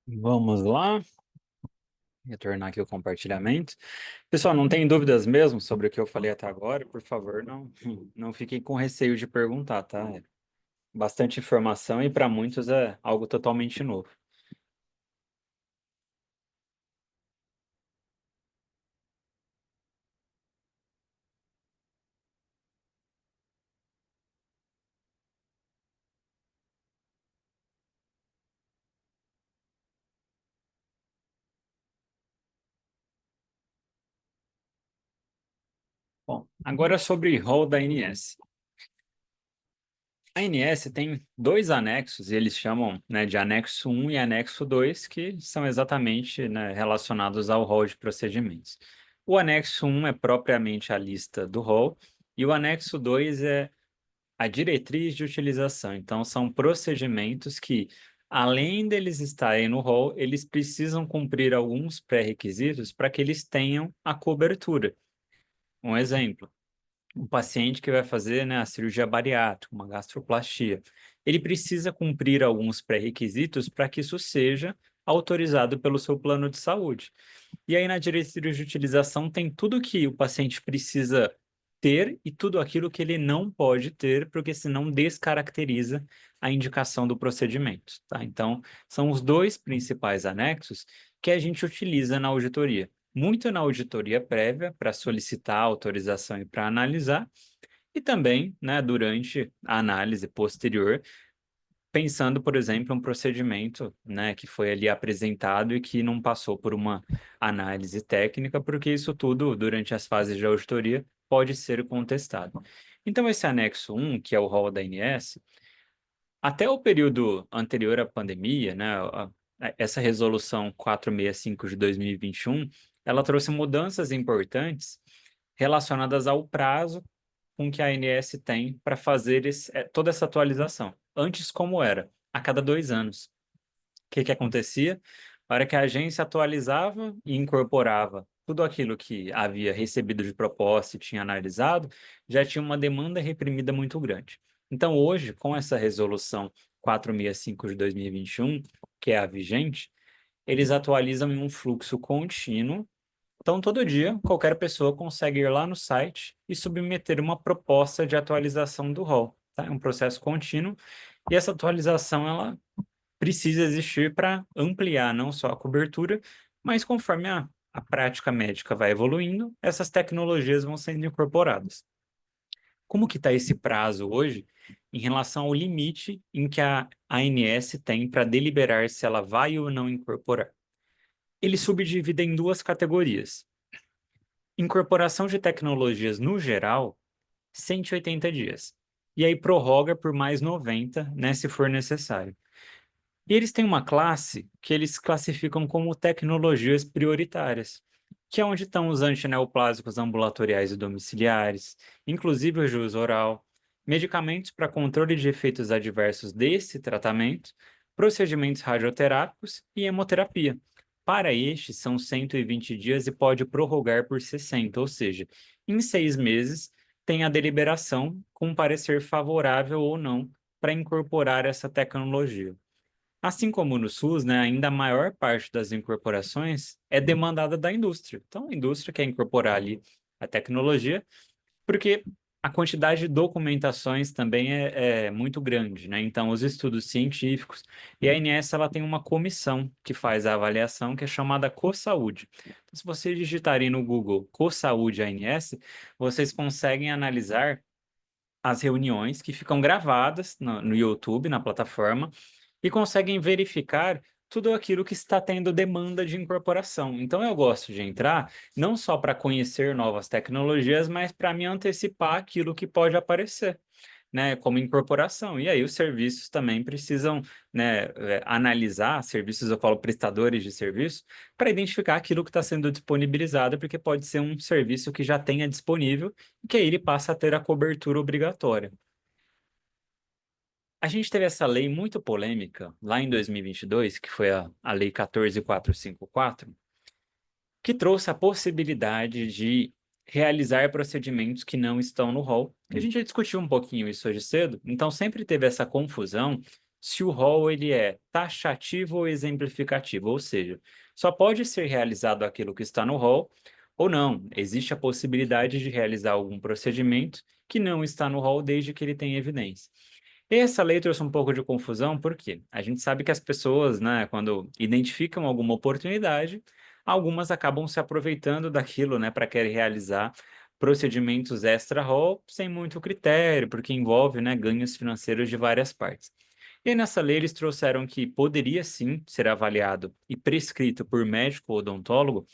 Vamos lá, retornar aqui o compartilhamento. Pessoal, não tem dúvidas mesmo sobre o que eu falei até agora? Por favor, não fiquem com receio de perguntar, tá? É bastante informação e para muitos é algo totalmente novo. Bom, agora sobre rol da ANS. A ANS tem dois anexos, e eles chamam, né, de anexo 1 e anexo 2, que são exatamente, né, relacionados ao rol de procedimentos. O anexo 1 é propriamente a lista do rol, e o anexo 2 é a diretriz de utilização. Então, são procedimentos que, além deles estarem no rol, eles precisam cumprir alguns pré-requisitos para que eles tenham a cobertura. Um exemplo, um paciente que vai fazer, né, a cirurgia bariátrica, uma gastroplastia, ele precisa cumprir alguns pré-requisitos para que isso seja autorizado pelo seu plano de saúde. E aí, na diretriz de utilização, tem tudo que o paciente precisa ter e tudo aquilo que ele não pode ter, porque senão descaracteriza a indicação do procedimento, tá? Então, são os dois principais anexos que a gente utiliza na auditoria. Muito na auditoria prévia, para solicitar autorização e para analisar, e também, né, durante a análise posterior, pensando, por exemplo, um procedimento, né, que foi ali apresentado e que não passou por uma análise técnica, porque isso tudo, durante as fases de auditoria, pode ser contestado. Então, esse anexo 1, que é o rol da ANS, até o período anterior à pandemia, né, essa resolução 465 de 2021, ela trouxe mudanças importantes relacionadas ao prazo com que a ANS tem para fazer toda essa atualização. Antes, como era? A cada 2 anos. O que acontecia? A hora que a agência atualizava e incorporava tudo aquilo que havia recebido de proposta e tinha analisado, já tinha uma demanda reprimida muito grande. Então, hoje, com essa resolução 465 de 2021, que é a vigente, eles atualizam em um fluxo contínuo. Então, todo dia, qualquer pessoa consegue ir lá no site e submeter uma proposta de atualização do rol, tá? É um processo contínuo e essa atualização ela precisa existir para ampliar não só a cobertura, mas conforme a prática médica vai evoluindo, essas tecnologias vão sendo incorporadas. Como que está esse prazo hoje em relação ao limite em que a ANS tem para deliberar se ela vai ou não incorporar? Ele subdivide em duas categorias. Incorporação de tecnologias no geral, 180 dias. E aí prorroga por mais 90, né, se for necessário. E eles têm uma classe que eles classificam como tecnologias prioritárias, que é onde estão os antineoplásicos ambulatoriais e domiciliares, inclusive o juiz oral, medicamentos para controle de efeitos adversos desse tratamento, procedimentos radioterápicos e hemoterapia. Para estes, são 120 dias e pode prorrogar por 60, ou seja, em 6 meses tem a deliberação com parecer favorável ou não para incorporar essa tecnologia. Assim como no SUS, né, ainda a maior parte das incorporações é demandada da indústria. Então, a indústria quer incorporar ali a tecnologia, porque a quantidade de documentações também é muito grande, né? Então, os estudos científicos, e a ANS ela tem uma comissão que faz a avaliação, que é chamada CoSaúde. Então, se vocês digitarem no Google CoSaúde ANS, vocês conseguem analisar as reuniões que ficam gravadas no YouTube, na plataforma, e conseguem verificar tudo aquilo que está tendo demanda de incorporação. Então, eu gosto de entrar não só para conhecer novas tecnologias, mas para me antecipar aquilo que pode aparecer, né, como incorporação. E aí os serviços também precisam, né, analisar, serviços, eu falo prestadores de serviço, para identificar aquilo que está sendo disponibilizado, porque pode ser um serviço que já tenha disponível e que aí ele passa a ter a cobertura obrigatória. A gente teve essa lei muito polêmica lá em 2022, que foi a Lei 14.454, que trouxe a possibilidade de realizar procedimentos que não estão no rol. A gente já discutiu um pouquinho isso hoje cedo, então sempre teve essa confusão se o rol ele é taxativo ou exemplificativo, ou seja, só pode ser realizado aquilo que está no rol ou não. Existe a possibilidade de realizar algum procedimento que não está no rol desde que ele tenha evidência. E essa lei trouxe um pouco de confusão, porque a gente sabe que as pessoas, né, quando identificam alguma oportunidade, algumas acabam se aproveitando daquilo, né, para querer realizar procedimentos extra-rol sem muito critério, porque envolve, né, ganhos financeiros de várias partes. E aí, nessa lei eles trouxeram que poderia sim ser avaliado e prescrito por médico ou odontólogo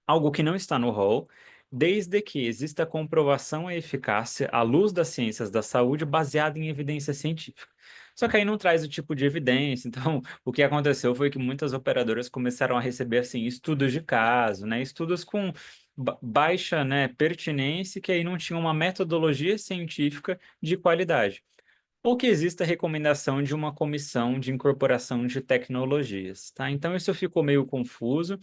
algo que não está no rol, desde que exista comprovação e eficácia à luz das ciências da saúde baseada em evidência científica. Só que aí não traz o tipo de evidência, então o que aconteceu foi que muitas operadoras começaram a receber assim estudos de caso, né, estudos com baixa, né, pertinência que aí não tinham uma metodologia científica de qualidade ou que exista recomendação de uma comissão de incorporação de tecnologias, tá? Então isso ficou meio confuso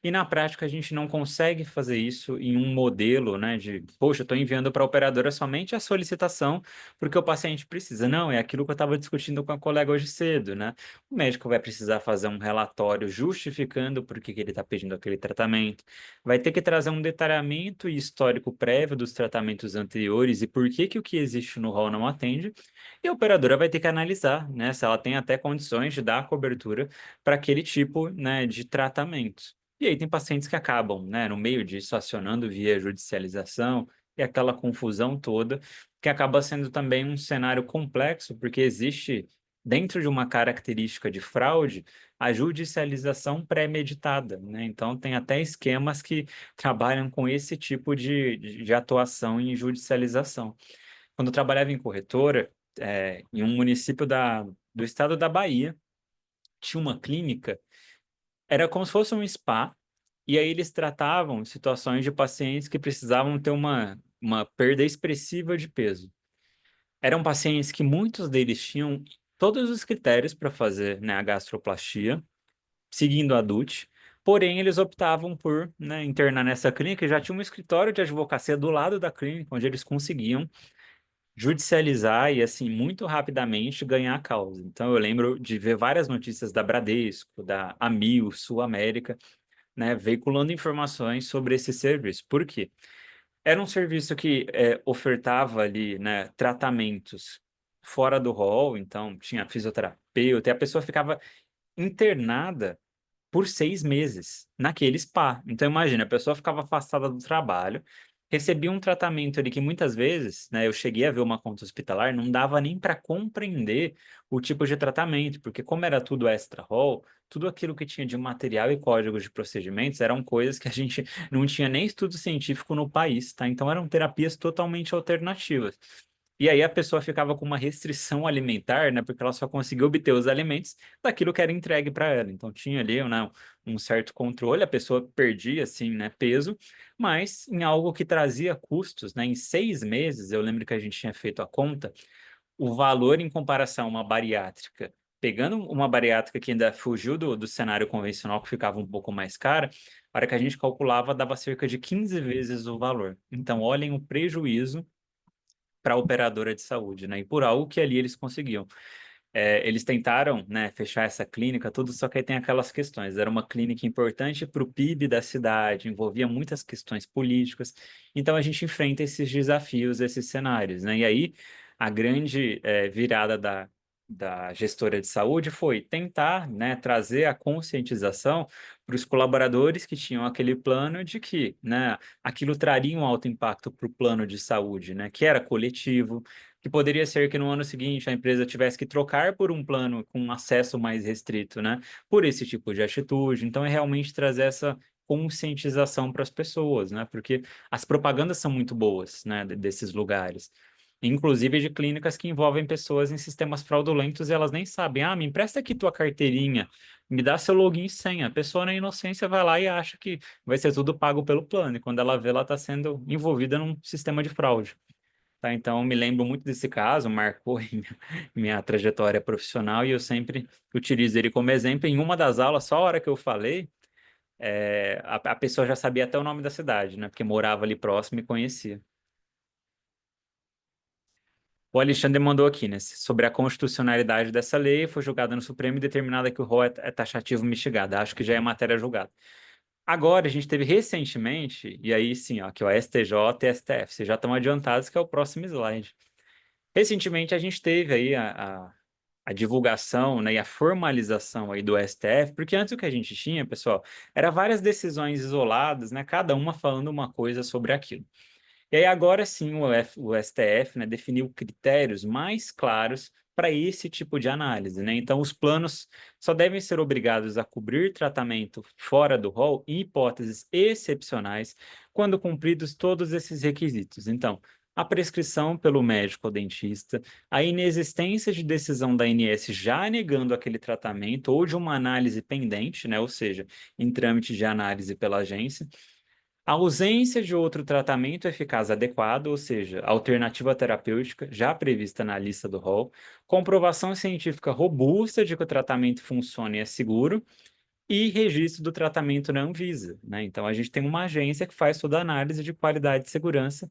e na prática a gente não consegue fazer isso em um modelo, né, de, poxa, eu estou enviando para a operadora somente a solicitação porque o paciente precisa. Não, é aquilo que eu estava discutindo com a colega hoje cedo, né? O médico vai precisar fazer um relatório justificando por que que ele está pedindo aquele tratamento, vai ter que trazer um detalhamento e histórico prévio dos tratamentos anteriores e por que que o que existe no rol não atende. E a operadora vai ter que analisar, né, se ela tem até condições de dar cobertura para aquele tipo, né, de tratamento. E aí tem pacientes que acabam, né, no meio disso, acionando via judicialização e aquela confusão toda, que acaba sendo também um cenário complexo, porque existe, dentro de uma característica de fraude, a judicialização pré-meditada, né? Então tem até esquemas que trabalham com esse tipo de atuação em judicialização. Quando eu trabalhava em corretora, em um município do estado da Bahia, tinha uma clínica, era como se fosse um spa, e aí eles tratavam situações de pacientes que precisavam ter uma perda expressiva de peso. Eram pacientes que muitos deles tinham todos os critérios para fazer, né, a gastroplastia, seguindo a DUT, porém eles optavam por, né, internar nessa clínica e já tinha um escritório de advocacia do lado da clínica, onde eles conseguiam judicializar e, assim, muito rapidamente ganhar a causa. Então, eu lembro de ver várias notícias da Bradesco, da Amil, Sul América, né, veiculando informações sobre esse serviço. Por quê? Era um serviço que ofertava ali, né, tratamentos fora do rol, então tinha fisioterapeuta, e a pessoa ficava internada por 6 meses naquele spa. Então, imagina, a pessoa ficava afastada do trabalho, recebia um tratamento ali que muitas vezes, né, eu cheguei a ver uma conta hospitalar, não dava nem para compreender o tipo de tratamento, porque como era tudo extra-rol, tudo aquilo que tinha de material e códigos de procedimentos eram coisas que a gente não tinha nem estudo científico no país, tá? Então eram terapias totalmente alternativas. E aí a pessoa ficava com uma restrição alimentar, né? Porque ela só conseguia obter os alimentos daquilo que era entregue para ela. Então tinha ali, né, um certo controle, a pessoa perdia, assim, né, peso, mas em algo que trazia custos, né? Em 6 meses, eu lembro que a gente tinha feito a conta, o valor em comparação a uma bariátrica, pegando uma bariátrica que ainda fugiu do cenário convencional, que ficava um pouco mais cara, a hora que a gente calculava, dava cerca de 15 vezes o valor. Então, olhem o prejuízo para a operadora de saúde, né? E por algo que ali eles conseguiam. Eles tentaram, né, fechar essa clínica, tudo, só que aí tem aquelas questões. Era uma clínica importante para o PIB da cidade, envolvia muitas questões políticas. Então a gente enfrenta esses desafios, esses cenários, né? E aí a grande virada da gestora de saúde foi tentar, né, trazer a conscientização para os colaboradores que tinham aquele plano de que, né, aquilo traria um alto impacto para o plano de saúde, né, que era coletivo, que poderia ser que no ano seguinte a empresa tivesse que trocar por um plano com acesso mais restrito, né, por esse tipo de atitude. Então, é realmente trazer essa conscientização para as pessoas, né, porque as propagandas são muito boas, né, desses lugares. Inclusive de clínicas que envolvem pessoas em sistemas fraudulentos e elas nem sabem. Ah, me empresta aqui tua carteirinha, me dá seu login e senha. A pessoa na inocência vai lá e acha que vai ser tudo pago pelo plano. E quando ela vê, ela está sendo envolvida num sistema de fraude. Tá, então, eu me lembro muito desse caso, marcou em minha trajetória profissional e eu sempre utilizo ele como exemplo. Em uma das aulas, só a hora que eu falei, a pessoa já sabia até o nome da cidade, né? Porque morava ali próximo e conhecia. O Alexandre mandou aqui, né, sobre a constitucionalidade dessa lei, foi julgada no Supremo e determinada que o rol é taxativo mitigado. Acho que já é matéria julgada. Agora, a gente teve recentemente, e aí sim, ó, aqui o STJ e STF, vocês já estão adiantados que é o próximo slide. Recentemente, a gente teve aí a divulgação, né, e a formalização aí do STF, porque antes o que a gente tinha, pessoal, era várias decisões isoladas, né, cada uma falando uma coisa sobre aquilo. E aí agora sim o STF, né, definiu critérios mais claros para esse tipo de análise, né? Então os planos só devem ser obrigados a cobrir tratamento fora do rol em hipóteses excepcionais quando cumpridos todos esses requisitos. Então, a prescrição pelo médico ou dentista, a inexistência de decisão da ANS já negando aquele tratamento ou de uma análise pendente, né? Ou seja, em trâmite de análise pela agência, a ausência de outro tratamento eficaz adequado, ou seja, alternativa terapêutica já prevista na lista do rol, comprovação científica robusta de que o tratamento funciona e é seguro, e registro do tratamento na Anvisa, né? Então, a gente tem uma agência que faz toda a análise de qualidade e segurança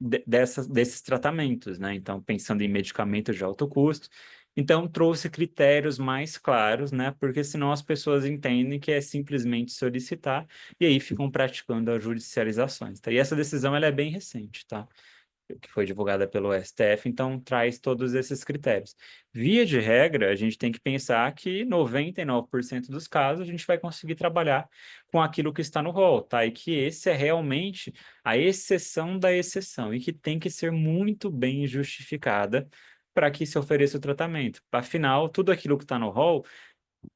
desses tratamentos, né? Então, pensando em medicamentos de alto custo. Então, trouxe critérios mais claros, né? Porque senão as pessoas entendem que é simplesmente solicitar e aí ficam praticando as judicializações, tá? E essa decisão, ela é bem recente, tá? Que foi divulgada pelo STF, então traz todos esses critérios. Via de regra, a gente tem que pensar que 99% dos casos a gente vai conseguir trabalhar com aquilo que está no rol, tá? E que esse é realmente a exceção da exceção e que tem que ser muito bem justificada para que se ofereça o tratamento. Afinal, tudo aquilo que está no rol,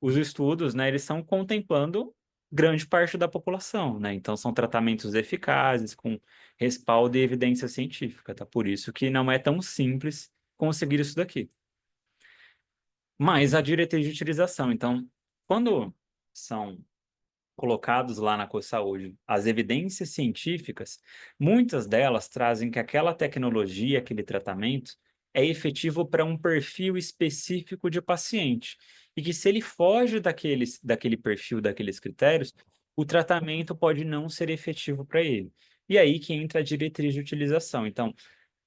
os estudos, né, eles estão contemplando grande parte da população, né? Então são tratamentos eficazes, com respaldo e evidência científica, tá? Por isso que não é tão simples conseguir isso daqui. Mas a diretriz de utilização, então, quando são colocados lá na CoSaúde as evidências científicas, muitas delas trazem que aquela tecnologia, aquele tratamento, é efetivo para um perfil específico de paciente. E que se ele foge daquele perfil, daqueles critérios, o tratamento pode não ser efetivo para ele. E aí que entra a diretriz de utilização. Então,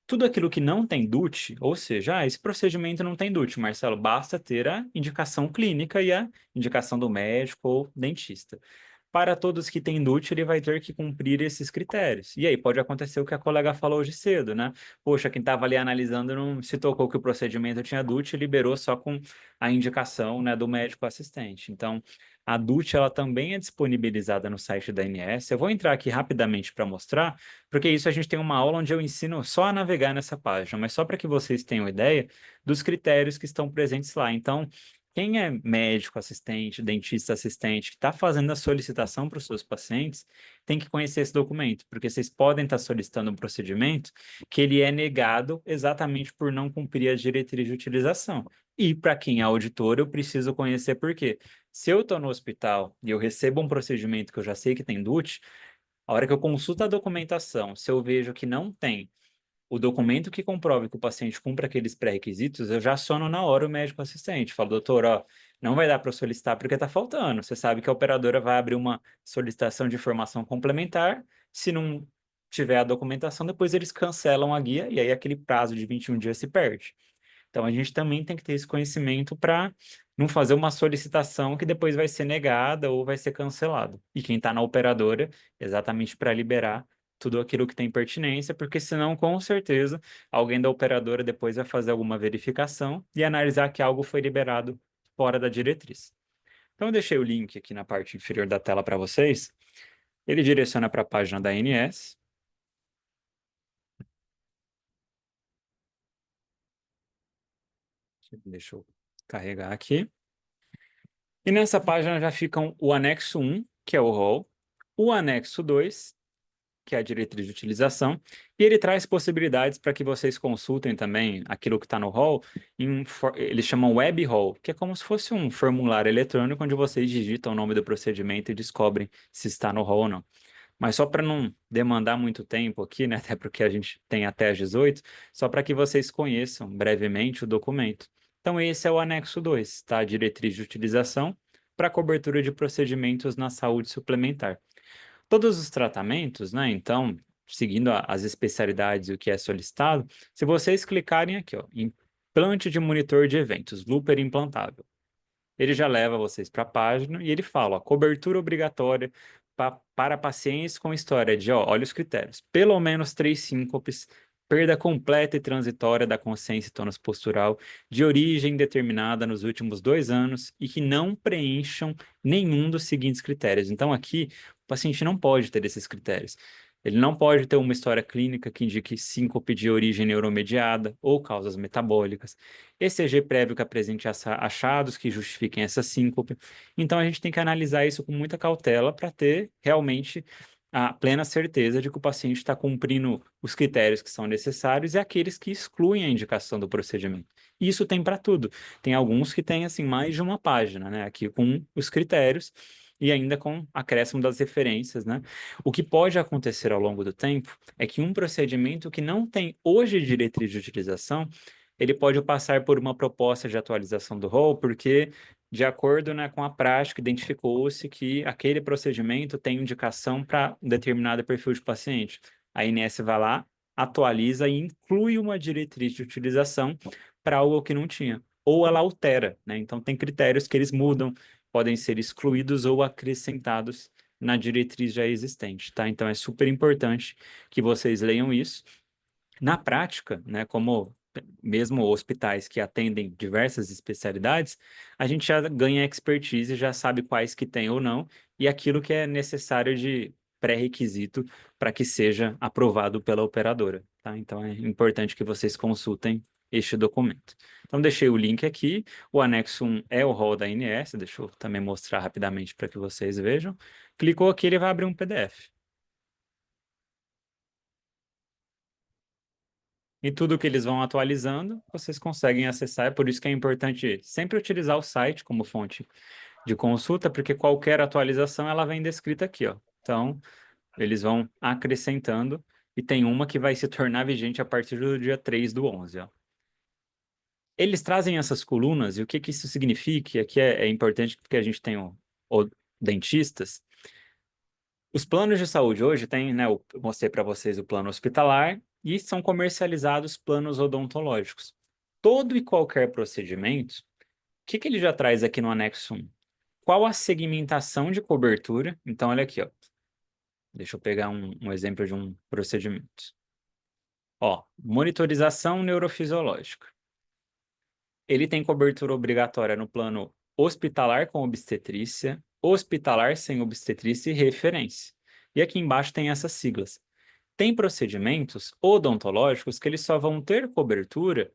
tudo aquilo que não tem DUT, ou seja, esse procedimento não tem DUT, Marcelo, basta ter a indicação clínica e a indicação do médico ou dentista. Para todos que têm DUT, ele vai ter que cumprir esses critérios. E aí pode acontecer o que a colega falou hoje cedo, né? Poxa, quem estava ali analisando não se tocou que o procedimento tinha DUT e liberou só com a indicação, né, do médico assistente. Então, a DUT ela também é disponibilizada no site da ANS. Eu vou entrar aqui rapidamente para mostrar, porque isso a gente tem uma aula onde eu ensino só a navegar nessa página, mas só para que vocês tenham ideia dos critérios que estão presentes lá. Então, quem é médico assistente, dentista assistente, que está fazendo a solicitação para os seus pacientes, tem que conhecer esse documento, porque vocês podem estar solicitando um procedimento que ele é negado exatamente por não cumprir as diretrizes de utilização. E para quem é auditor, eu preciso conhecer por quê. Se eu estou no hospital e eu recebo um procedimento que eu já sei que tem DUT, a hora que eu consulto a documentação, se eu vejo que não tem o documento que comprove que o paciente cumpre aqueles pré-requisitos, eu já aciono na hora o médico assistente. Falo, doutor, ó, não vai dar para solicitar porque está faltando. Você sabe que a operadora vai abrir uma solicitação de informação complementar. Se não tiver a documentação, depois eles cancelam a guia e aí aquele prazo de 21 dias se perde. Então, a gente também tem que ter esse conhecimento para não fazer uma solicitação que depois vai ser negada ou vai ser cancelada. E quem está na operadora, exatamente para liberar tudo aquilo que tem pertinência, porque senão, com certeza, alguém da operadora depois vai fazer alguma verificação e analisar que algo foi liberado fora da diretriz. Então, eu deixei o link aqui na parte inferior da tela para vocês. Ele direciona para a página da ANS. Deixa eu carregar aqui. E nessa página já ficam o anexo 1, que é o rol, o anexo 2, que é a diretriz de utilização, e ele traz possibilidades para que vocês consultem também aquilo que está no rol, eles chamam web rol, que é como se fosse um formulário eletrônico onde vocês digitam o nome do procedimento e descobrem se está no rol ou não. Mas só para não demandar muito tempo aqui, né, até porque a gente tem até às 18, só para que vocês conheçam brevemente o documento. Então, esse é o anexo 2, tá? A diretriz de utilização para cobertura de procedimentos na saúde suplementar. Todos os tratamentos, né, então, seguindo as especialidades e o que é solicitado, se vocês clicarem aqui, ó, implante de monitor de eventos, Looper implantável, ele já leva vocês para a página e ele fala, ó, cobertura obrigatória para pacientes com história de, ó, olha os critérios, pelo menos 3 síncopes, perda completa e transitória da consciência e tônus postural de origem determinada nos últimos 2 anos e que não preencham nenhum dos seguintes critérios. Então aqui, o paciente não pode ter esses critérios. Ele não pode ter uma história clínica que indique síncope de origem neuromediada ou causas metabólicas. ECG prévio que apresente achados que justifiquem essa síncope. Então, a gente tem que analisar isso com muita cautela para ter realmente a plena certeza de que o paciente está cumprindo os critérios que são necessários e aqueles que excluem a indicação do procedimento. Isso tem para tudo. Tem alguns que têm, assim, mais de uma página, né? Aqui com os critérios e ainda com acréscimo das referências, né? O que pode acontecer ao longo do tempo é que um procedimento que não tem hoje diretriz de utilização ele pode passar por uma proposta de atualização do rol, porque, de acordo, né, com a prática, identificou-se que aquele procedimento tem indicação para um determinado perfil de paciente. A INS vai lá, atualiza e inclui uma diretriz de utilização para algo que não tinha. Ou ela altera, né? Então, tem critérios que eles mudam, podem ser excluídos ou acrescentados na diretriz já existente, tá? Então, é super importante que vocês leiam isso. Na prática, né, como mesmo hospitais que atendem diversas especialidades, a gente já ganha expertise, já sabe quais que tem ou não, e aquilo que é necessário de pré-requisito para que seja aprovado pela operadora, tá? Então é importante que vocês consultem este documento. Então deixei o link aqui, o anexo 1 é o rol da ANS, deixa eu também mostrar rapidamente para que vocês vejam. Clicou aqui, ele vai abrir um PDF. E tudo que eles vão atualizando, vocês conseguem acessar. É por isso que é importante sempre utilizar o site como fonte de consulta, porque qualquer atualização ela vem descrita aqui, ó. Então, eles vão acrescentando e tem uma que vai se tornar vigente a partir do dia 3 do 11, ó. Eles trazem essas colunas e o que que isso significa? E aqui é importante porque a gente tem o dentistas. Os planos de saúde hoje tem, né, eu mostrei para vocês o plano hospitalar e são comercializados planos odontológicos. Todo e qualquer procedimento, o que que ele já traz aqui no anexo 1? Qual a segmentação de cobertura? Então, olha aqui, ó. Deixa eu pegar um exemplo de um procedimento. Ó, monitorização neurofisiológica. Ele tem cobertura obrigatória no plano hospitalar com obstetrícia, hospitalar sem obstetrícia e referência. E aqui embaixo tem essas siglas. Tem procedimentos odontológicos que eles só vão ter cobertura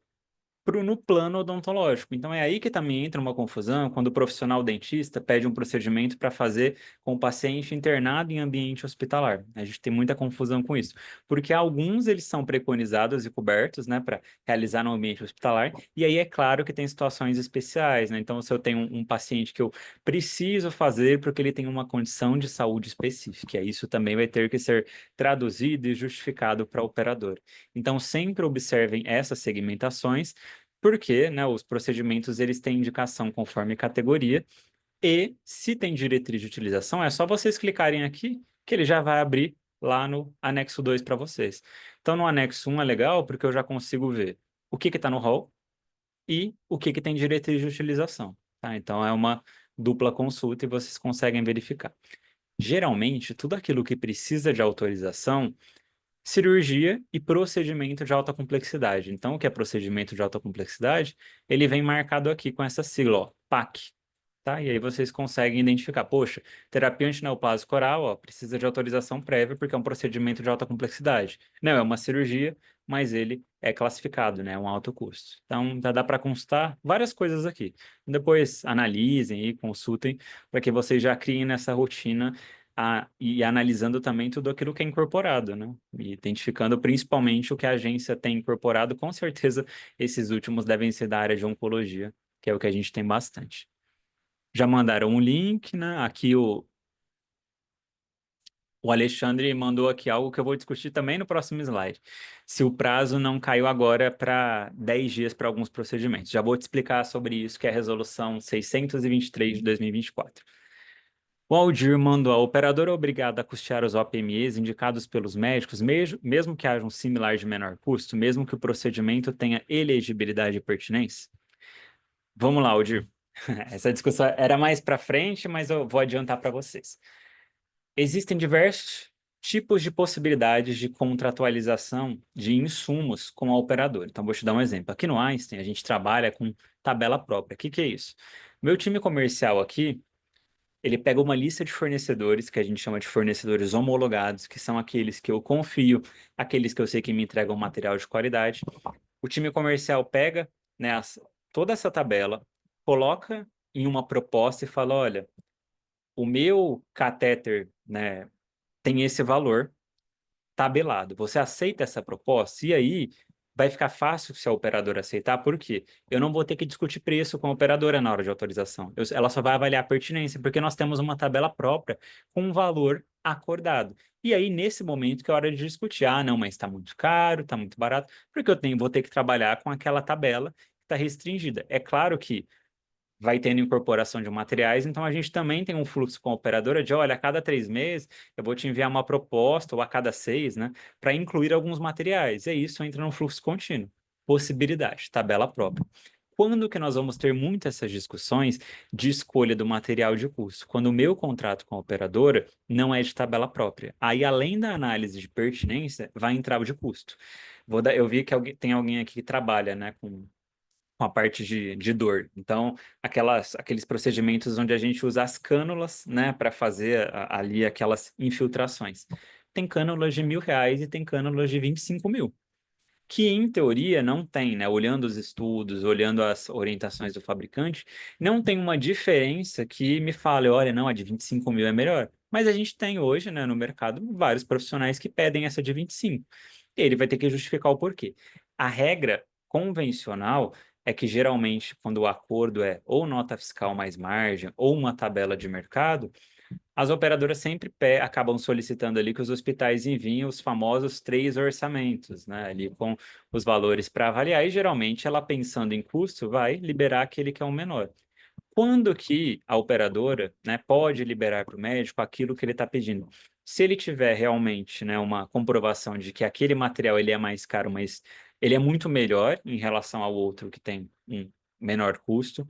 no plano odontológico. Então é aí que também entra uma confusão quando o profissional dentista pede um procedimento para fazer com o paciente internado em ambiente hospitalar. A gente tem muita confusão com isso, porque alguns eles são preconizados e cobertos, né, para realizar no ambiente hospitalar, e aí é claro que tem situações especiais, né? Então se eu tenho um paciente que eu preciso fazer porque ele tem uma condição de saúde específica, isso também vai ter que ser traduzido e justificado para o operador. Então sempre observem essas segmentações porque, né, os procedimentos eles têm indicação conforme categoria e se tem diretriz de utilização, é só vocês clicarem aqui que ele já vai abrir lá no anexo 2 para vocês. Então, no anexo 1 é legal porque eu já consigo ver o que está no rol e o que tem diretriz de utilização, tá? Então, é uma dupla consulta e vocês conseguem verificar. Geralmente, tudo aquilo que precisa de autorização cirurgia e procedimento de alta complexidade. Então, o que é procedimento de alta complexidade? Ele vem marcado aqui com essa sigla, ó, PAC, tá? E aí vocês conseguem identificar, poxa, terapia antineoplásica oral, ó, precisa de autorização prévia porque é um procedimento de alta complexidade. Não, é uma cirurgia, mas ele é classificado, né? É um alto custo. Então, já dá para constar várias coisas aqui. Depois analisem e consultem para que vocês já criem nessa rotina e analisando também tudo aquilo que é incorporado, né? E identificando principalmente o que a agência tem incorporado, com certeza esses últimos devem ser da área de oncologia, que é o que a gente tem bastante. Já mandaram um link, né? Aqui o Alexandre mandou aqui algo que eu vou discutir também no próximo slide. Se o prazo não caiu agora para 10 dias para alguns procedimentos. Já vou te explicar sobre isso, que é a resolução 623 de 2024. O Aldir mandou: a operadora é obrigada a custear os OPMEs indicados pelos médicos, mesmo que haja um similar de menor custo, mesmo que o procedimento tenha elegibilidade e pertinência? Vamos lá, Aldir. Essa discussão era mais para frente, mas eu vou adiantar para vocês. Existem diversos tipos de possibilidades de contratualização de insumos com a operadora. Então, vou te dar um exemplo. Aqui no Einstein, a gente trabalha com tabela própria. O que que é isso? Meu time comercial aqui, ele pega uma lista de fornecedores, que a gente chama de fornecedores homologados, que são aqueles que eu confio, aqueles que eu sei que me entregam material de qualidade. O time comercial pega, né, toda essa tabela, coloca em uma proposta e fala: olha, o meu catéter, né, tem esse valor tabelado. Você aceita essa proposta? E aí vai ficar fácil se a operadora aceitar, por quê? Eu não vou ter que discutir preço com a operadora na hora de autorização. Ela só vai avaliar a pertinência, porque nós temos uma tabela própria com um valor acordado. E aí, nesse momento, que é hora de discutir. Ah, não, mas está muito caro, está muito barato, porque vou ter que trabalhar com aquela tabela que está restringida. É claro que vai tendo incorporação de materiais, então a gente também tem um fluxo com a operadora de, olha, a cada 3 meses eu vou te enviar uma proposta, ou a cada 6, né, para incluir alguns materiais. E isso entra no fluxo contínuo. Possibilidade, tabela própria. Quando que nós vamos ter muitas essas discussões de escolha do material de custo? Quando o meu contrato com a operadora não é de tabela própria. Aí, além da análise de pertinência, vai entrar o de custo. Eu vi que tem alguém aqui que trabalha, né, com a parte de dor. Então, aqueles procedimentos onde a gente usa as cânulas, né, para fazer ali aquelas infiltrações. Tem cânulas de R$ 1.000 e tem cânulas de 25.000, que em teoria não tem, né? Olhando os estudos, olhando as orientações do fabricante, não tem uma diferença que me fale, olha, não, a de 25.000 é melhor. Mas a gente tem hoje, né, no mercado, vários profissionais que pedem essa de 25. E ele vai ter que justificar o porquê. A regra convencional é que geralmente, quando o acordo é ou nota fiscal mais margem, ou uma tabela de mercado, as operadoras sempre acabam solicitando ali que os hospitais enviem os famosos 3 orçamentos, né? Ali com os valores para avaliar, e geralmente ela, pensando em custo, vai liberar aquele que é o menor. Quando que a operadora, né, pode liberar para o médico aquilo que ele está pedindo? Se ele tiver realmente, né, uma comprovação de que aquele material ele é mais caro, mas ele é muito melhor em relação ao outro que tem um menor custo.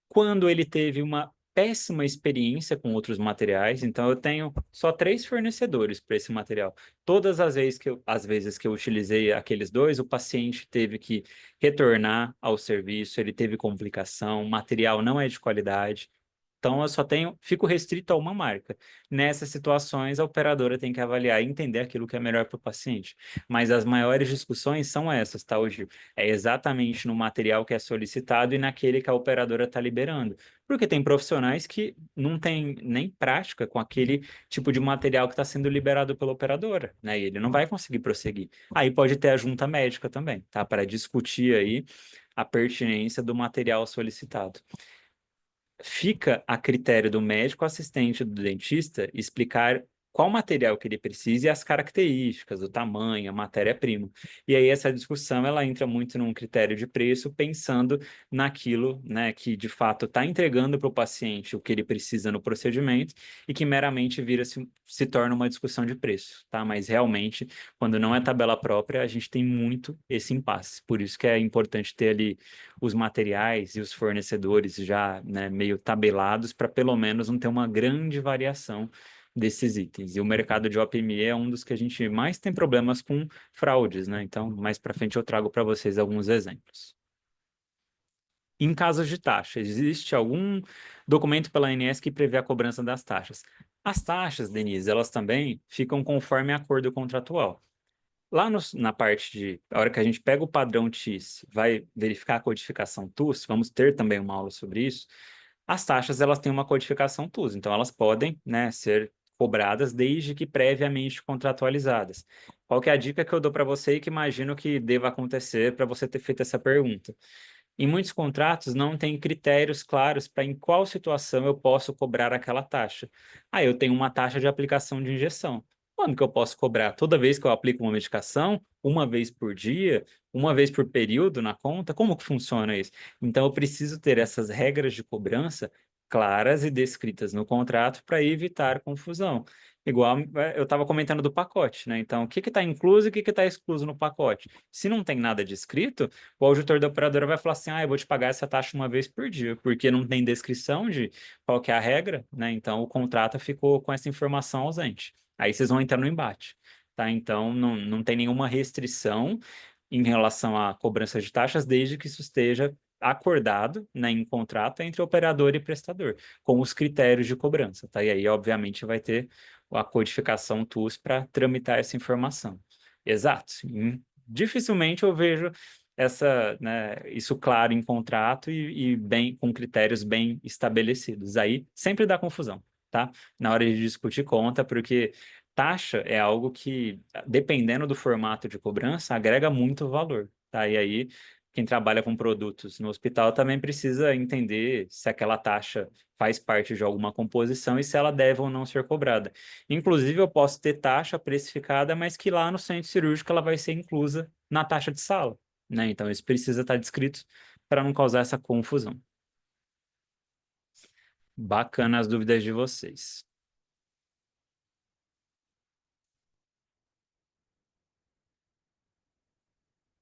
Quando ele teve uma péssima experiência com outros materiais, então eu tenho só 3 fornecedores para esse material. Todas as vezes que eu utilizei aqueles dois, o paciente teve que retornar ao serviço, ele teve complicação, o material não é de qualidade. Então, fico restrito a uma marca. Nessas situações, a operadora tem que avaliar e entender aquilo que é melhor para o paciente. Mas as maiores discussões são essas, tá, Gil? É exatamente no material que é solicitado e naquele que a operadora está liberando. Porque tem profissionais que não têm nem prática com aquele tipo de material que está sendo liberado pela operadora, né? E ele não vai conseguir prosseguir. Aí pode ter a junta médica também, tá? Para discutir aí a pertinência do material solicitado. Fica a critério do médico assistente do dentista explicar qual material que ele precisa e as características, o tamanho, a matéria-prima. E aí essa discussão ela entra muito num critério de preço, pensando naquilo, né, que de fato está entregando para o paciente o que ele precisa no procedimento e que meramente se torna uma discussão de preço, tá? Mas realmente, quando não é tabela própria, a gente tem muito esse impasse. Por isso que é importante ter ali os materiais e os fornecedores já, né, meio tabelados para pelo menos não ter uma grande variação desses itens. E o mercado de OPME é um dos que a gente mais tem problemas com fraudes, né? Então, mais para frente eu trago para vocês alguns exemplos. Em casos de taxa, existe algum documento pela ANS que prevê a cobrança das taxas? As taxas, Denise, elas também ficam conforme acordo contratual. Lá na parte a hora que a gente pega o padrão TIS, vai verificar a codificação TUS, vamos ter também uma aula sobre isso. As taxas, elas têm uma codificação TUS, então elas podem, né, ser cobradas desde que previamente contratualizadas. Qual que é a dica que eu dou para você e que imagino que deva acontecer para você ter feito essa pergunta? Em muitos contratos não tem critérios claros para em qual situação eu posso cobrar aquela taxa. Ah, eu tenho uma taxa de aplicação de injeção. Quando que eu posso cobrar? Toda vez que eu aplico uma medicação? Uma vez por dia? Uma vez por período na conta? Como que funciona isso? Então eu preciso ter essas regras de cobrança claras e descritas no contrato para evitar confusão. Igual eu estava comentando do pacote, né? Então, o que está incluso e o que está excluso no pacote? Se não tem nada descrito, o auditor da operadora vai falar assim: ah, eu vou te pagar essa taxa uma vez por dia, porque não tem descrição de qual que é a regra, né? Então, o contrato ficou com essa informação ausente. Aí vocês vão entrar no embate, tá? Então, não tem nenhuma restrição em relação à cobrança de taxas, desde que isso esteja acordado, né, em contrato entre operador e prestador, com os critérios de cobrança, tá? E aí, obviamente, vai ter a codificação TUS para tramitar essa informação. Exato. Dificilmente eu vejo isso claro em contrato e bem com critérios bem estabelecidos. Aí sempre dá confusão, tá? Na hora de discutir conta, porque taxa é algo que, dependendo do formato de cobrança, agrega muito valor, tá? E aí, quem trabalha com produtos no hospital também precisa entender se aquela taxa faz parte de alguma composição e se ela deve ou não ser cobrada. Inclusive, eu posso ter taxa precificada, mas que lá no centro cirúrgico ela vai ser inclusa na taxa de sala, né? Então, isso precisa estar descrito para não causar essa confusão. Bacana as dúvidas de vocês.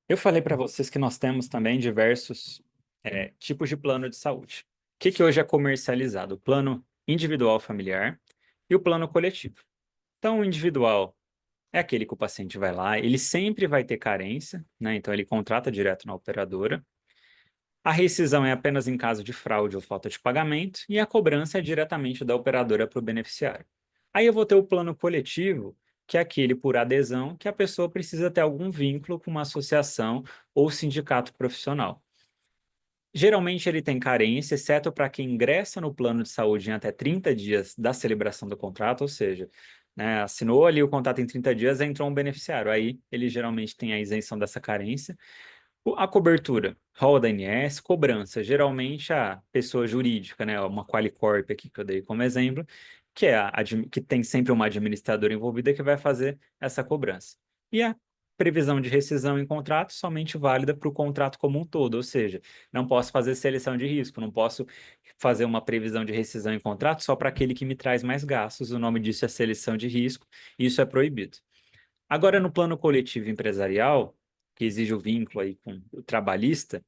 Eu falei para vocês que nós temos também diversos tipos de plano de saúde. O que hoje é comercializado? O plano individual familiar e o plano coletivo. Então, o individual é aquele que o paciente vai lá, ele sempre vai ter carência, né? Então, ele contrata direto na operadora. A rescisão é apenas em caso de fraude ou falta de pagamento, e a cobrança é diretamente da operadora para o beneficiário. Aí eu vou ter o plano coletivo, que é aquele por adesão, que a pessoa precisa ter algum vínculo com uma associação ou sindicato profissional. Geralmente ele tem carência, exceto para quem ingressa no plano de saúde em até 30 dias da celebração do contrato, ou seja, né, assinou ali o contrato em 30 dias, entrou um beneficiário. Aí ele geralmente tem a isenção dessa carência. A cobertura, rol da ANS, cobrança, geralmente a pessoa jurídica, né, uma Qualicorp aqui que eu dei como exemplo, que é que tem sempre uma administradora envolvida que vai fazer essa cobrança. E a previsão de rescisão em contrato somente válida para o contrato como um todo, ou seja, não posso fazer seleção de risco, não posso fazer uma previsão de rescisão em contrato só para aquele que me traz mais gastos, o nome disso é seleção de risco, e isso é proibido. Agora, no plano coletivo empresarial, que exige o vínculo aí com o trabalhista,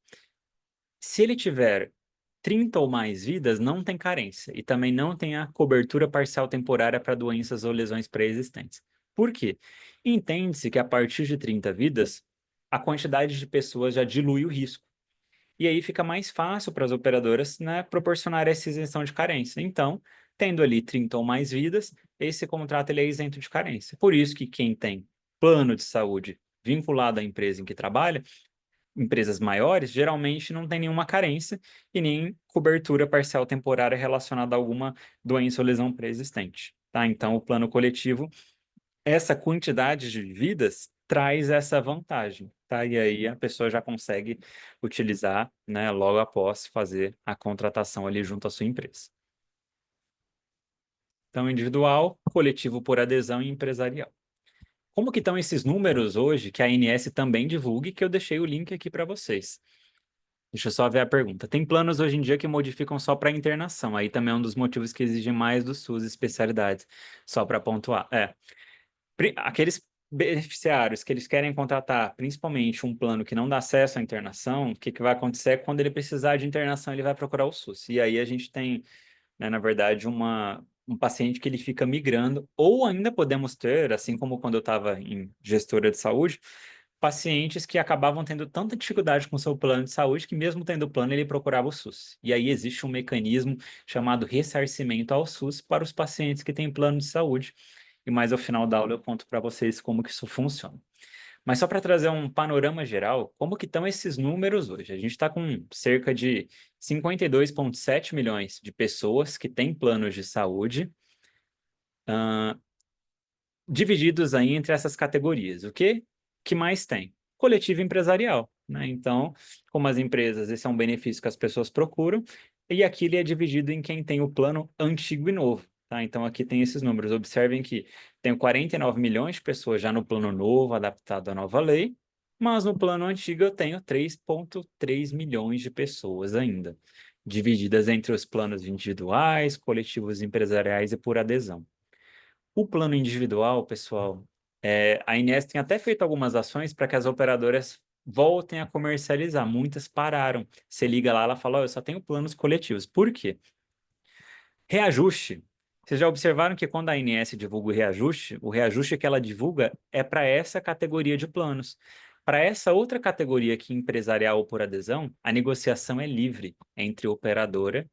se ele tiver 30 ou mais vidas, não tem carência e também não tem a cobertura parcial temporária para doenças ou lesões pré-existentes. Por quê? Entende-se que a partir de 30 vidas, a quantidade de pessoas já dilui o risco. E aí fica mais fácil para as operadoras, né, proporcionar essa isenção de carência. Então, tendo ali 30 ou mais vidas, esse contrato ele é isento de carência. Por isso que quem tem plano de saúde vinculado à empresa em que trabalha, empresas maiores, geralmente não tem nenhuma carência e nem cobertura parcial temporária relacionada a alguma doença ou lesão pré-existente. Tá? Então, o plano coletivo, essa quantidade de vidas traz essa vantagem, tá? E aí a pessoa já consegue utilizar, né, logo após fazer a contratação ali junto à sua empresa. Então, individual, coletivo por adesão e empresarial. Como que estão esses números hoje que a ANS também divulga e que eu deixei o link aqui para vocês? Deixa eu só ver a pergunta. Tem planos hoje em dia que modificam só para internação. Aí também é um dos motivos que exigem mais do SUS especialidades. Só para pontuar. Aqueles beneficiários que eles querem contratar, principalmente um plano que não dá acesso à internação, o que vai acontecer é que quando ele precisar de internação, ele vai procurar o SUS. E aí a gente tem, né, na verdade, um paciente que ele fica migrando, ou ainda podemos ter, assim como quando eu estava em gestora de saúde, pacientes que acabavam tendo tanta dificuldade com o seu plano de saúde que mesmo tendo plano ele procurava o SUS. E aí existe um mecanismo chamado ressarcimento ao SUS para os pacientes que têm plano de saúde. E mais ao final da aula eu conto para vocês como que isso funciona. Mas só para trazer um panorama geral, como que estão esses números hoje? A gente está com cerca de 52,7 milhões de pessoas que têm planos de saúde, divididos aí entre essas categorias. O que mais tem? Coletivo empresarial, né? Então, como as empresas, esse é um benefício que as pessoas procuram, e aqui ele é dividido em quem tem o plano antigo e novo, tá? Então, aqui tem esses números. Observem que tem 49 milhões de pessoas já no plano novo, adaptado à nova lei, mas no plano antigo eu tenho 3,3 milhões de pessoas ainda. divididas entre os planos individuais, coletivos empresariais e por adesão. O plano individual, pessoal, a INS tem até feito algumas ações para que as operadoras voltem a comercializar. Muitas pararam. Você liga lá, ela fala, "Ó, eu só tenho planos coletivos." Por quê? Reajuste. Vocês já observaram que quando a ANS divulga o reajuste que ela divulga é para essa categoria de planos. Para essa outra categoria aqui, empresarial ou por adesão, a negociação é livre entre operadora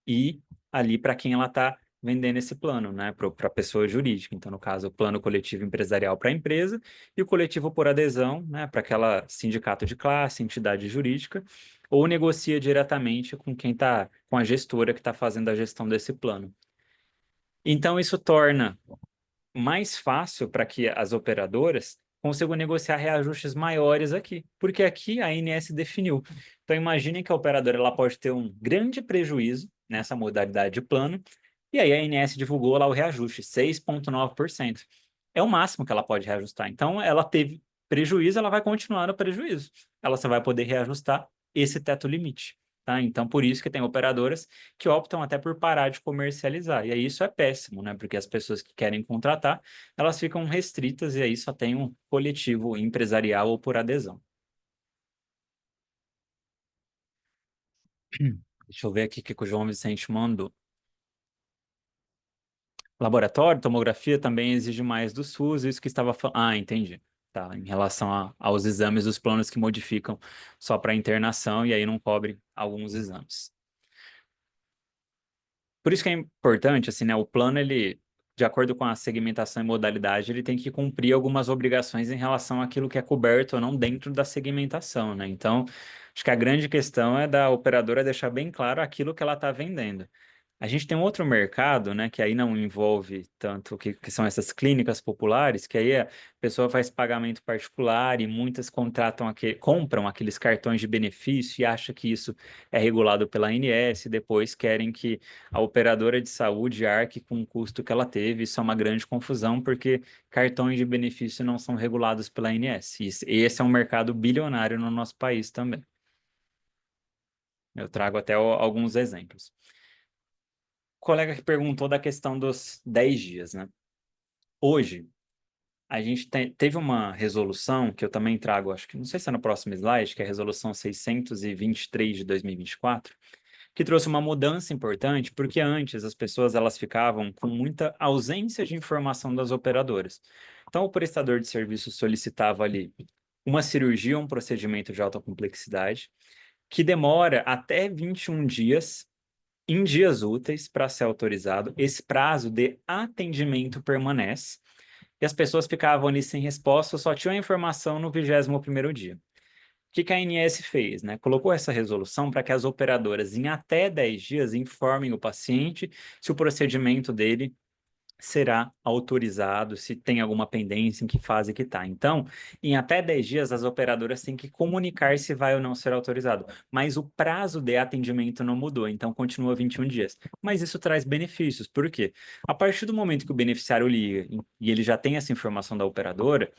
e ali para quem ela está vendendo esse plano, né? Para a pessoa jurídica. Então, no caso, o plano coletivo empresarial para a empresa e o coletivo por adesão, né? Para aquela sindicato de classe, entidade jurídica, ou negocia diretamente com quem está, com a gestora que está fazendo a gestão desse plano. Então, isso torna mais fácil para que as operadoras consigam negociar reajustes maiores aqui, porque aqui a ANS definiu. Então, imaginem que a operadora ela pode ter um grande prejuízo nessa modalidade de plano, e aí a ANS divulgou lá o reajuste, 6,9%. É o máximo que ela pode reajustar. Então, ela teve prejuízo, ela vai continuar no prejuízo. Ela só vai poder reajustar esse teto limite. Tá? Então, por isso que tem operadoras que optam até por parar de comercializar. E aí isso é péssimo, né? Porque as pessoas que querem contratar, elas ficam restritas e aí só tem um coletivo empresarial ou por adesão. Deixa eu ver aqui o que o João Vicente mandou. Laboratório, tomografia também exige mais do SUS, isso que estava falando. Ah, entendi. Tá, em relação aos exames dos planos que modificam só para internação e aí não cobre alguns exames. Por isso que é importante, assim, né? O plano, ele, de acordo com a segmentação e modalidade, ele tem que cumprir algumas obrigações em relação àquilo que é coberto ou não dentro da segmentação, né? Então, acho que a grande questão é da operadora deixar bem claro aquilo que ela está vendendo. A gente tem um outro mercado, né, que aí não envolve tanto que são essas clínicas populares, que aí a pessoa faz pagamento particular e muitas compram aqueles cartões de benefício e acha que isso é regulado pela ANS e depois querem que a operadora de saúde arque com o custo que ela teve. Isso é uma grande confusão, porque cartões de benefício não são regulados pela ANS. E esse é um mercado bilionário no nosso país também. Eu trago até alguns exemplos. Colega que perguntou da questão dos 10 dias, né? Hoje, a gente teve uma resolução que eu também trago, acho que não sei se é no próximo slide, que é a resolução 623 de 2024, que trouxe uma mudança importante, porque antes as pessoas elas ficavam com muita ausência de informação das operadoras. Então, o prestador de serviço solicitava ali uma cirurgia, um procedimento de alta complexidade, que demora até 21 dias em dias úteis para ser autorizado. Esse prazo de atendimento permanece e as pessoas ficavam ali sem resposta, só tinham a informação no 21º dia. O que a ANS fez, né? Colocou essa resolução para que as operadoras, em até 10 dias, informem o paciente se o procedimento dele será autorizado, se tem alguma pendência, em que fase que está. Então, em até 10 dias, as operadoras têm que comunicar se vai ou não ser autorizado. Mas o prazo de atendimento não mudou, então continua 21 dias. Mas isso traz benefícios, por quê? A partir do momento que o beneficiário liga e ele já tem essa informação da operadora,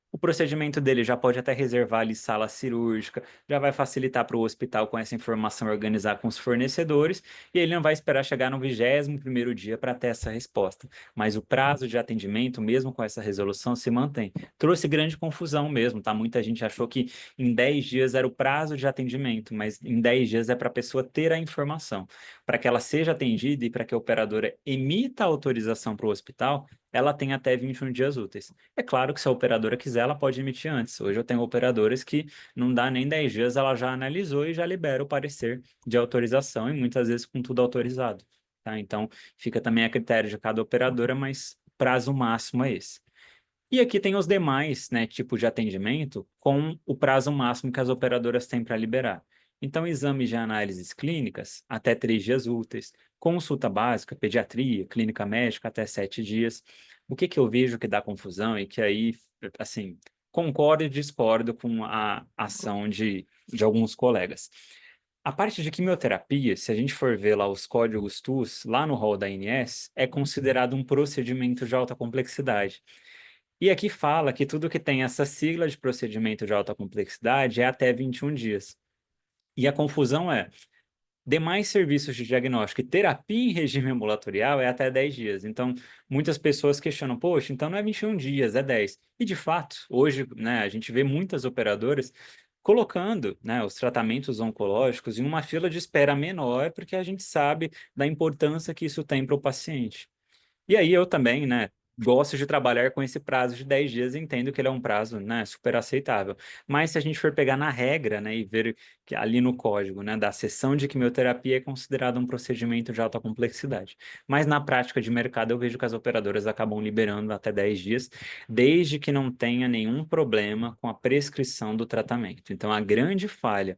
o procedimento dele já pode até reservar ali sala cirúrgica, já vai facilitar para o hospital com essa informação organizar com os fornecedores, e ele não vai esperar chegar no 21º dia para ter essa resposta. Mas o prazo de atendimento, mesmo com essa resolução, se mantém. Trouxe grande confusão mesmo, tá? Muita gente achou que em 10 dias era o prazo de atendimento, mas em 10 dias é para a pessoa ter a informação. Para que ela seja atendida e para que a operadora emita a autorização para o hospital, ela tem até 21 dias úteis. É claro que se a operadora quiser, ela pode emitir antes. Hoje eu tenho operadoras que não dá nem 10 dias, ela já analisou e já libera o parecer de autorização, e muitas vezes com tudo autorizado. Tá? Então, fica também a critério de cada operadora, mas prazo máximo é esse. E aqui tem os demais, né, tipos de atendimento com o prazo máximo que as operadoras têm para liberar. Então, exames de análises clínicas, até 3 dias úteis. Consulta básica, pediatria, clínica médica, até 7 dias. O que que eu vejo que dá confusão e que aí, assim, concordo e discordo com a ação de alguns colegas. A parte de quimioterapia, se a gente for ver lá os códigos TUS, lá no rol da ANS, é considerado um procedimento de alta complexidade. E aqui fala que tudo que tem essa sigla de procedimento de alta complexidade é até 21 dias. E a confusão é, Demais serviços de diagnóstico e terapia em regime ambulatorial é até 10 dias. Então, muitas pessoas questionam, poxa, então não é 21 dias, é 10. E, de fato, hoje, né, a gente vê muitas operadoras colocando, né, os tratamentos oncológicos em uma fila de espera menor, porque a gente sabe da importância que isso tem para o paciente. E aí eu também, né, gosto de trabalhar com esse prazo de 10 dias e entendo que ele é um prazo, né, super aceitável. Mas se a gente for pegar na regra, né, e ver que ali no código, né, da sessão de quimioterapia é considerado um procedimento de alta complexidade. Mas na prática de mercado eu vejo que as operadoras acabam liberando até 10 dias, desde que não tenha nenhum problema com a prescrição do tratamento. Então a grande falha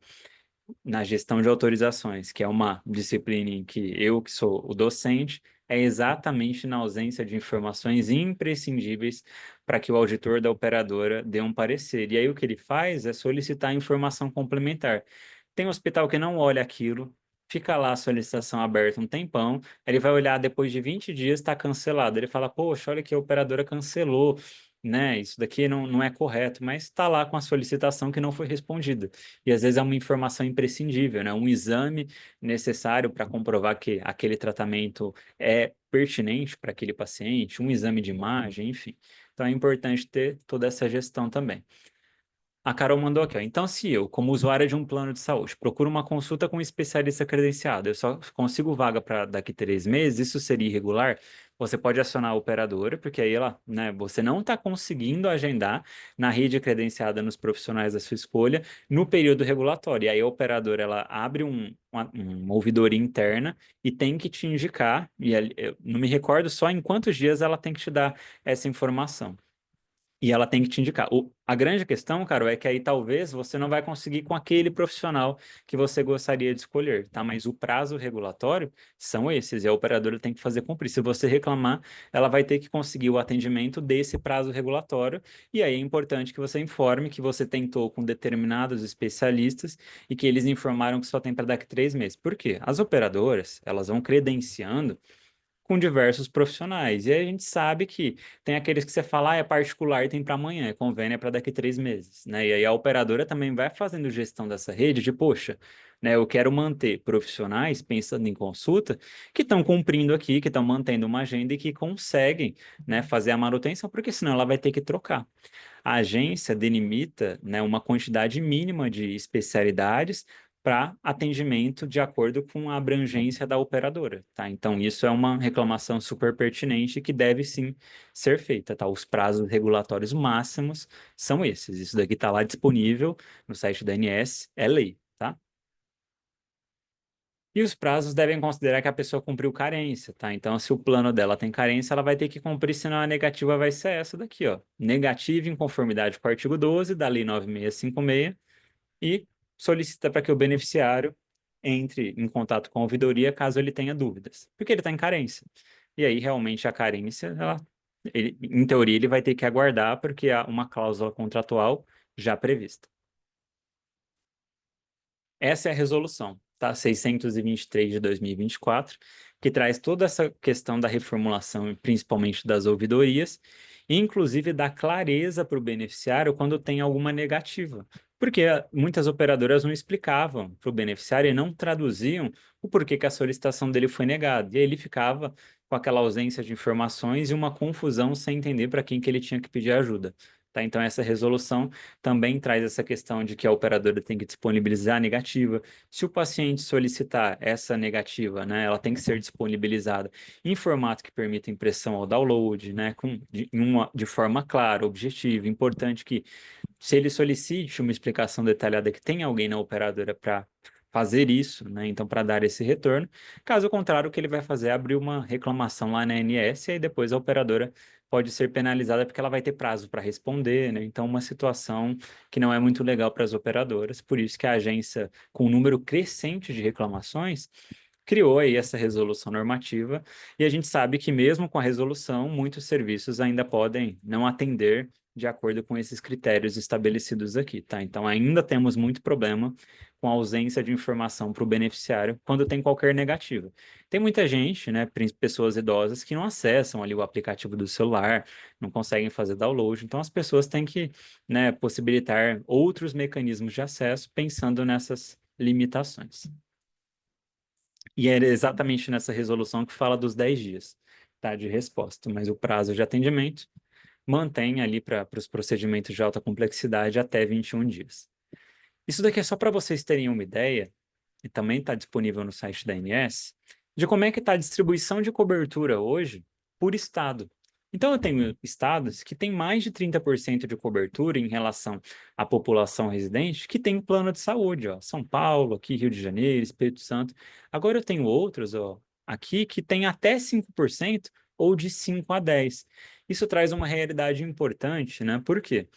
na gestão de autorizações, que é uma disciplina em que eu, que sou o docente, é exatamente na ausência de informações imprescindíveis para que o auditor da operadora dê um parecer. E aí o que ele faz é solicitar informação complementar. Tem um hospital que não olha aquilo, fica lá a solicitação aberta um tempão, ele vai olhar depois de 20 dias, está cancelado. Ele fala, poxa, olha que a operadora cancelou, né? Isso daqui não é correto, mas está lá com a solicitação que não foi respondida. E às vezes é uma informação imprescindível, né? Um exame necessário para comprovar que aquele tratamento é pertinente para aquele paciente, um exame de imagem, enfim. Então é importante ter toda essa gestão também. A Carol mandou aqui, ó. Então, se eu, como usuária de um plano de saúde, procuro uma consulta com um especialista credenciado, eu só consigo vaga para daqui 3 meses, isso seria irregular? Você pode acionar a operadora, porque aí ela, né, você não está conseguindo agendar na rede credenciada nos profissionais da sua escolha no período regulatório. E aí a operadora, ela abre uma ouvidoria interna e tem que te indicar, e eu não me recordo só em quantos dias ela tem que te dar essa informação. E ela tem que te indicar. A grande questão, Carol, é que aí talvez você não vai conseguir com aquele profissional que você gostaria de escolher, tá? Mas o prazo regulatório são esses, e a operadora tem que fazer cumprir. Se você reclamar, ela vai ter que conseguir o atendimento desse prazo regulatório, e aí é importante que você informe que você tentou com determinados especialistas e que eles informaram que só tem para daqui 3 meses. Por quê? As operadoras, elas vão credenciando com diversos profissionais. E aí a gente sabe que tem aqueles que você fala, ah, é particular e tem para amanhã, é convênio é para daqui 3 meses, né? E aí a operadora também vai fazendo gestão dessa rede de, poxa, né, eu quero manter profissionais, pensando em consulta, que estão cumprindo aqui, que estão mantendo uma agenda e que conseguem, né, fazer a manutenção, porque senão ela vai ter que trocar. A agência delimita, né, uma quantidade mínima de especialidades para atendimento de acordo com a abrangência da operadora, tá? Então, isso é uma reclamação super pertinente que deve sim ser feita, tá? Os prazos regulatórios máximos são esses. Isso daqui está lá disponível no site da ANS, é lei, tá? E os prazos devem considerar que a pessoa cumpriu carência, tá? Então, se o plano dela tem carência, ela vai ter que cumprir, senão a negativa vai ser essa daqui, ó. Negativa em conformidade com o artigo 12 da Lei 9656 e solicita para que o beneficiário entre em contato com a ouvidoria caso ele tenha dúvidas, porque ele está em carência. E aí, realmente, a carência, em teoria, ele vai ter que aguardar, porque há uma cláusula contratual já prevista. Essa é a resolução, tá? 623 de 2024, que traz toda essa questão da reformulação, principalmente das ouvidorias, e inclusive dá clareza para o beneficiário quando tem alguma negativa. Porque muitas operadoras não explicavam para o beneficiário e não traduziam o porquê que a solicitação dele foi negada. E aí ele ficava com aquela ausência de informações e uma confusão sem entender para quem que ele tinha que pedir ajuda. Tá? Então, essa resolução também traz essa questão de que a operadora tem que disponibilizar a negativa. Se o paciente solicitar essa negativa, né, ela tem que ser disponibilizada em formato que permita impressão ou download, né, de forma clara, objetiva. Importante que, se ele solicite uma explicação detalhada, que tenha alguém na operadora para fazer isso, né? Então, para dar esse retorno. Caso contrário, o que ele vai fazer é abrir uma reclamação lá na ANS e aí depois a operadora pode ser penalizada porque ela vai ter prazo para responder, né? Então, uma situação que não é muito legal para as operadoras. Por isso que a agência, com um número crescente de reclamações, criou aí essa resolução normativa, e a gente sabe que mesmo com a resolução, muitos serviços ainda podem não atender de acordo com esses critérios estabelecidos aqui, tá? Então ainda temos muito problema com a ausência de informação para o beneficiário quando tem qualquer negativa. Tem muita gente, né, pessoas idosas que não acessam ali o aplicativo do celular, não conseguem fazer download, então as pessoas têm que, né, possibilitar outros mecanismos de acesso pensando nessas limitações. E é exatamente nessa resolução que fala dos 10 dias, tá, de resposta, mas o prazo de atendimento mantém ali para os procedimentos de alta complexidade até 21 dias. Isso daqui é só para vocês terem uma ideia, e também está disponível no site da ANS, de como é que está a distribuição de cobertura hoje por estado. Então, eu tenho estados que têm mais de 30% de cobertura em relação à população residente que tem plano de saúde, ó. São Paulo, aqui Rio de Janeiro, Espírito Santo. Agora eu tenho outros, ó, aqui que tem até 5% ou de 5 a 10. Isso traz uma realidade importante, né? Por quê?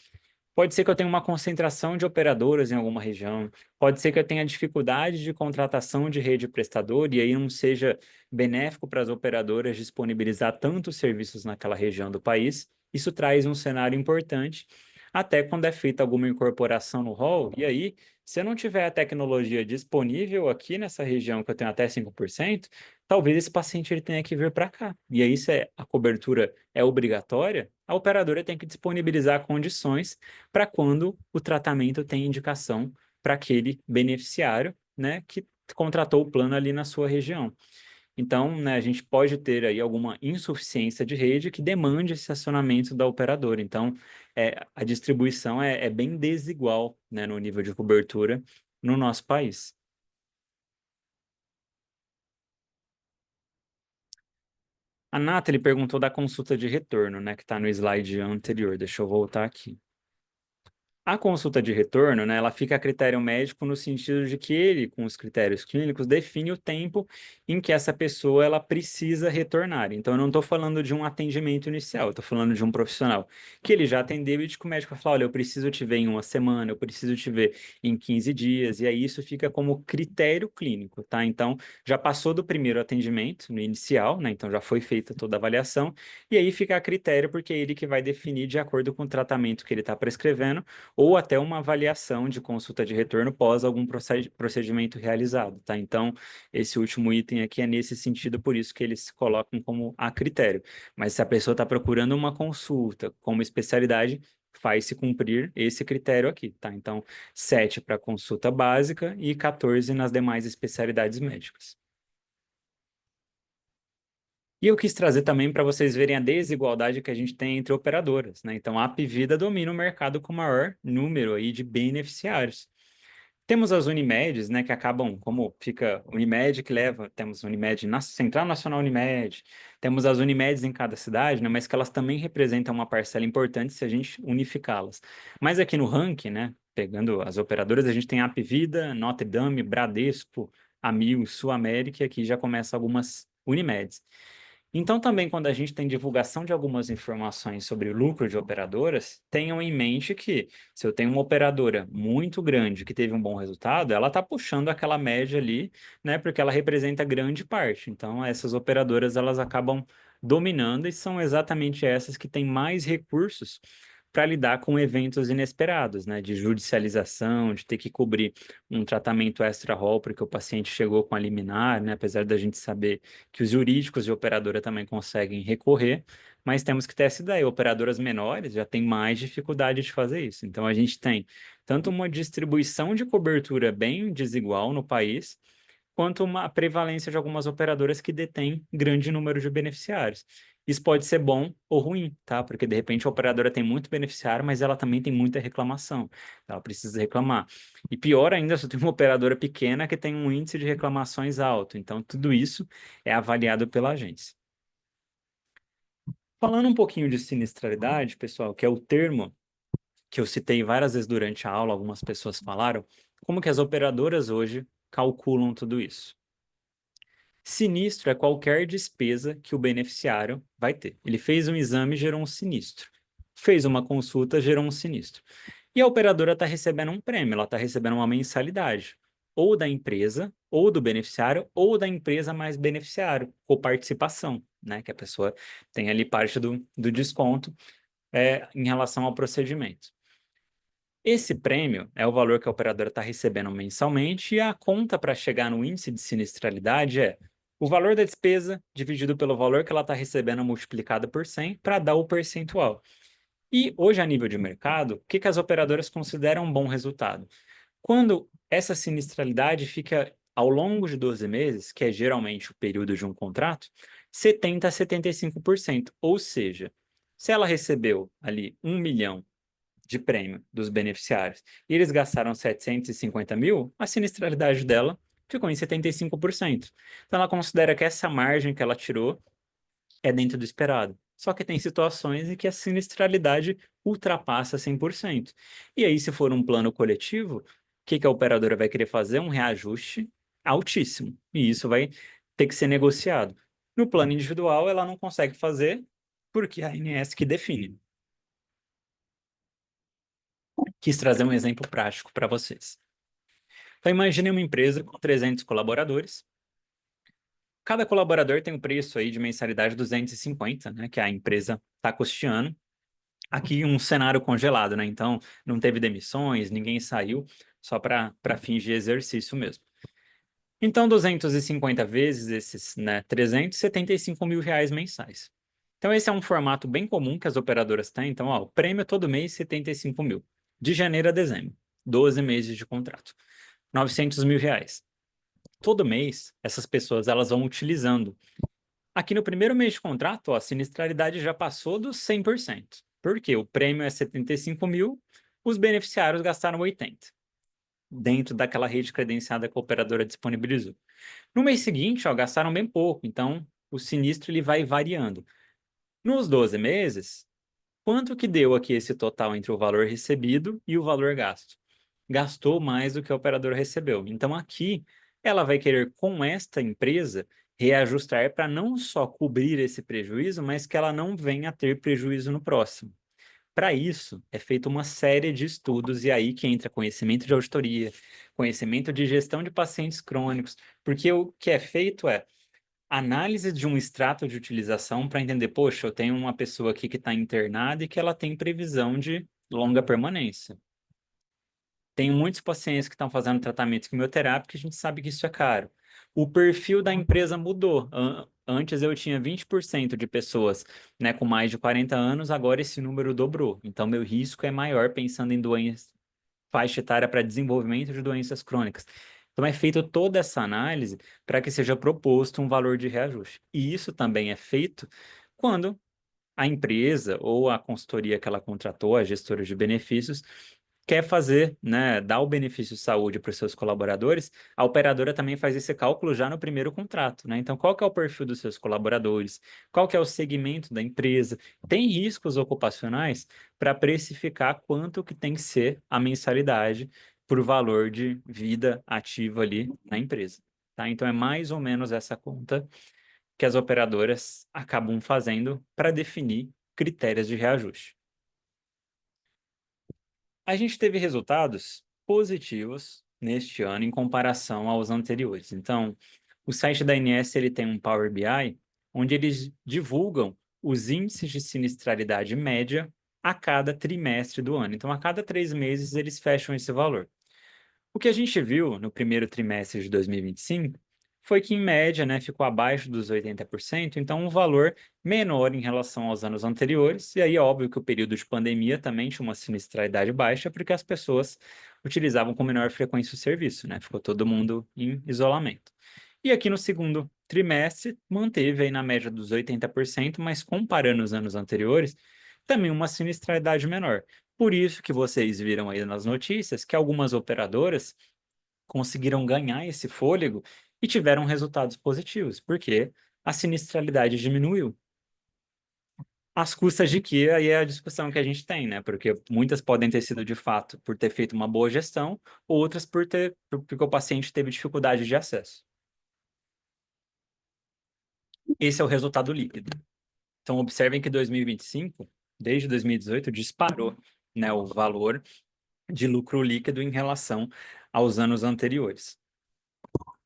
Pode ser que eu tenha uma concentração de operadoras em alguma região, pode ser que eu tenha dificuldade de contratação de rede prestador e aí não seja benéfico para as operadoras disponibilizar tantos serviços naquela região do país. Isso traz um cenário importante, até quando é feita alguma incorporação no hall, e aí, se eu não tiver a tecnologia disponível aqui nessa região, que eu tenho até 5%, talvez esse paciente ele tenha que vir para cá. E aí, se a cobertura é obrigatória, a operadora tem que disponibilizar condições para quando o tratamento tem indicação para aquele beneficiário, né, que contratou o plano ali na sua região. Então, né, a gente pode ter aí alguma insuficiência de rede que demande esse acionamento da operadora. Então, a distribuição é bem desigual, né, no nível de cobertura no nosso país. A Nathalie perguntou da consulta de retorno, né, que está no slide anterior. Deixa eu voltar aqui. A consulta de retorno, né, ela fica a critério médico no sentido de que ele, com os critérios clínicos, define o tempo em que essa pessoa ela precisa retornar. Então, eu não estou falando de um atendimento inicial, eu estou falando de um profissional que ele já atendeu e de que o médico vai falar, olha, eu preciso te ver em uma semana, eu preciso te ver em 15 dias, e aí isso fica como critério clínico, tá? Então, já passou do primeiro atendimento, no inicial, né? Então, já foi feita toda a avaliação, e aí fica a critério, porque é ele que vai definir de acordo com o tratamento que ele está prescrevendo, ou até uma avaliação de consulta de retorno pós algum procedimento realizado, tá? Então, esse último item aqui é nesse sentido, por isso que eles colocam como a critério. Mas se a pessoa está procurando uma consulta como especialidade, faz-se cumprir esse critério aqui, tá? Então, 7 para consulta básica e 14 nas demais especialidades médicas. E eu quis trazer também para vocês verem a desigualdade que a gente tem entre operadoras, né? Então, a Apvida domina o mercado com o maior número aí de beneficiários. Temos as Unimedes, né, que acabam, como fica Unimed que leva, temos Unimed na Central Nacional Unimed, temos as Unimedes em cada cidade, né, mas que elas também representam uma parcela importante se a gente unificá-las. Mas aqui no ranking, né, pegando as operadoras, a gente tem a Apvida, Notre Dame, Bradesco, Amil, Sul América, e aqui já começa algumas Unimedes. Então, também, quando a gente tem divulgação de algumas informações sobre o lucro de operadoras, tenham em mente que, se eu tenho uma operadora muito grande que teve um bom resultado, ela está puxando aquela média ali, né, porque ela representa grande parte. Então, essas operadoras, elas acabam dominando e são exatamente essas que têm mais recursos para lidar com eventos inesperados, né, de judicialização, de ter que cobrir um tratamento extra-rol porque o paciente chegou com a liminar, né, apesar da gente saber que os jurídicos de operadora também conseguem recorrer, mas temos que ter essa ideia. Operadoras menores já têm mais dificuldade de fazer isso. Então, a gente tem tanto uma distribuição de cobertura bem desigual no país, quanto uma prevalência de algumas operadoras que detêm grande número de beneficiários. Isso pode ser bom ou ruim, tá? Porque de repente a operadora tem muito beneficiário, mas ela também tem muita reclamação. Ela precisa reclamar. E pior ainda, se tem uma operadora pequena que tem um índice de reclamações alto. Então, tudo isso é avaliado pela agência. Falando um pouquinho de sinistralidade, pessoal, que é o termo que eu citei várias vezes durante a aula, algumas pessoas falaram, como que as operadoras hoje calculam tudo isso? Sinistro é qualquer despesa que o beneficiário vai ter. Ele fez um exame, gerou um sinistro. Fez uma consulta, gerou um sinistro. E a operadora está recebendo um prêmio, ela está recebendo uma mensalidade, ou da empresa, ou do beneficiário, ou da empresa mais beneficiário, ou participação, né? Que a pessoa tem ali parte do desconto em relação ao procedimento. Esse prêmio é o valor que a operadora está recebendo mensalmente e a conta para chegar no índice de sinistralidade é o valor da despesa dividido pelo valor que ela está recebendo multiplicado por 100 para dar o percentual. E hoje, a nível de mercado, o que que as operadoras consideram um bom resultado? Quando essa sinistralidade fica ao longo de 12 meses, que é geralmente o período de um contrato, 70% a 75%. Ou seja, se ela recebeu ali 1 milhão de prêmio dos beneficiários e eles gastaram 750 mil, a sinistralidade dela ficou em 75%. Então ela considera que essa margem que ela tirou é dentro do esperado. Só que tem situações em que a sinistralidade ultrapassa 100%. E aí, se for um plano coletivo, o que que a operadora vai querer fazer? Um reajuste altíssimo. E isso vai ter que ser negociado. No plano individual, ela não consegue fazer porque a ANS que define. Quis trazer um exemplo prático para vocês. Então, imagine uma empresa com 300 colaboradores. Cada colaborador tem um preço aí de mensalidade 250, né, que a empresa está custeando. Aqui um cenário congelado, né? Então, não teve demissões, ninguém saiu, só para fins de exercício mesmo. Então, 250 vezes esses, né, 375 mil reais mensais. Então, esse é um formato bem comum que as operadoras têm. Então, ó, o prêmio todo mês, 75 mil. De janeiro a dezembro, 12 meses de contrato. 900 mil reais. Todo mês, essas pessoas elas vão utilizando. Aqui no primeiro mês de contrato, ó, a sinistralidade já passou dos 100%. Por quê? O prêmio é 75 mil, os beneficiários gastaram 80, dentro daquela rede credenciada que a operadora disponibilizou. No mês seguinte, ó, gastaram bem pouco, então o sinistro ele vai variando. Nos 12 meses, quanto que deu aqui esse total entre o valor recebido e o valor gasto? Gastou mais do que a operadora recebeu. Então aqui ela vai querer com esta empresa reajustar para não só cobrir esse prejuízo, mas que ela não venha a ter prejuízo no próximo. Para isso, é feita uma série de estudos, e aí que entra conhecimento de auditoria, conhecimento de gestão de pacientes crônicos, porque o que é feito é análise de um extrato de utilização para entender, poxa, eu tenho uma pessoa aqui que está internada e que ela tem previsão de longa permanência. Tenho muitos pacientes que estão fazendo tratamento quimioterápico e a gente sabe que isso é caro. O perfil da empresa mudou. Antes eu tinha 20% de pessoas, né, com mais de 40 anos, agora esse número dobrou. Então, meu risco é maior pensando em doenças, faixa etária para desenvolvimento de doenças crônicas. Então, é feita toda essa análise para que seja proposto um valor de reajuste. E isso também é feito quando a empresa ou a consultoria que ela contratou, a gestora de benefícios, quer fazer, né, dar o benefício de saúde para os seus colaboradores, a operadora também faz esse cálculo já no primeiro contrato, né? Então, qual que é o perfil dos seus colaboradores? Qual que é o segmento da empresa? Tem riscos ocupacionais para precificar quanto que tem que ser a mensalidade por valor de vida ativa ali na empresa, tá? Então, é mais ou menos essa conta que as operadoras acabam fazendo para definir critérios de reajuste. A gente teve resultados positivos neste ano em comparação aos anteriores. Então, o site da ANS ele tem um Power BI onde eles divulgam os índices de sinistralidade média a cada trimestre do ano. Então, a cada 3 meses eles fecham esse valor. O que a gente viu no primeiro trimestre de 2025 foi que, em média, né, ficou abaixo dos 80%, então um valor menor em relação aos anos anteriores. E aí, óbvio que o período de pandemia também tinha uma sinistralidade baixa, porque as pessoas utilizavam com menor frequência o serviço, né? Ficou todo mundo em isolamento. E aqui no segundo trimestre, manteve aí na média dos 80%, mas comparando os anos anteriores, também uma sinistralidade menor. Por isso que vocês viram aí nas notícias que algumas operadoras conseguiram ganhar esse fôlego e tiveram resultados positivos, porque a sinistralidade diminuiu. Às custas de que aí é a discussão que a gente tem, né? Porque muitas podem ter sido de fato por ter feito uma boa gestão, outras porque o paciente teve dificuldade de acesso. Esse é o resultado líquido. Então, observem que 2025, desde 2018, disparou, né, o valor de lucro líquido em relação aos anos anteriores.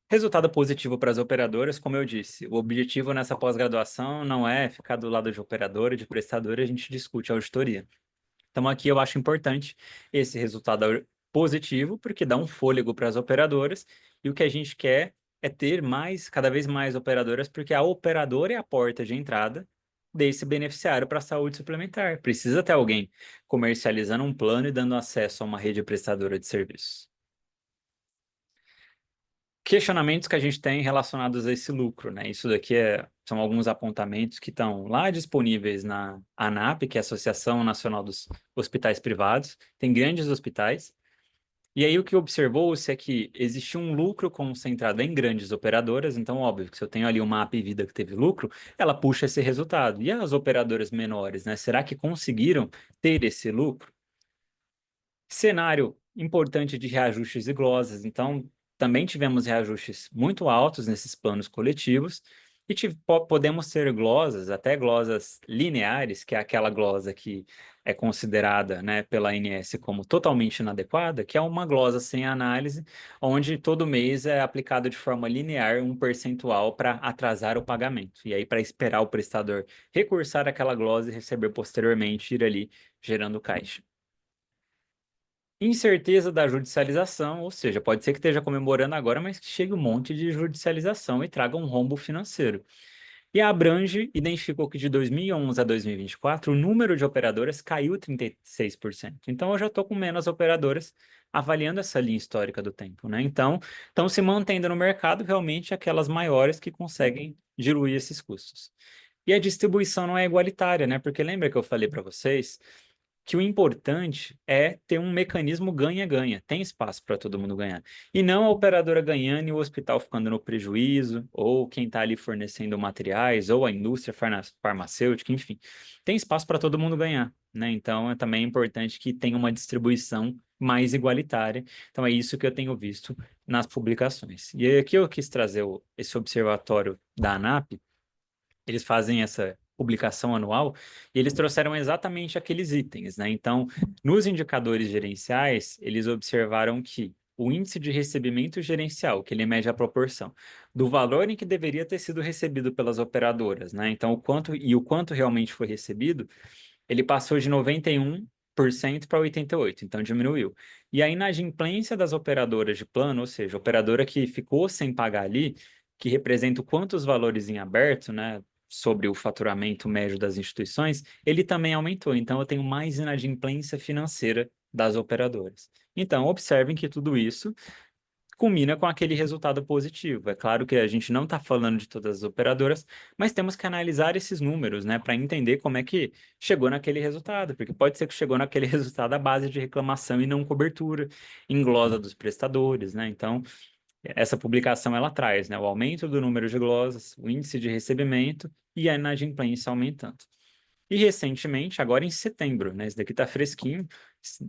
Resultado positivo para as operadoras, como eu disse, o objetivo nessa pós-graduação não é ficar do lado de operadora, de prestadora, a gente discute a auditoria. Então, aqui eu acho importante esse resultado positivo, porque dá um fôlego para as operadoras, e o que a gente quer é ter mais, cada vez mais operadoras, porque a operadora é a porta de entrada desse beneficiário para a saúde suplementar. Precisa ter alguém comercializando um plano e dando acesso a uma rede prestadora de serviços. questionamentos que a gente tem relacionados a esse lucro, né? Isso daqui são alguns apontamentos que estão lá disponíveis na ANAP, que é a Associação Nacional dos Hospitais Privados. Tem grandes hospitais. E aí o que observou-se é que existe um lucro concentrado em grandes operadoras, então óbvio que se eu tenho ali uma Apvida que teve lucro, ela puxa esse resultado. E as operadoras menores, né? Será que conseguiram ter esse lucro? Cenário importante de reajustes e glosas. Então, também tivemos reajustes muito altos nesses planos coletivos e podemos ter glosas, até glosas lineares, que é aquela glosa que é considerada, né, pela ANS como totalmente inadequada, que é uma glosa sem análise, onde todo mês é aplicado de forma linear um percentual para atrasar o pagamento. E aí, para esperar o prestador recursar aquela glosa e receber posteriormente, ir ali gerando caixa. Incerteza da judicialização, ou seja, pode ser que esteja comemorando agora, mas que chegue um monte de judicialização e traga um rombo financeiro. E a Abrange identificou que de 2011 a 2024, o número de operadoras caiu 36%. Então, eu já estou com menos operadoras avaliando essa linha histórica do tempo, né? Então, estão se mantendo no mercado realmente aquelas maiores que conseguem diluir esses custos. E a distribuição não é igualitária, né? Porque lembra que eu falei para vocês que o importante é ter um mecanismo ganha-ganha, tem espaço para todo mundo ganhar. E não a operadora ganhando e o hospital ficando no prejuízo, ou quem está ali fornecendo materiais, ou a indústria farmacêutica, enfim. Tem espaço para todo mundo ganhar, né? Então é também importante que tenha uma distribuição mais igualitária. Então é isso que eu tenho visto nas publicações. E aí aqui eu quis trazer esse observatório da ANAP. Eles fazem essa publicação anual e eles trouxeram exatamente aqueles itens, né? Então, nos indicadores gerenciais, eles observaram que o índice de recebimento gerencial, que ele mede a proporção do valor em que deveria ter sido recebido pelas operadoras, né? Então, o quanto realmente foi recebido, ele passou de 91% para 88%, então diminuiu. E a inadimplência das operadoras de plano, ou seja, operadora que ficou sem pagar ali, que representa o quantos valores em aberto, né, sobre o faturamento médio das instituições, ele também aumentou. Então, eu tenho mais inadimplência financeira das operadoras. Então, observem que tudo isso culmina com aquele resultado positivo. É claro que a gente não está falando de todas as operadoras, mas temos que analisar esses números, né, para entender como é que chegou naquele resultado, porque pode ser que chegou naquele resultado à base de reclamação e não cobertura, em glosa dos prestadores, né? Então, essa publicação ela traz, né, o aumento do número de glosas, o índice de recebimento e a inadimplência aumentando. E recentemente, agora em setembro, né? Esse daqui está fresquinho,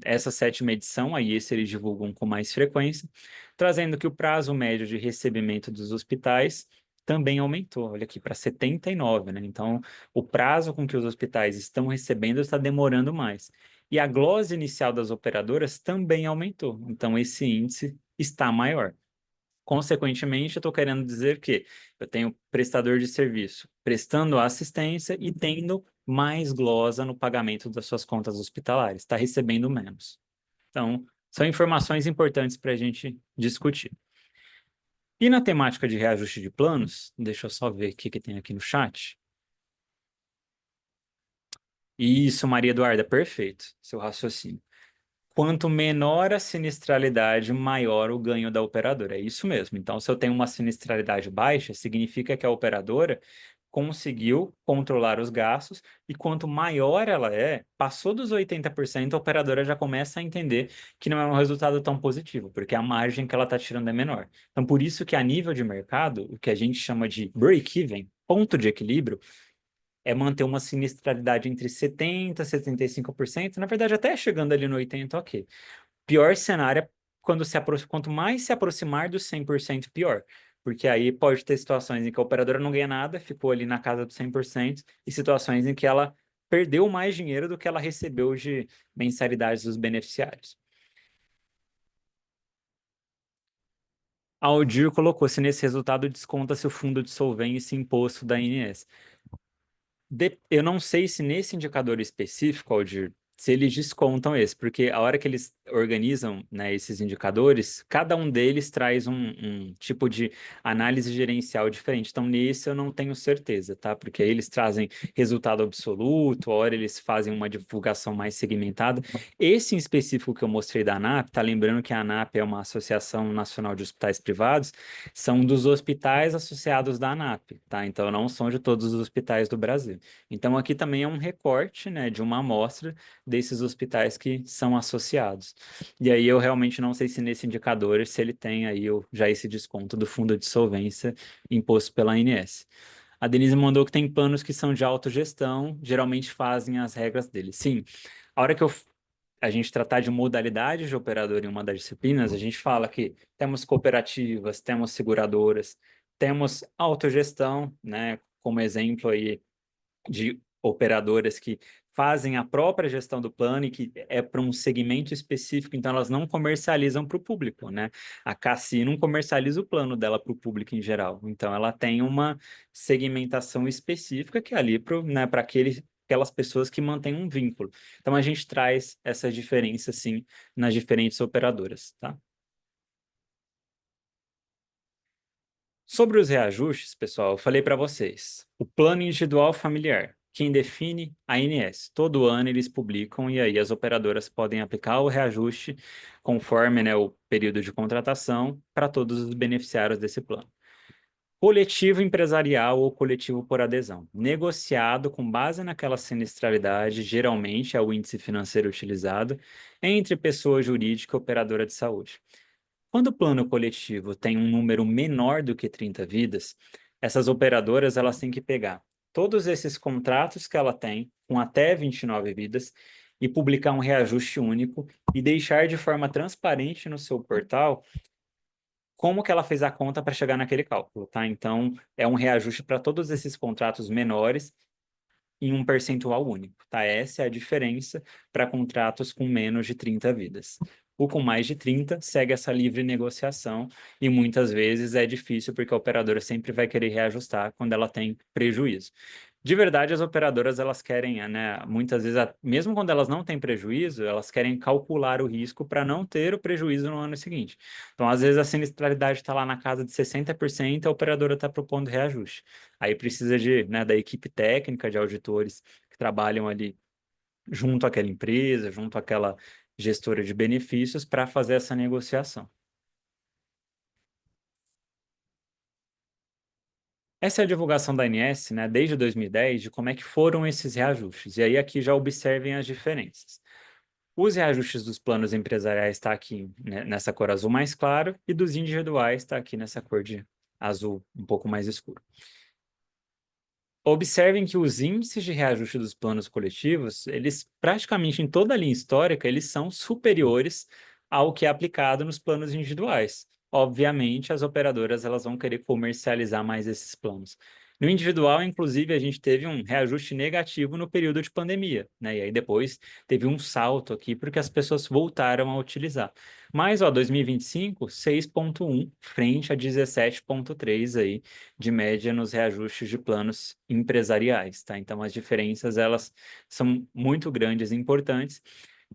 essa sétima edição, aí esse eles divulgam com mais frequência, trazendo que o prazo médio de recebimento dos hospitais também aumentou, olha aqui, para 79, né? Então, o prazo com que os hospitais estão recebendo está demorando mais. E a glosa inicial das operadoras também aumentou, então esse índice está maior. Consequentemente, eu estou querendo dizer que eu tenho prestador de serviço prestando assistência e tendo mais glosa no pagamento das suas contas hospitalares, está recebendo menos. Então, são informações importantes para a gente discutir. E na temática de reajuste de planos, deixa eu só ver o que tem aqui no chat. Isso, Maria Eduarda, perfeito, seu raciocínio. Quanto menor a sinistralidade, maior o ganho da operadora. É isso mesmo. Então, se eu tenho uma sinistralidade baixa, significa que a operadora conseguiu controlar os gastos e quanto maior ela é, passou dos 80%, a operadora já começa a entender que não é um resultado tão positivo, porque a margem que ela está tirando é menor. Então, por isso que a nível de mercado, o que a gente chama de break-even, ponto de equilíbrio, é manter uma sinistralidade entre 70% e 75%, na verdade até chegando ali no 80%, ok. Pior cenário é quanto mais se aproximar dos 100%, pior. Porque aí pode ter situações em que a operadora não ganha nada, ficou ali na casa dos 100%, e situações em que ela perdeu mais dinheiro do que ela recebeu de mensalidades dos beneficiários. A Aldir colocou, se nesse resultado desconta-se o fundo de solvência e imposto da INS. Eu não sei se nesse indicador específico, Aldir, se eles descontam esse, porque a hora que eles organizam, né, esses indicadores, cada um deles traz um tipo de análise gerencial diferente. Então, nesse eu não tenho certeza, tá? Porque aí eles trazem resultado absoluto, a hora eles fazem uma divulgação mais segmentada. Esse em específico que eu mostrei da ANAP, tá lembrando que a ANAP é uma Associação Nacional de Hospitais Privados, são dos hospitais associados da ANAP, tá? Então, não são de todos os hospitais do Brasil. Então, aqui também é um recorte, né, de uma amostra desses hospitais que são associados. E aí eu realmente não sei se nesse indicador, se ele tem aí já esse desconto do fundo de solvência imposto pela ANS. A Denise mandou que tem planos que são de autogestão, geralmente fazem as regras deles. Sim, a hora que a gente tratar de modalidade de operador em uma das disciplinas, a gente fala que temos cooperativas, temos seguradoras, temos autogestão, né, como exemplo aí de operadoras que fazem a própria gestão do plano e que é para um segmento específico, então elas não comercializam para o público, né? A Cassi não comercializa o plano dela para o público em geral, então ela tem uma segmentação específica que é ali para, né, para aquelas pessoas que mantêm um vínculo. Então a gente traz essa diferença, sim, nas diferentes operadoras, tá? Sobre os reajustes, pessoal, eu falei para vocês. O plano individual familiar, quem define a ANS. Todo ano eles publicam e aí as operadoras podem aplicar o reajuste conforme, né, o período de contratação para todos os beneficiários desse plano. Coletivo empresarial ou coletivo por adesão, negociado com base naquela sinistralidade, geralmente é o índice financeiro utilizado, entre pessoa jurídica e operadora de saúde. Quando o plano coletivo tem um número menor do que 30 vidas, essas operadoras elas têm que pegar todos esses contratos que ela tem, com até 29 vidas, e publicar um reajuste único e deixar de forma transparente no seu portal como que ela fez a conta para chegar naquele cálculo, tá? Então, é um reajuste para todos esses contratos menores em um percentual único, tá? Essa é a diferença para contratos com menos de 30 vidas. O com mais de 30 segue essa livre negociação e muitas vezes é difícil porque a operadora sempre vai querer reajustar quando ela tem prejuízo. De verdade, as operadoras elas querem, né, muitas vezes, mesmo quando elas não têm prejuízo, elas querem calcular o risco para não ter o prejuízo no ano seguinte. Então, às vezes, a sinistralidade está lá na casa de 60%, a operadora está propondo reajuste. Aí precisa de, né, da equipe técnica de auditores que trabalham ali junto àquela empresa, junto àquela gestora de benefícios para fazer essa negociação. Essa é a divulgação da ANS, né, desde 2010, de como é que foram esses reajustes. E aí aqui já observem as diferenças. Os reajustes dos planos empresariais está aqui, né, nessa cor azul mais claro e dos individuais está aqui nessa cor de azul um pouco mais escuro. Observem que os índices de reajuste dos planos coletivos, eles praticamente em toda a linha histórica, eles são superiores ao que é aplicado nos planos individuais. Obviamente, as operadoras elas vão querer comercializar mais esses planos. No individual, inclusive, a gente teve um reajuste negativo no período de pandemia, né? E aí depois teve um salto aqui porque as pessoas voltaram a utilizar. Mas, ó, 2025, 6,1 frente a 17,3 aí de média nos reajustes de planos empresariais, tá? Então as diferenças elas são muito grandes e importantes.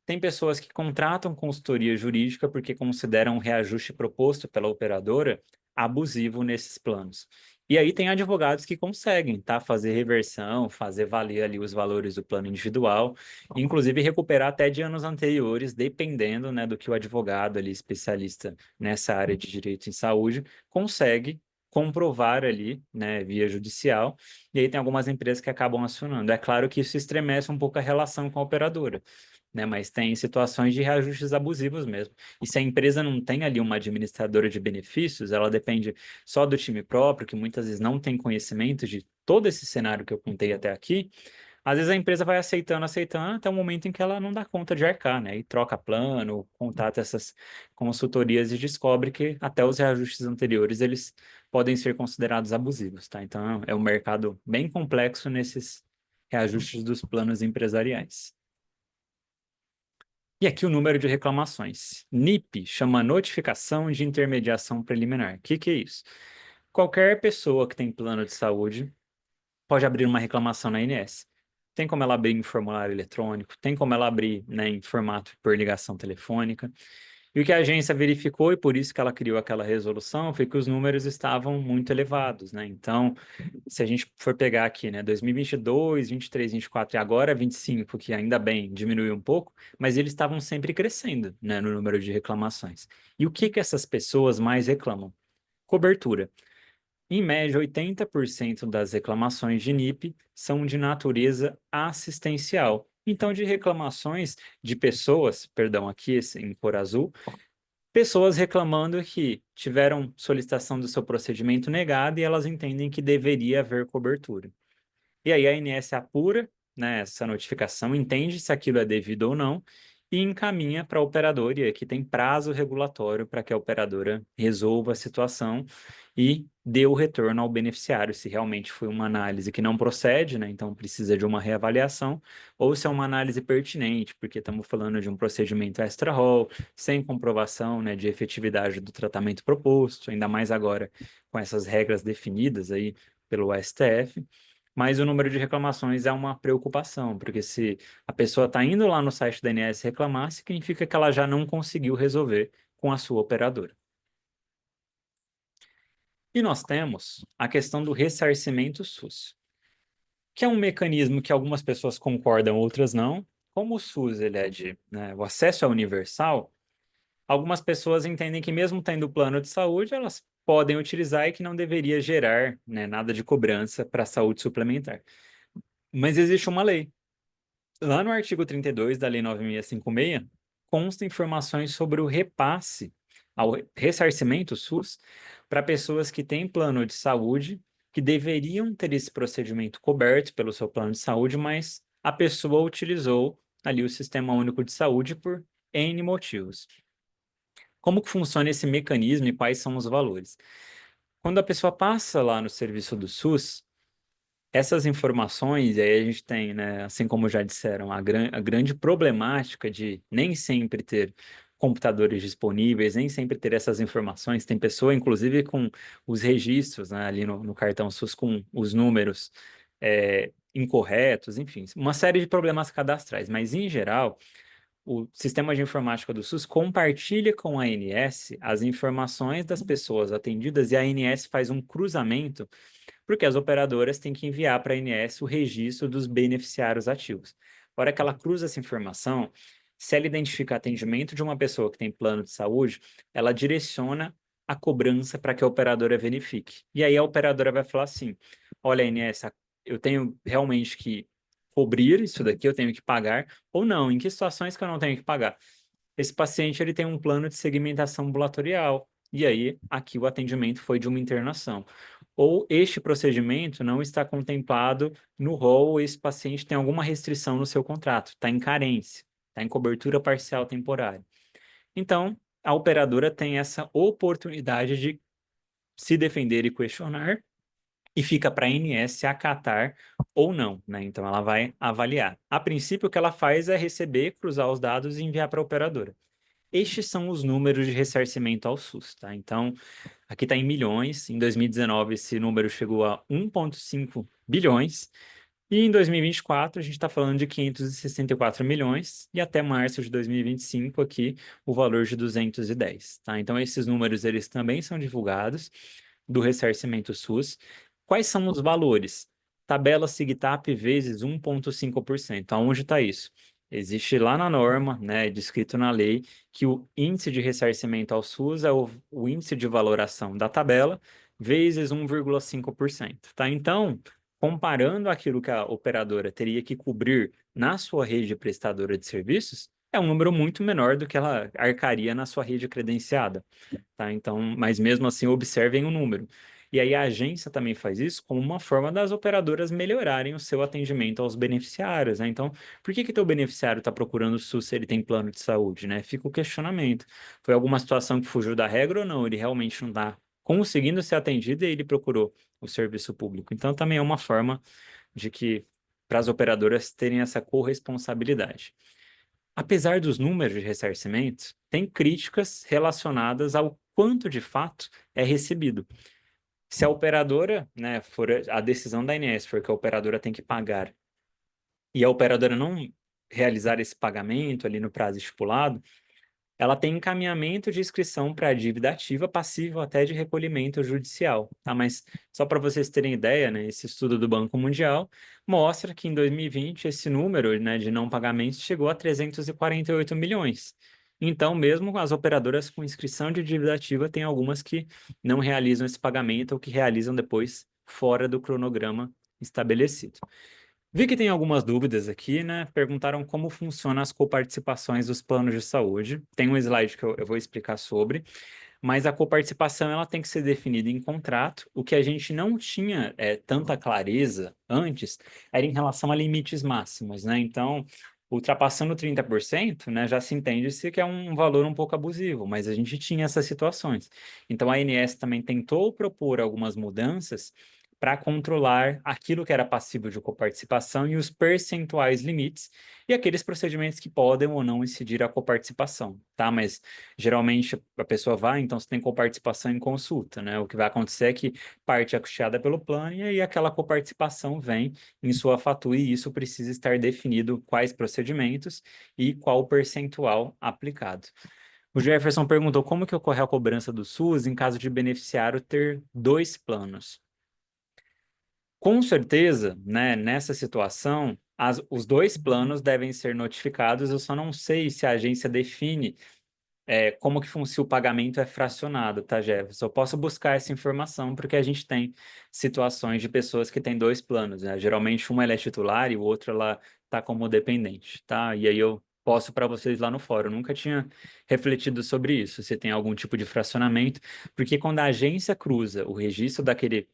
Tem pessoas que contratam consultoria jurídica porque consideram o reajuste proposto pela operadora abusivo nesses planos. E aí tem advogados que conseguem, tá? Fazer reversão, fazer valer ali os valores do plano individual, inclusive recuperar até de anos anteriores, dependendo, né, do que o advogado ali, especialista nessa área de direito em saúde, consegue comprovar ali, né, via judicial, e aí tem algumas empresas que acabam acionando. É claro que isso estremece um pouco a relação com a operadora, né, mas tem situações de reajustes abusivos mesmo. E se a empresa não tem ali uma administradora de benefícios, ela depende só do time próprio, que muitas vezes não tem conhecimento de todo esse cenário que eu contei até aqui, às vezes a empresa vai aceitando, aceitando, até o momento em que ela não dá conta de arcar, né? E troca plano, contata essas consultorias e descobre que até os reajustes anteriores eles podem ser considerados abusivos, tá? Então é um mercado bem complexo nesses reajustes dos planos empresariais. E aqui o número de reclamações. NIP chama Notificação de Intermediação Preliminar. O que é isso? Qualquer pessoa que tem plano de saúde pode abrir uma reclamação na ANS. tem como ela abrir em formulário eletrônico, tem como ela abrir, né, em formato por ligação telefônica. E o que a agência verificou, e por isso que ela criou aquela resolução, foi que os números estavam muito elevados, né? Então, se a gente for pegar aqui, né, 2022, 23, 24 e agora 25, que ainda bem diminuiu um pouco, mas eles estavam sempre crescendo, né, no número de reclamações. E o que que essas pessoas mais reclamam? Cobertura. Em média, 80% das reclamações de NIP são de natureza assistencial. Então, de reclamações de pessoas, perdão, aqui em cor azul, pessoas reclamando que tiveram solicitação do seu procedimento negada e elas entendem que deveria haver cobertura. E aí a ANS apura, né, essa notificação, entende se aquilo é devido ou não e encaminha para a operadora, e aqui tem prazo regulatório para que a operadora resolva a situação e dê o retorno ao beneficiário, se realmente foi uma análise que não procede, né, então precisa de uma reavaliação, ou se é uma análise pertinente, porque estamos falando de um procedimento extra-rol, sem comprovação, né, de efetividade do tratamento proposto, ainda mais agora com essas regras definidas aí pelo STF. Mas o número de reclamações é uma preocupação, porque se a pessoa está indo lá no site da ANS reclamar, significa que ela já não conseguiu resolver com a sua operadora. E nós temos a questão do ressarcimento SUS, que é um mecanismo que algumas pessoas concordam, outras não. Como o SUS ele é de, né, o acesso é universal, algumas pessoas entendem que mesmo tendo plano de saúde, elas podem utilizar e que não deveria gerar, né, nada de cobrança para a saúde suplementar. Mas existe uma lei. Lá no artigo 32 da Lei 9656, consta informações sobre o repasse ao ressarcimento SUS para pessoas que têm plano de saúde, que deveriam ter esse procedimento coberto pelo seu plano de saúde, mas a pessoa utilizou ali o Sistema Único de Saúde por N motivos. Como que funciona esse mecanismo e quais são os valores? Quando a pessoa passa lá no serviço do SUS, essas informações, e aí a gente tem, né, assim como já disseram, a grande problemática de nem sempre ter computadores disponíveis, nem sempre ter essas informações. Tem pessoa, inclusive, com os registros, né, ali no cartão SUS, com os números incorretos, enfim, uma série de problemas cadastrais. Mas, em geral, o sistema de informática do SUS compartilha com a ANS as informações das pessoas atendidas e a ANS faz um cruzamento porque as operadoras têm que enviar para a ANS o registro dos beneficiários ativos. A hora que ela cruza essa informação, se ela identifica atendimento de uma pessoa que tem plano de saúde, ela direciona a cobrança para que a operadora verifique. E aí a operadora vai falar assim: olha, ANS, eu tenho realmente que cobrir isso daqui, eu tenho que pagar, ou não, em que situações que eu não tenho que pagar? Esse paciente ele tem um plano de segmentação ambulatorial, e aí aqui o atendimento foi de uma internação. Ou este procedimento não está contemplado no rol, ou esse paciente tem alguma restrição no seu contrato, está em carência, está em cobertura parcial temporária. Então, a operadora tem essa oportunidade de se defender e questionar, e fica para a ANS acatar ou não, né? Então, ela vai avaliar. A princípio, o que ela faz é receber, cruzar os dados e enviar para a operadora. Estes são os números de ressarcimento ao SUS, tá? Então, aqui está em milhões. Em 2019, esse número chegou a 1,5 bilhões. E em 2024, a gente está falando de 564 milhões. E até março de 2025, aqui, o valor de 210, tá? Então, esses números, eles também são divulgados do ressarcimento SUS. Quais são os valores? Tabela SIGTAP vezes 1,5%. Aonde está isso? Existe lá na norma, né, descrito na lei, que o índice de ressarcimento ao SUS é o índice de valoração da tabela vezes 1,5%, tá? Então, comparando aquilo que a operadora teria que cobrir na sua rede prestadora de serviços, é um número muito menor do que ela arcaria na sua rede credenciada, tá? Então, mas mesmo assim, observem o número. E aí a agência também faz isso como uma forma das operadoras melhorarem o seu atendimento aos beneficiários, né? Então, por que que teu beneficiário está procurando o SUS se ele tem plano de saúde, né? Fica o questionamento. Foi alguma situação que fugiu da regra ou não? Ele realmente não está conseguindo ser atendido e ele procurou o serviço público. Então, também é uma forma de que para as operadoras terem essa corresponsabilidade. Apesar dos números de ressarcimento, tem críticas relacionadas ao quanto de fato é recebido. Se a operadora, né, for a decisão da ANS for que a operadora tem que pagar e a operadora não realizar esse pagamento ali no prazo estipulado, ela tem encaminhamento de inscrição para a dívida ativa, passível até de recolhimento judicial, tá? Mas só para vocês terem ideia, né, esse estudo do Banco Mundial mostra que em 2020 esse número, né, de não pagamentos chegou a 348 milhões. Então, mesmo as operadoras com inscrição de dívida ativa, tem algumas que não realizam esse pagamento ou que realizam depois fora do cronograma estabelecido. Vi que tem algumas dúvidas aqui, né? Perguntaram como funcionam as coparticipações dos planos de saúde. Tem um slide que eu vou explicar sobre, mas a coparticipação ela tem que ser definida em contrato. O que a gente não tinha tanta clareza antes era em relação a limites máximos, né? Então, ultrapassando 30%, né, já se entende-se que é um valor um pouco abusivo, mas a gente tinha essas situações. Então, a ANS também tentou propor algumas mudanças para controlar aquilo que era passível de coparticipação e os percentuais limites e aqueles procedimentos que podem ou não incidir a coparticipação, tá? Mas geralmente a pessoa vai, então você tem coparticipação em consulta, né? O que vai acontecer é que parte é custeada pelo plano e aí aquela coparticipação vem em sua fatura e isso precisa estar definido quais procedimentos e qual o percentual aplicado. O Jefferson perguntou como que ocorre a cobrança do SUS em caso de beneficiário ter dois planos. Com certeza, né, nessa situação, os dois planos devem ser notificados. Eu só não sei se a agência define como que funciona, se o pagamento é fracionado, tá, Jefferson? Eu posso buscar essa informação porque a gente tem situações de pessoas que têm dois planos, né? Geralmente uma ela é titular e o outro ela tá como dependente, tá? E aí eu posso para vocês lá no fórum. Eu nunca tinha refletido sobre isso, se tem algum tipo de fracionamento, porque quando a agência cruza o registro daquele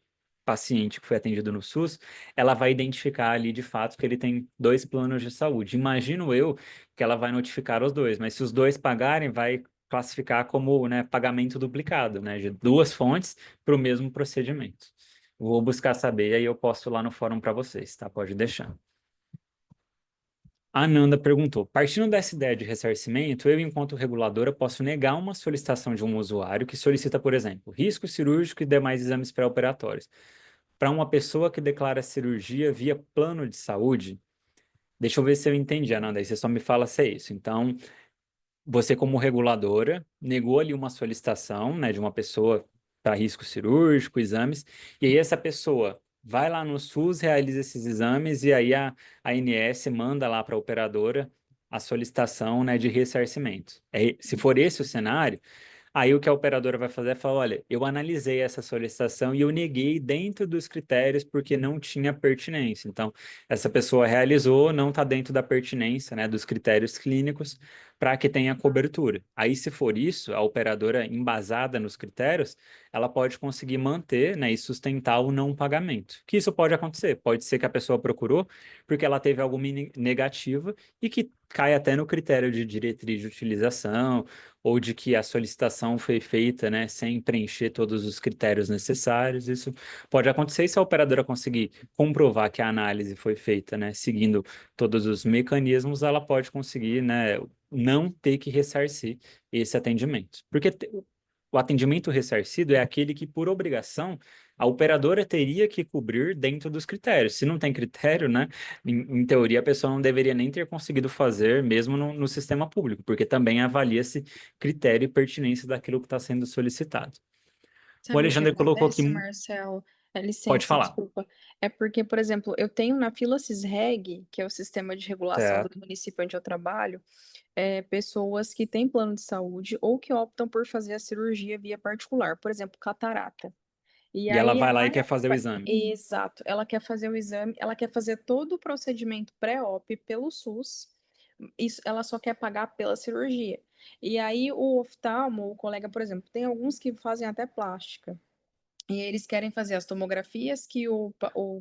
paciente que foi atendido no SUS, ela vai identificar ali de fato que ele tem dois planos de saúde. Imagino eu que ela vai notificar os dois, mas se os dois pagarem, vai classificar como, né, pagamento duplicado, né, de duas fontes para o mesmo procedimento. Vou buscar saber e aí eu posto lá no fórum para vocês, tá? Pode deixar. A Ananda perguntou: partindo dessa ideia de ressarcimento, eu, enquanto reguladora, posso negar uma solicitação de um usuário que solicita, por exemplo, risco cirúrgico e demais exames pré-operatórios para uma pessoa que declara cirurgia via plano de saúde? Deixa eu ver se eu entendi, Ananda, aí você só me fala se é isso. Então, você, como reguladora, negou ali uma solicitação, né, de uma pessoa para risco cirúrgico, exames, e aí essa pessoa vai lá no SUS, realiza esses exames, e aí a ANS manda lá para a operadora a solicitação, né, de ressarcimento. Se for esse o cenário, aí o que a operadora vai fazer é falar, olha, eu analisei essa solicitação e eu neguei dentro dos critérios porque não tinha pertinência. Então, essa pessoa realizou, não está dentro da pertinência, né, dos critérios clínicos para que tenha cobertura. Aí, se for isso, a operadora embasada nos critérios, ela pode conseguir manter, né, e sustentar o não pagamento. Que isso pode acontecer. Pode ser que a pessoa procurou porque ela teve alguma negativa e que cai até no critério de diretriz de utilização ou de que a solicitação foi feita, né, sem preencher todos os critérios necessários. Isso pode acontecer e se a operadora conseguir comprovar que a análise foi feita, né, seguindo todos os mecanismos, ela pode conseguir, né, não ter que ressarcir esse atendimento. Porque o atendimento ressarcido é aquele que, por obrigação, a operadora teria que cobrir dentro dos critérios. Se não tem critério, né, em teoria, a pessoa não deveria nem ter conseguido fazer, mesmo no sistema público, porque também avalia-se critério e pertinência daquilo que está sendo solicitado. O Sabe o que Alexandre colocou aqui, acontece, Marcelo? É, pode licença, falar. desculpa. É porque, por exemplo, eu tenho na fila Cisreg, que é o sistema de regulação do Certo. município onde eu trabalho, pessoas que têm plano de saúde ou que optam por fazer a cirurgia via particular, por exemplo, catarata. E E ela aí vai lá a e quer fazer o exame. exato, ela quer fazer o exame, ela quer fazer todo o procedimento pré-op pelo SUS, isso ela só quer pagar pela cirurgia. E aí o oftalmo, o colega, por exemplo, tem alguns que fazem até plástica. E eles querem fazer as tomografias que o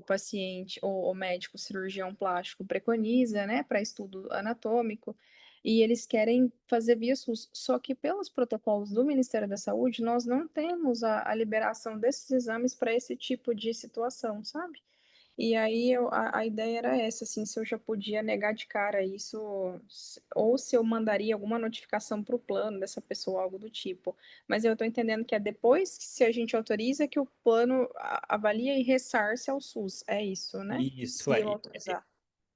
paciente, o médico cirurgião plástico preconiza, né, para estudo anatômico, e eles querem fazer via SUS. Só que pelos protocolos do Ministério da Saúde, nós não temos a liberação desses exames para esse tipo de situação, sabe? E aí a ideia era essa, assim, se eu já podia negar de cara isso, ou se eu mandaria alguma notificação para o plano dessa pessoa, algo do tipo. Mas eu estou entendendo que é depois que se a gente autoriza que o plano avalia e ressarce ao SUS. É isso, né? Isso Se eu aí. autorizar.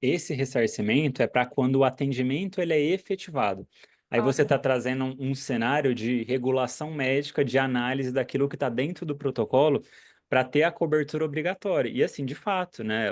Esse ressarcimento é para quando o atendimento ele é efetivado. Aí Ah, você tá. está trazendo um cenário de regulação médica, de análise daquilo que está dentro do protocolo para ter a cobertura obrigatória. E assim, de fato, né?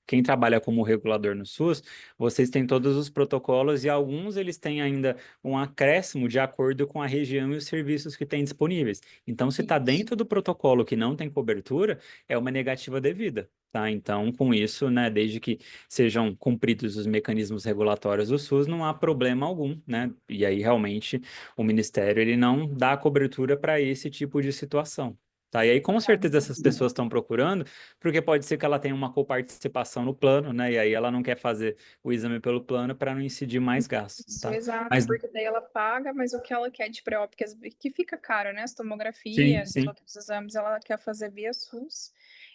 Quem trabalha como regulador no SUS, vocês têm todos os protocolos e alguns eles têm ainda um acréscimo de acordo com a região e os serviços que têm disponíveis. Então, se está Isso. dentro do protocolo que não tem cobertura, é uma negativa devida. Tá? Então, com isso, né, desde que sejam cumpridos os mecanismos regulatórios do SUS, não há problema algum, né? E aí, realmente, o Ministério ele não dá cobertura para esse tipo de situação. Tá? E aí, com Ah, certeza, essas pessoas estão procurando, porque pode ser que ela tenha uma coparticipação no plano, né? E aí ela não quer fazer o exame pelo plano para não incidir mais gastos, isso, tá? exato, Mas, porque daí ela paga, mas o que ela quer de pré-op, que fica caro, né? As sim, tomografias, os sim. outros exames, ela quer fazer via SUS.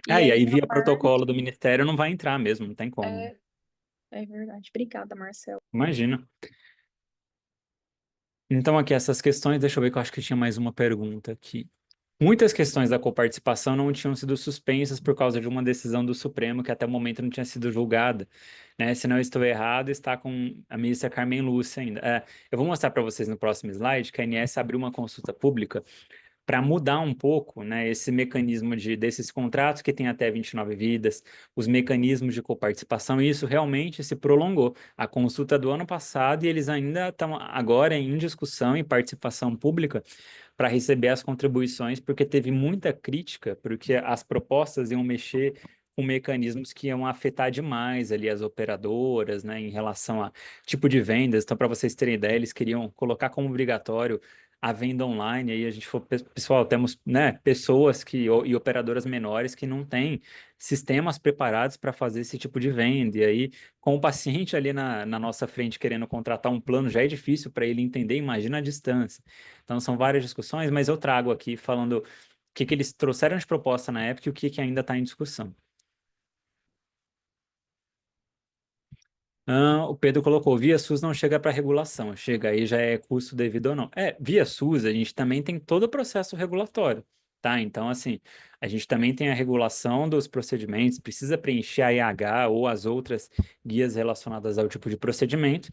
E Ah, e aí aí, a via protocolo parte do Ministério, não vai entrar mesmo, não tem como. é, é verdade. Obrigada, Marcelo. Imagina. Então, aqui, essas questões, deixa eu ver que eu acho que tinha mais uma pergunta aqui. Muitas questões da coparticipação não tinham sido suspensas por causa de uma decisão do Supremo que até o momento não tinha sido julgada, né? Se não estou errado, está com a ministra Carmen Lúcia ainda. Eu vou mostrar para vocês no próximo slide que a ANS abriu uma consulta pública para mudar um pouco, né, esse mecanismo desses contratos que tem até 29 vidas, os mecanismos de coparticipação, e isso realmente se prolongou. A consulta do ano passado e eles ainda estão agora em discussão e participação pública para receber as contribuições, porque teve muita crítica, porque as propostas iam mexer com mecanismos que iam afetar demais ali as operadoras, né, em relação a tipo de vendas. Então, para vocês terem ideia, eles queriam colocar como obrigatório a venda online. Aí a gente falou, pessoal, temos, né, pessoas e operadoras menores que não têm sistemas preparados para fazer esse tipo de venda. E aí, com o paciente ali na nossa frente querendo contratar um plano, já é difícil para ele entender, imagina a distância. Então, são várias discussões, mas eu trago aqui falando o que eles trouxeram de proposta na época e o que ainda está em discussão. O Pedro colocou, via SUS não chega para regulação, chega aí já é custo devido ou não. Via SUS a gente também tem todo o processo regulatório, tá? Então, assim, a gente também tem a regulação dos procedimentos, precisa preencher a IH ou as outras guias relacionadas ao tipo de procedimento.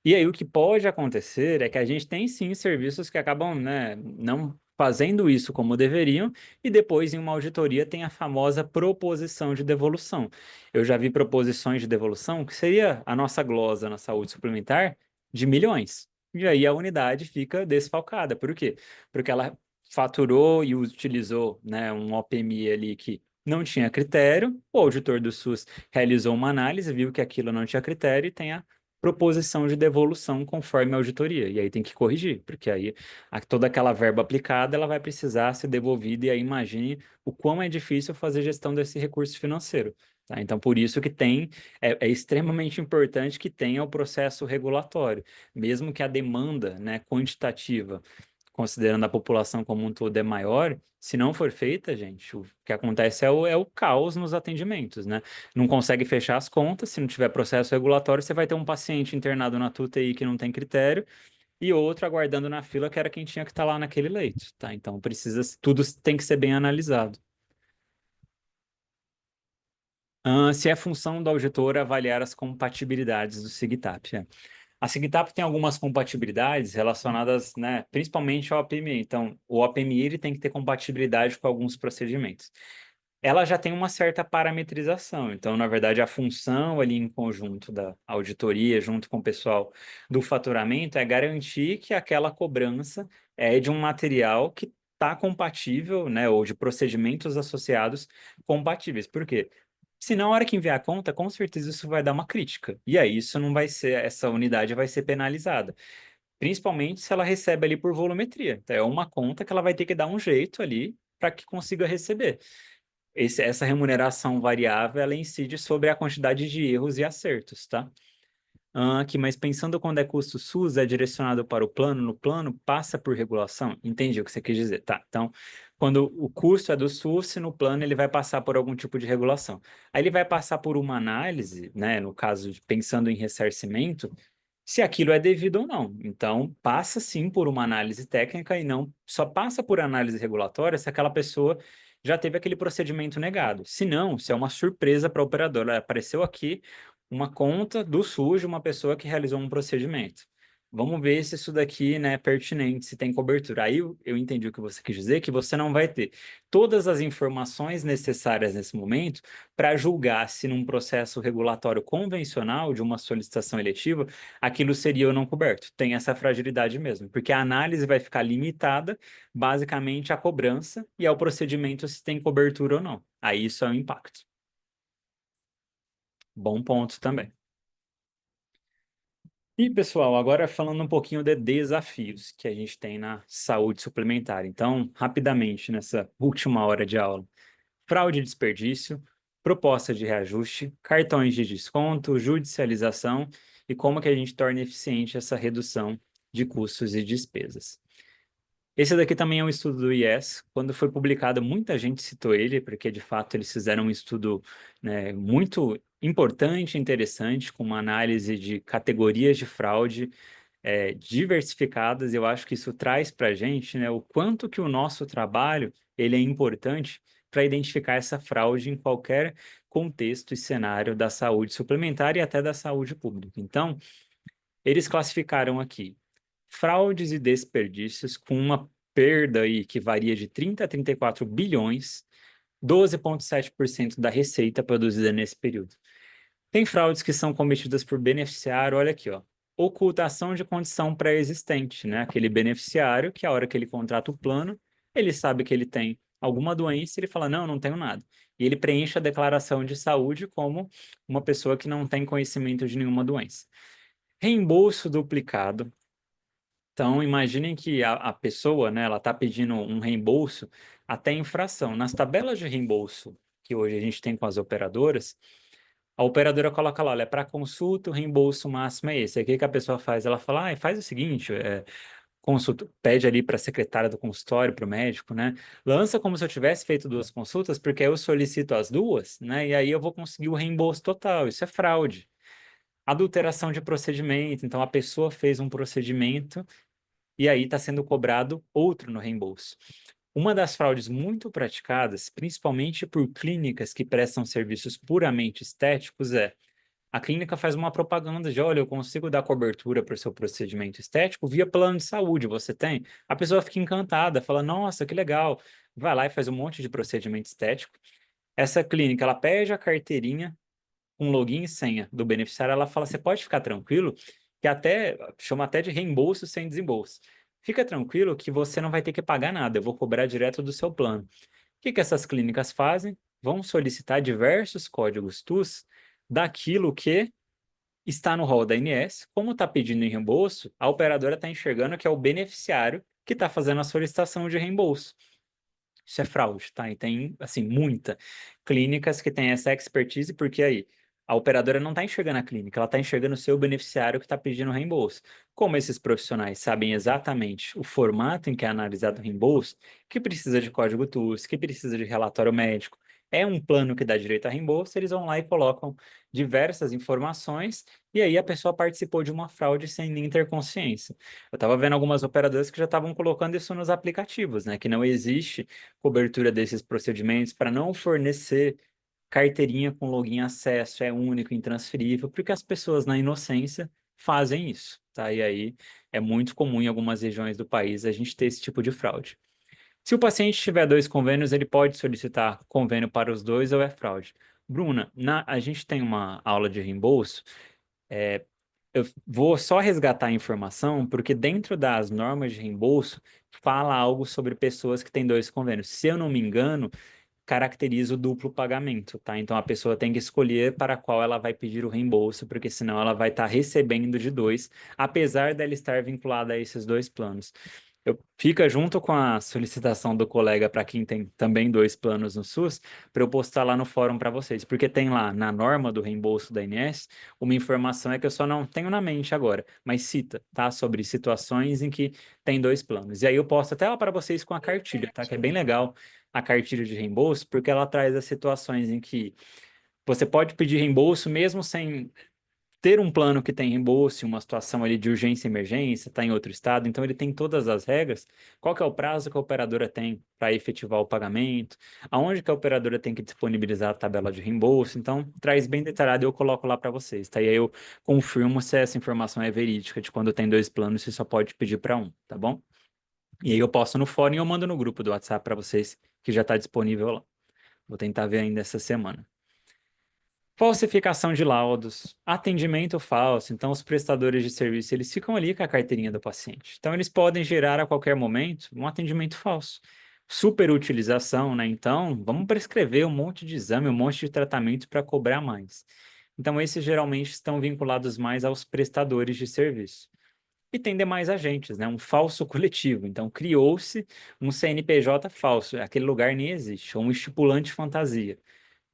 E aí o que pode acontecer é que a gente tem sim serviços que acabam, né, não fazendo isso como deveriam e depois em uma auditoria tem a famosa proposição de devolução. Eu já vi proposições de devolução que seria a nossa glosa na saúde suplementar de milhões. E aí a unidade fica desfalcada. Por quê? Porque ela faturou e utilizou, né, um OPMI ali que não tinha critério, o auditor do SUS realizou uma análise, viu que aquilo não tinha critério e tem a proposição de devolução conforme a auditoria. E aí tem que corrigir, porque aí toda aquela verba aplicada ela vai precisar ser devolvida. E aí imagine o quão é difícil fazer gestão desse recurso financeiro. Tá? Então, por isso que é extremamente importante que tenha o processo regulatório, mesmo que a demanda, né, quantitativa, considerando a população como um todo, é maior, se não for feita, gente, o que acontece é o caos nos atendimentos, né? Não consegue fechar as contas, se não tiver processo regulatório, você vai ter um paciente internado na UTI que não tem critério e outro aguardando na fila que era quem tinha que estar lá naquele leito, tá? Então tudo tem que ser bem analisado. Se é função do auditor avaliar as compatibilidades do SIGTAP. A SIGTAP tem algumas compatibilidades relacionadas, né, principalmente ao OPMI. Então, o OPMI ele tem que ter compatibilidade com alguns procedimentos. Ela já tem uma certa parametrização. Então, na verdade, a função ali em conjunto da auditoria, junto com o pessoal do faturamento, é garantir que aquela cobrança é de um material que está compatível, né, ou de procedimentos associados compatíveis. Por quê? Se na hora que enviar a conta, com certeza isso vai dar uma crítica. E aí isso não vai ser, essa unidade vai ser penalizada. Principalmente se ela recebe ali por volumetria. Então é uma conta que ela vai ter que dar um jeito ali para que consiga receber. Essa remuneração variável, ela incide sobre a quantidade de erros e acertos, tá? Aqui, mas pensando quando é custo SUS, é direcionado para o plano, no plano passa por regulação? Entendi o que você quis dizer, tá? Então, quando o custo é do SUS, no plano ele vai passar por algum tipo de regulação. Aí ele vai passar por uma análise, né? No caso, pensando em ressarcimento, se aquilo é devido ou não. Então, passa sim por uma análise técnica e não só passa por análise regulatória se aquela pessoa já teve aquele procedimento negado. Se não, se é uma surpresa para a operadora, apareceu aqui uma conta do SUS de uma pessoa que realizou um procedimento. Vamos ver se isso daqui, né, é pertinente, se tem cobertura. Aí eu entendi o que você quis dizer, que você não vai ter todas as informações necessárias nesse momento para julgar se num processo regulatório convencional de uma solicitação eletiva, aquilo seria ou não coberto. Tem essa fragilidade mesmo, porque a análise vai ficar limitada basicamente à cobrança e ao procedimento se tem cobertura ou não. Aí isso é um impacto. Bom ponto também. E, pessoal, agora falando um pouquinho de desafios que a gente tem na saúde suplementar. Então, rapidamente, nessa última hora de aula, fraude e desperdício, proposta de reajuste, cartões de desconto, judicialização e como que a gente torna eficiente essa redução de custos e despesas. Esse daqui também é um estudo do IES. Quando foi publicado, muita gente citou ele, porque de fato eles fizeram um estudo, né, muito importante e interessante, com uma análise de categorias de fraude diversificadas. Eu acho que isso traz para a gente, né, o quanto que o nosso trabalho ele é importante para identificar essa fraude em qualquer contexto e cenário da saúde suplementar e até da saúde pública. Então, eles classificaram aqui fraudes e desperdícios com uma perda aí que varia de 30 a 34 bilhões, 12,7% da receita produzida nesse período. Tem fraudes que são cometidas por beneficiário, olha aqui, ó. Ocultação de condição pré-existente, né? Aquele beneficiário que a hora que ele contrata o plano, ele sabe que ele tem alguma doença, ele fala, não, não tenho nada. E ele preenche a declaração de saúde como uma pessoa que não tem conhecimento de nenhuma doença. Reembolso duplicado. Então, imaginem que a pessoa, né, ela está pedindo um reembolso até infração. Nas tabelas de reembolso que hoje a gente tem com as operadoras, a operadora coloca lá, olha, para consulta, o reembolso máximo é esse. Aí o que que a pessoa faz? Ela fala, faz o seguinte, consulta, pede ali para a secretária do consultório, para o médico, né? Lança como se eu tivesse feito duas consultas, porque aí eu solicito as duas, né? E aí eu vou conseguir o reembolso total. Isso é fraude. Adulteração de procedimento. Então, a pessoa fez um procedimento e aí está sendo cobrado outro no reembolso. Uma das fraudes muito praticadas, principalmente por clínicas que prestam serviços puramente estéticos, é a clínica faz uma propaganda de, olha, eu consigo dar cobertura para o seu procedimento estético via plano de saúde, você tem? A pessoa fica encantada, fala, nossa, que legal. Vai lá e faz um monte de procedimento estético. Essa clínica, ela pede a carteirinha com login e senha do beneficiário, ela fala, você pode ficar tranquilo, que até, chama até de reembolso sem desembolso. Fica tranquilo que você não vai ter que pagar nada, eu vou cobrar direto do seu plano. O que que essas clínicas fazem? Vão solicitar diversos códigos TUS daquilo que está no rol da ANS. Como está pedindo em reembolso, a operadora está enxergando que é o beneficiário que está fazendo a solicitação de reembolso. Isso é fraude, tá? E tem, assim, muita clínicas que têm essa expertise, porque aí a operadora não está enxergando a clínica, ela está enxergando o seu beneficiário que está pedindo reembolso. Como esses profissionais sabem exatamente o formato em que é analisado o reembolso, que precisa de código TUS, que precisa de relatório médico, é um plano que dá direito a reembolso, eles vão lá e colocam diversas informações, e aí a pessoa participou de uma fraude sem nem ter consciência. Eu estava vendo algumas operadoras que já estavam colocando isso nos aplicativos, né? Que não existe cobertura desses procedimentos para não fornecer carteirinha com login e acesso, é único, intransferível, porque as pessoas na inocência fazem isso, tá? E aí é muito comum em algumas regiões do país a gente ter esse tipo de fraude. Se o paciente tiver dois convênios, ele pode solicitar convênio para os dois ou é fraude? Bruna, a gente tem uma aula de reembolso, eu vou só resgatar a informação, porque dentro das normas de reembolso fala algo sobre pessoas que têm dois convênios. Se eu não me engano, caracteriza o duplo pagamento, tá? Então a pessoa tem que escolher para qual ela vai pedir o reembolso, porque senão ela vai estar recebendo de dois, apesar dela estar vinculada a esses dois planos. Fica junto com a solicitação do colega para quem tem também dois planos no SUS, para eu postar lá no fórum para vocês, porque tem lá na norma do reembolso da INS uma informação que eu só não tenho na mente agora, mas cita, tá? Sobre situações em que tem dois planos. E aí eu posto até lá para vocês com a cartilha, tá? Que é bem legal a cartilha de reembolso, porque ela traz as situações em que você pode pedir reembolso mesmo sem ter um plano que tem reembolso, uma situação ali de urgência e emergência, está em outro estado, então ele tem todas as regras. Qual que é o prazo que a operadora tem para efetivar o pagamento? Aonde que a operadora tem que disponibilizar a tabela de reembolso? Então, traz bem detalhado e eu coloco lá para vocês, tá? E aí eu confirmo se essa informação é verídica, de quando tem dois planos, você só pode pedir para um, tá bom? E aí eu posto no fórum e eu mando no grupo do WhatsApp para vocês, que já está disponível lá. Vou tentar ver ainda essa semana. Falsificação de laudos, atendimento falso. Então, os prestadores de serviço, eles ficam ali com a carteirinha do paciente. Então, eles podem gerar a qualquer momento um atendimento falso. Superutilização, né? Então, vamos prescrever um monte de exame, um monte de tratamento para cobrar mais. Então, esses geralmente estão vinculados mais aos prestadores de serviço. E tem demais agentes, né? Um falso coletivo. Então, criou-se um CNPJ falso. Aquele lugar nem existe, ou um estipulante fantasia.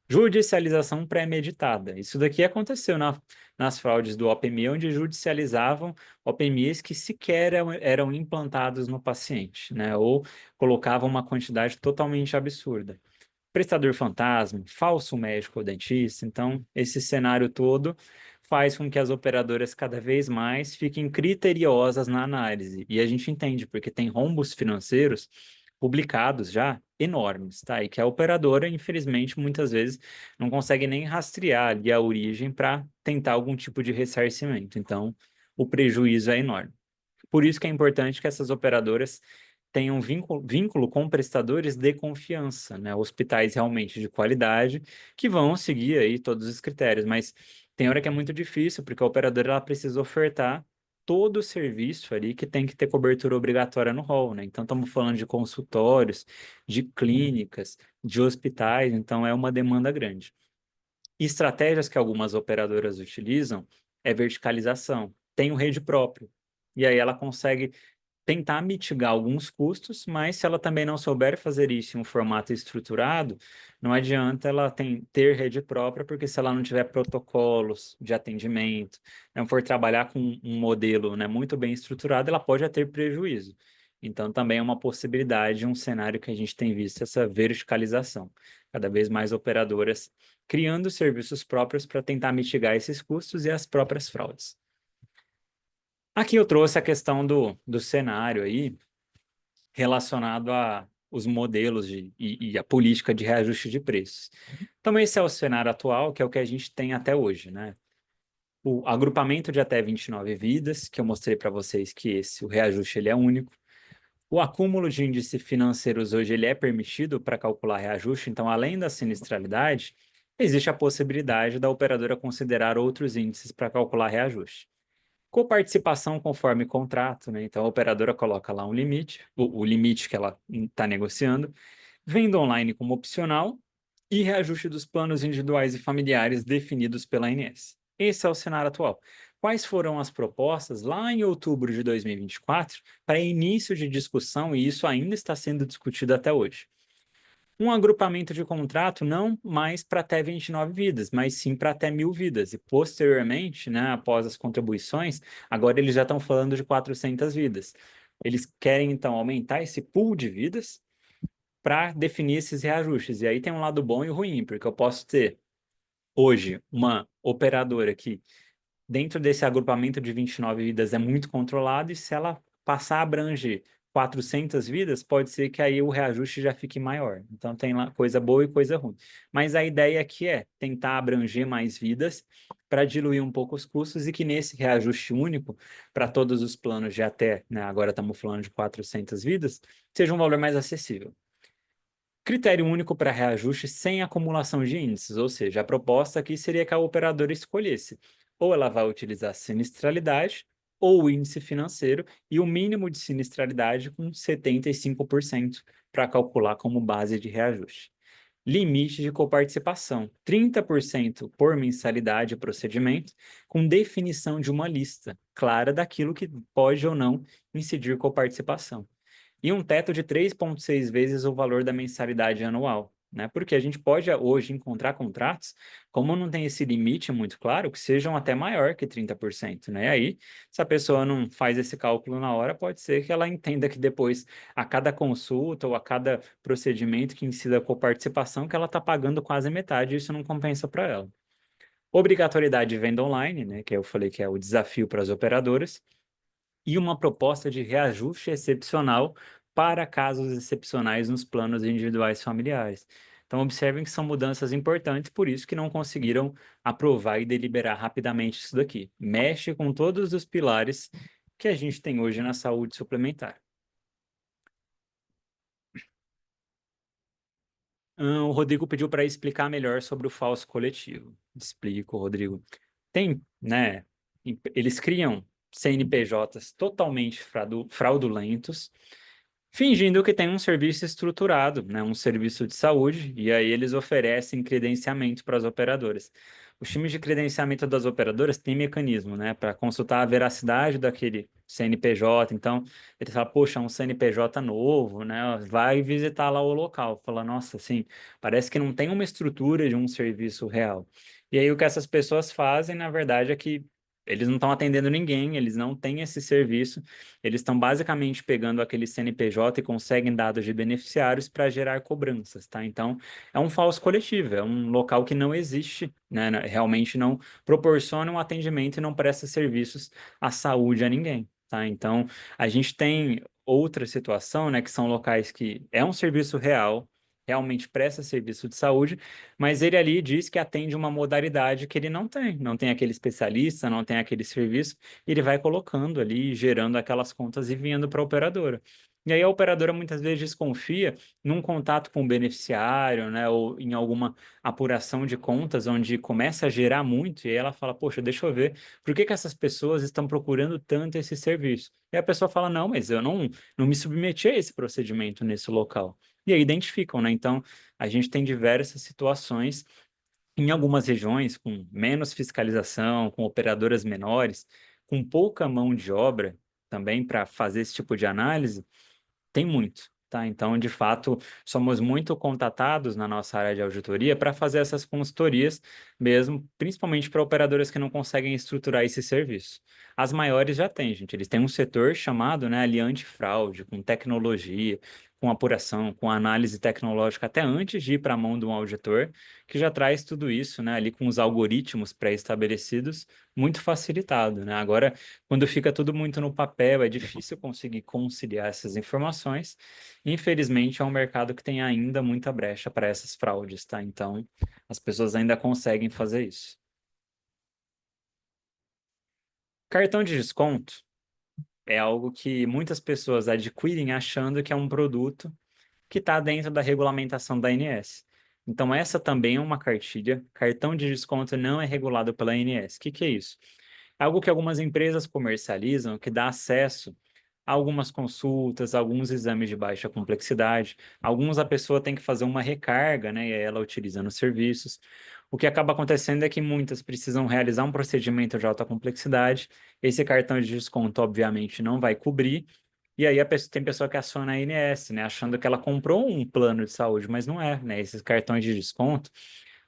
Judicialização pré-meditada. Isso daqui aconteceu nas fraudes do OPMI, onde judicializavam OPMIs que sequer eram implantados no paciente, né? Ou colocavam uma quantidade totalmente absurda. Prestador fantasma, falso médico ou dentista. Então, esse cenário todo faz com que as operadoras cada vez mais fiquem criteriosas na análise. E a gente entende, porque tem rombos financeiros publicados já enormes, tá? E que a operadora, infelizmente, muitas vezes não consegue nem rastrear ali a origem para tentar algum tipo de ressarcimento. Então, o prejuízo é enorme. Por isso que é importante que essas operadoras tenham vínculo com prestadores de confiança, né? Hospitais realmente de qualidade que vão seguir aí todos os critérios, mas tem hora que é muito difícil, porque a operadora ela precisa ofertar todo o serviço ali que tem que ter cobertura obrigatória no rol, né? Então estamos falando de consultórios, de clínicas, de hospitais, então é uma demanda grande. Estratégias que algumas operadoras utilizam é verticalização. Tem um rede próprio. E aí ela consegue tentar mitigar alguns custos, mas se ela também não souber fazer isso em um formato estruturado, não adianta ela ter rede própria, porque se ela não tiver protocolos de atendimento, não for trabalhar com um modelo, né, muito bem estruturado, ela pode ter prejuízo. Então, também é uma possibilidade, um cenário que a gente tem visto, essa verticalização. Cada vez mais operadoras criando serviços próprios para tentar mitigar esses custos e as próprias fraudes. Aqui eu trouxe a questão do cenário aí, relacionado a os modelos e a política de reajuste de preços. Então, esse é o cenário atual, que é o que a gente tem até hoje, né? O agrupamento de até 29 vidas, que eu mostrei para vocês que o reajuste ele é único. O acúmulo de índices financeiros hoje ele é permitido para calcular reajuste, então, além da sinistralidade, existe a possibilidade da operadora considerar outros índices para calcular reajuste. Coparticipação conforme contrato, né? Então a operadora coloca lá um limite, o limite que ela está negociando, venda online como opcional e reajuste dos planos individuais e familiares definidos pela ANS. Esse é o cenário atual. Quais foram as propostas lá em outubro de 2024 para início de discussão, e isso ainda está sendo discutido até hoje? Um agrupamento de contrato não mais para até 29 vidas, mas sim para até 1.000 vidas. E posteriormente, né, após as contribuições, agora eles já estão falando de 400 vidas. Eles querem, então, aumentar esse pool de vidas para definir esses reajustes. E aí tem um lado bom e ruim, porque eu posso ter hoje uma operadora que dentro desse agrupamento de 29 vidas é muito controlado, e se ela passar a abranger 400 vidas, pode ser que aí o reajuste já fique maior. Então tem lá coisa boa e coisa ruim. Mas a ideia aqui é tentar abranger mais vidas para diluir um pouco os custos, e que nesse reajuste único para todos os planos de até, né, agora estamos falando de 400 vidas, seja um valor mais acessível. Critério único para reajuste sem acumulação de índices, ou seja, a proposta aqui seria que a operadora escolhesse ou ela vai utilizar sinistralidade ou o índice financeiro, e o mínimo de sinistralidade com 75% para calcular como base de reajuste. Limite de coparticipação, 30% por mensalidade e procedimento, com definição de uma lista clara daquilo que pode ou não incidir coparticipação. E um teto de 3,6 vezes o valor da mensalidade anual, né? Porque a gente pode hoje encontrar contratos, como não tem esse limite muito claro, que sejam até maior que 30%, né? E aí, se a pessoa não faz esse cálculo na hora, pode ser que ela entenda que depois, a cada consulta ou a cada procedimento que incida com participação, que ela está pagando quase metade, e isso não compensa para ela. obrigatoriedade de venda online, né, que eu falei que é o desafio para as operadoras, e uma proposta de reajuste excepcional para casos excepcionais nos planos individuais familiares. Então, observem que são mudanças importantes, por isso que não conseguiram aprovar e deliberar rapidamente isso daqui. Mexe com todos os pilares que a gente tem hoje na saúde suplementar. O Rodrigo pediu para explicar melhor sobre o falso coletivo. Explico, Rodrigo. Tem, né? Eles criam CNPJs totalmente fraudulentos, fingindo que tem um serviço estruturado, né, um serviço de saúde, e aí eles oferecem credenciamento para as operadoras. Os times de credenciamento das operadoras têm mecanismo, né, para consultar a veracidade daquele CNPJ. Então, ele fala, poxa, um CNPJ novo, né, vai visitar lá o local, fala, nossa, assim, parece que não tem uma estrutura de um serviço real. E aí o que essas pessoas fazem, na verdade, é que eles não estão atendendo ninguém, eles não têm esse serviço, eles estão basicamente pegando aquele CNPJ e conseguem dados de beneficiários para gerar cobranças, tá? Então, é um falso coletivo, é um local que não existe, né? Realmente não proporciona um atendimento e não presta serviços à saúde a ninguém, tá? Então, a gente tem outra situação, né, que são locais que é um serviço real, realmente presta serviço de saúde, mas ele ali diz que atende uma modalidade que ele não tem aquele especialista, não tem aquele serviço, e ele vai colocando ali, gerando aquelas contas e enviando para a operadora. E aí a operadora muitas vezes desconfia num contato com o beneficiário, né, ou em alguma apuração de contas onde começa a gerar muito, e aí ela fala, poxa, deixa eu ver, por que que essas pessoas estão procurando tanto esse serviço? E a pessoa fala, não, mas eu não me submeti a esse procedimento nesse local. E aí identificam, né? Então, a gente tem diversas situações em algumas regiões com menos fiscalização, com operadoras menores, com pouca mão de obra também para fazer esse tipo de análise, tem muito, tá? Então, de fato, somos muito contatados na nossa área de auditoria para fazer essas consultorias mesmo, principalmente para operadoras que não conseguem estruturar esse serviço. As maiores já têm, gente. Eles têm um setor chamado, né, ali antifraude, com tecnologia, com apuração, com análise tecnológica, até antes de ir para a mão de um auditor, que já traz tudo isso, né, ali com os algoritmos pré-estabelecidos, muito facilitado, né? Agora, quando fica tudo muito no papel, é difícil conseguir conciliar essas informações. Infelizmente, é um mercado que tem ainda muita brecha para essas fraudes, tá? Então, as pessoas ainda conseguem fazer isso. Cartão de desconto é algo que muitas pessoas adquirem achando que é um produto que está dentro da regulamentação da ANS. Então, essa também é uma cartilha. Cartão de desconto não é regulado pela ANS. O que que é isso? Algo que algumas empresas comercializam que dá acesso algumas consultas, alguns exames de baixa complexidade, alguns a pessoa tem que fazer uma recarga, né, e aí ela utilizando os serviços. O que acaba acontecendo é que muitas precisam realizar um procedimento de alta complexidade, esse cartão de desconto, obviamente, não vai cobrir, e aí tem pessoa que aciona a ANS, né, achando que ela comprou um plano de saúde, mas não é, né, esses cartões de desconto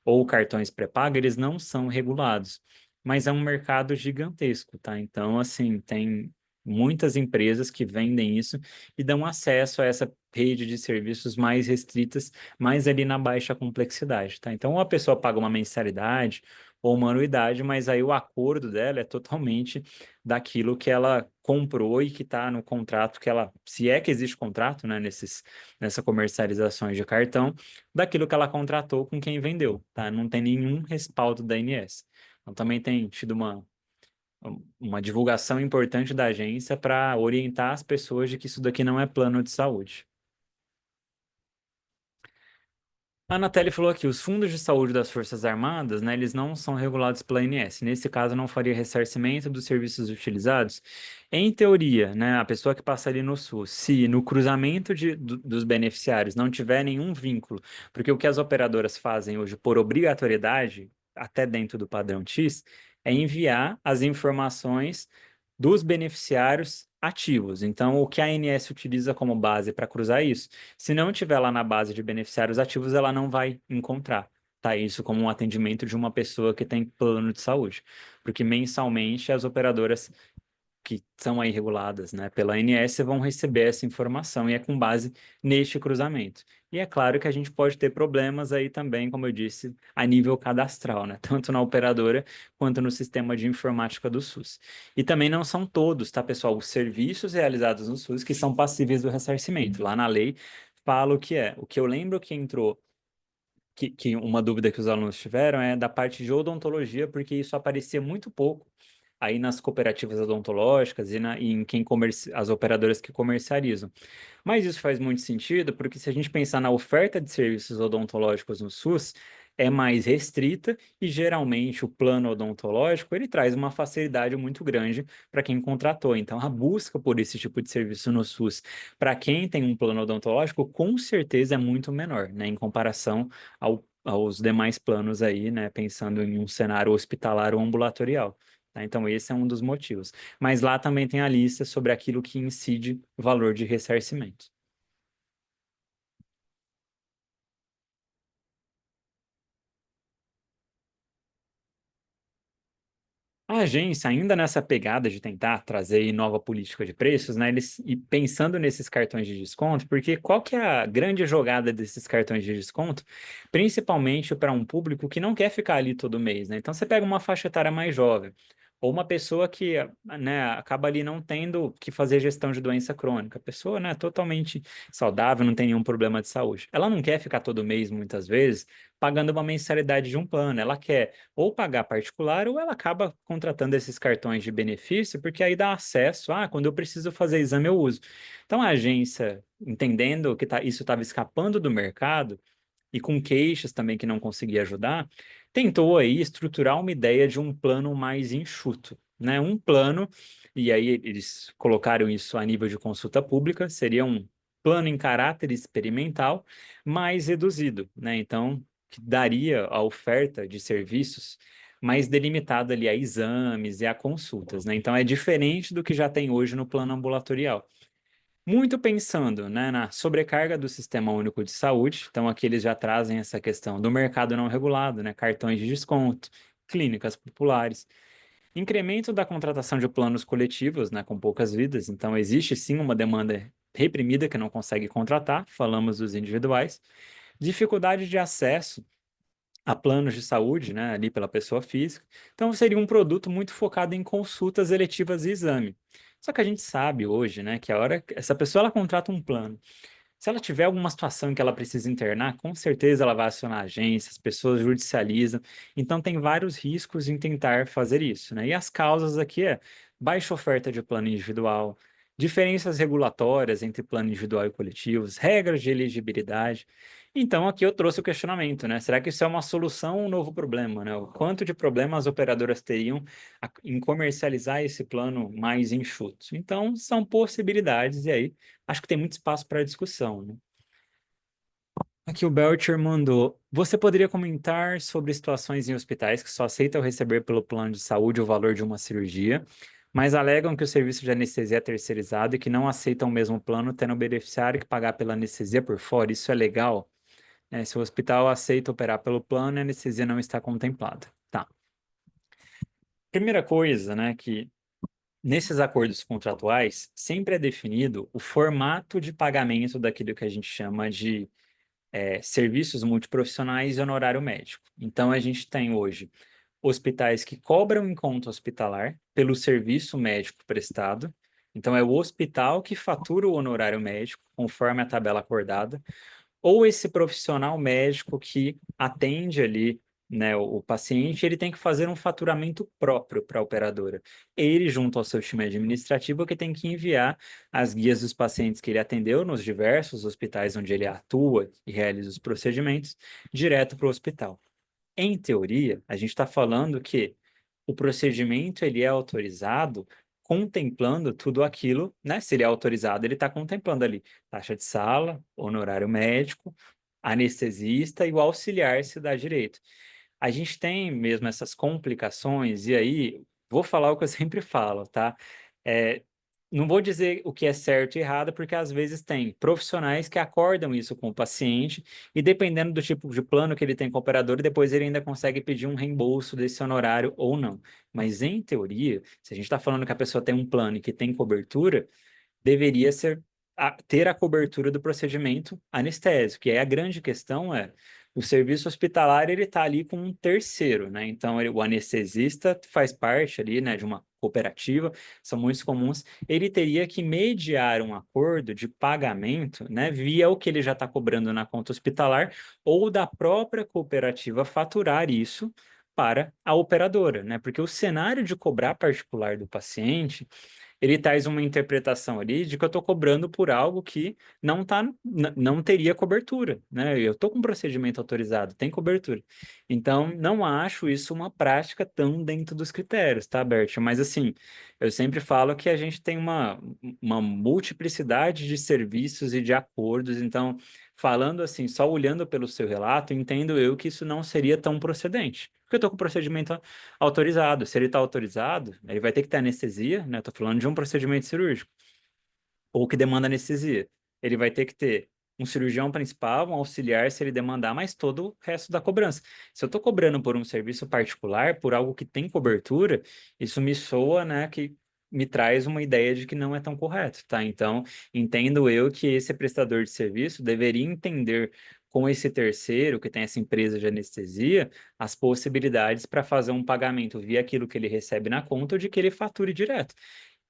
ou cartões pré-pago, eles não são regulados. Mas é um mercado gigantesco, tá? Então, assim, tem muitas empresas que vendem isso e dão acesso a essa rede de serviços mais restritas, mais ali na baixa complexidade, tá? Então, ou a pessoa paga uma mensalidade ou uma anuidade, mas aí o acordo dela é totalmente daquilo que ela comprou e que está no contrato que ela, se é que existe contrato, né, nessa comercializações de cartão, daquilo que ela contratou com quem vendeu, tá? Não tem nenhum respaldo da ANS. Então também tem tido uma divulgação importante da agência para orientar as pessoas de que isso daqui não é plano de saúde. A Anatel falou aqui, os fundos de saúde das Forças Armadas, né, eles não são regulados pela ANS. Nesse caso, não faria ressarcimento dos serviços utilizados. Em teoria, né, a pessoa que passa ali no SUS, se no cruzamento dos beneficiários não tiver nenhum vínculo, porque o que as operadoras fazem hoje por obrigatoriedade, até dentro do padrão X, é enviar as informações dos beneficiários ativos. Então, o que a ANS utiliza como base para cruzar isso? Se não tiver lá na base de beneficiários ativos, ela não vai encontrar, tá? Isso como um atendimento de uma pessoa que tem plano de saúde. Porque mensalmente as operadoras que são aí reguladas, né, pela ANS vão receber essa informação e é com base neste cruzamento. E é claro que a gente pode ter problemas aí também, como eu disse, a nível cadastral, né, tanto na operadora quanto no sistema de informática do SUS. E também não são todos, tá, pessoal, os serviços realizados no SUS que são passíveis do ressarcimento. Lá na lei fala o que é. O que eu lembro que entrou que uma dúvida que os alunos tiveram é da parte de odontologia, porque isso aparecia muito pouco aí nas cooperativas odontológicas e em as operadoras que comercializam. Mas isso faz muito sentido, porque se a gente pensar na oferta de serviços odontológicos no SUS, é mais restrita e geralmente o plano odontológico ele traz uma facilidade muito grande para quem contratou. Então, a busca por esse tipo de serviço no SUS para quem tem um plano odontológico, com certeza é muito menor, né, em comparação aos demais planos aí, né, pensando em um cenário hospitalar ou ambulatorial. Tá? Então, esse é um dos motivos. Mas lá também tem a lista sobre aquilo que incide o valor de ressarcimento. A agência, ainda nessa pegada de tentar trazer aí nova política de preços, né, eles e pensando nesses cartões de desconto, porque qual que é a grande jogada desses cartões de desconto? Principalmente para um público que não quer ficar ali todo mês, né? Então você pega uma faixa etária mais jovem, ou uma pessoa que, né, acaba ali não tendo que fazer gestão de doença crônica. A pessoa, né, totalmente saudável, não tem nenhum problema de saúde. Ela não quer ficar todo mês, muitas vezes, pagando uma mensalidade de um plano. Ela quer ou pagar particular, ou ela acaba contratando esses cartões de benefício, porque aí dá acesso, quando eu preciso fazer exame, eu uso. Então, a agência, entendendo que isso estava escapando do mercado, e com queixas também que não conseguia ajudar, tentou aí estruturar uma ideia de um plano mais enxuto, né? Um plano, e aí eles colocaram isso a nível de consulta pública, seria um plano em caráter experimental, mais reduzido, né? Então, que daria a oferta de serviços mais delimitada ali a exames e a consultas, né? Então, é diferente do que já tem hoje no plano ambulatorial. Muito pensando, né, na sobrecarga do Sistema Único de Saúde, então aqui eles já trazem essa questão do mercado não regulado, né, cartões de desconto, clínicas populares, incremento da contratação de planos coletivos, né, com poucas vidas, então existe sim uma demanda reprimida que não consegue contratar, falamos dos individuais, dificuldade de acesso a planos de saúde, né, ali pela pessoa física. Então, seria um produto muito focado em consultas eletivas e exame. Só que a gente sabe hoje, né, que a hora que essa pessoa ela contrata um plano, se ela tiver alguma situação em que ela precisa internar, com certeza ela vai acionar a agência, as pessoas judicializam. Então, tem vários riscos em tentar fazer isso, né? E as causas aqui é baixa oferta de plano individual, diferenças regulatórias entre plano individual e coletivos, regras de elegibilidade. Então, aqui eu trouxe o questionamento, né? Será que isso é uma solução ou um novo problema, né? O quanto de problema as operadoras teriam em comercializar esse plano mais enxuto? Então, são possibilidades, e aí acho que tem muito espaço para discussão, né? Aqui o Belcher mandou. Você poderia comentar sobre situações em hospitais que só aceitam receber pelo plano de saúde o valor de uma cirurgia, mas alegam que o serviço de anestesia é terceirizado e que não aceitam o mesmo plano, tendo o beneficiário que pagar pela anestesia por fora? Isso é legal? Se o hospital aceita operar pelo plano, a anestesia não está contemplada. Tá. Primeira coisa, né, que nesses acordos contratuais sempre é definido o formato de pagamento daquilo que a gente chama de serviços multiprofissionais e honorário médico. Então, a gente tem hoje hospitais que cobram em conta hospitalar pelo serviço médico prestado. Então, é o hospital que fatura o honorário médico, conforme a tabela acordada, ou esse profissional médico que atende ali, né, o paciente, ele tem que fazer um faturamento próprio para a operadora. Ele, junto ao seu time administrativo, que tem que enviar as guias dos pacientes que ele atendeu nos diversos hospitais onde ele atua e realiza os procedimentos, direto para o hospital. Em teoria, a gente está falando que o procedimento ele é autorizado contemplando tudo aquilo, né? Se ele é autorizado, ele está contemplando ali taxa de sala, honorário médico, anestesista e o auxiliar se dá direito. A gente tem mesmo essas complicações, e aí vou falar o que eu sempre falo, tá? É, não vou dizer o que é certo e errado, porque às vezes tem profissionais que acordam isso com o paciente e dependendo do tipo de plano que ele tem com o operador, depois ele ainda consegue pedir um reembolso desse honorário ou não. Mas em teoria, se a gente está falando que a pessoa tem um plano e que tem cobertura, deveria ser ter a cobertura do procedimento anestésico. E aí a grande questão é, o serviço hospitalar ele está ali com um terceiro, né? Então o anestesista faz parte ali, né, de uma cooperativa, são muito comuns. Ele teria que mediar um acordo de pagamento, né, via o que ele já está cobrando na conta hospitalar ou da própria cooperativa faturar isso para a operadora, né? Porque o cenário de cobrar particular do paciente ele traz uma interpretação ali de que eu estou cobrando por algo que não teria cobertura, né? Eu estou com um procedimento autorizado, tem cobertura. Então, não acho isso uma prática tão dentro dos critérios, tá, Bert? Mas, assim, eu sempre falo que a gente tem uma multiplicidade de serviços e de acordos, então, falando assim, só olhando pelo seu relato, entendo eu que isso não seria tão procedente. Porque eu estou com o procedimento autorizado. Se ele está autorizado, ele vai ter que ter anestesia, né? Estou falando de um procedimento cirúrgico, ou que demanda anestesia. Ele vai ter que ter um cirurgião principal, um auxiliar, se ele demandar, mas todo o resto da cobrança. Se eu estou cobrando por um serviço particular, por algo que tem cobertura, isso me soa, né, que me traz uma ideia de que não é tão correto, tá? Então, entendo eu que esse prestador de serviço deveria entender com esse terceiro, que tem essa empresa de anestesia, as possibilidades para fazer um pagamento via aquilo que ele recebe na conta ou de que ele fature direto.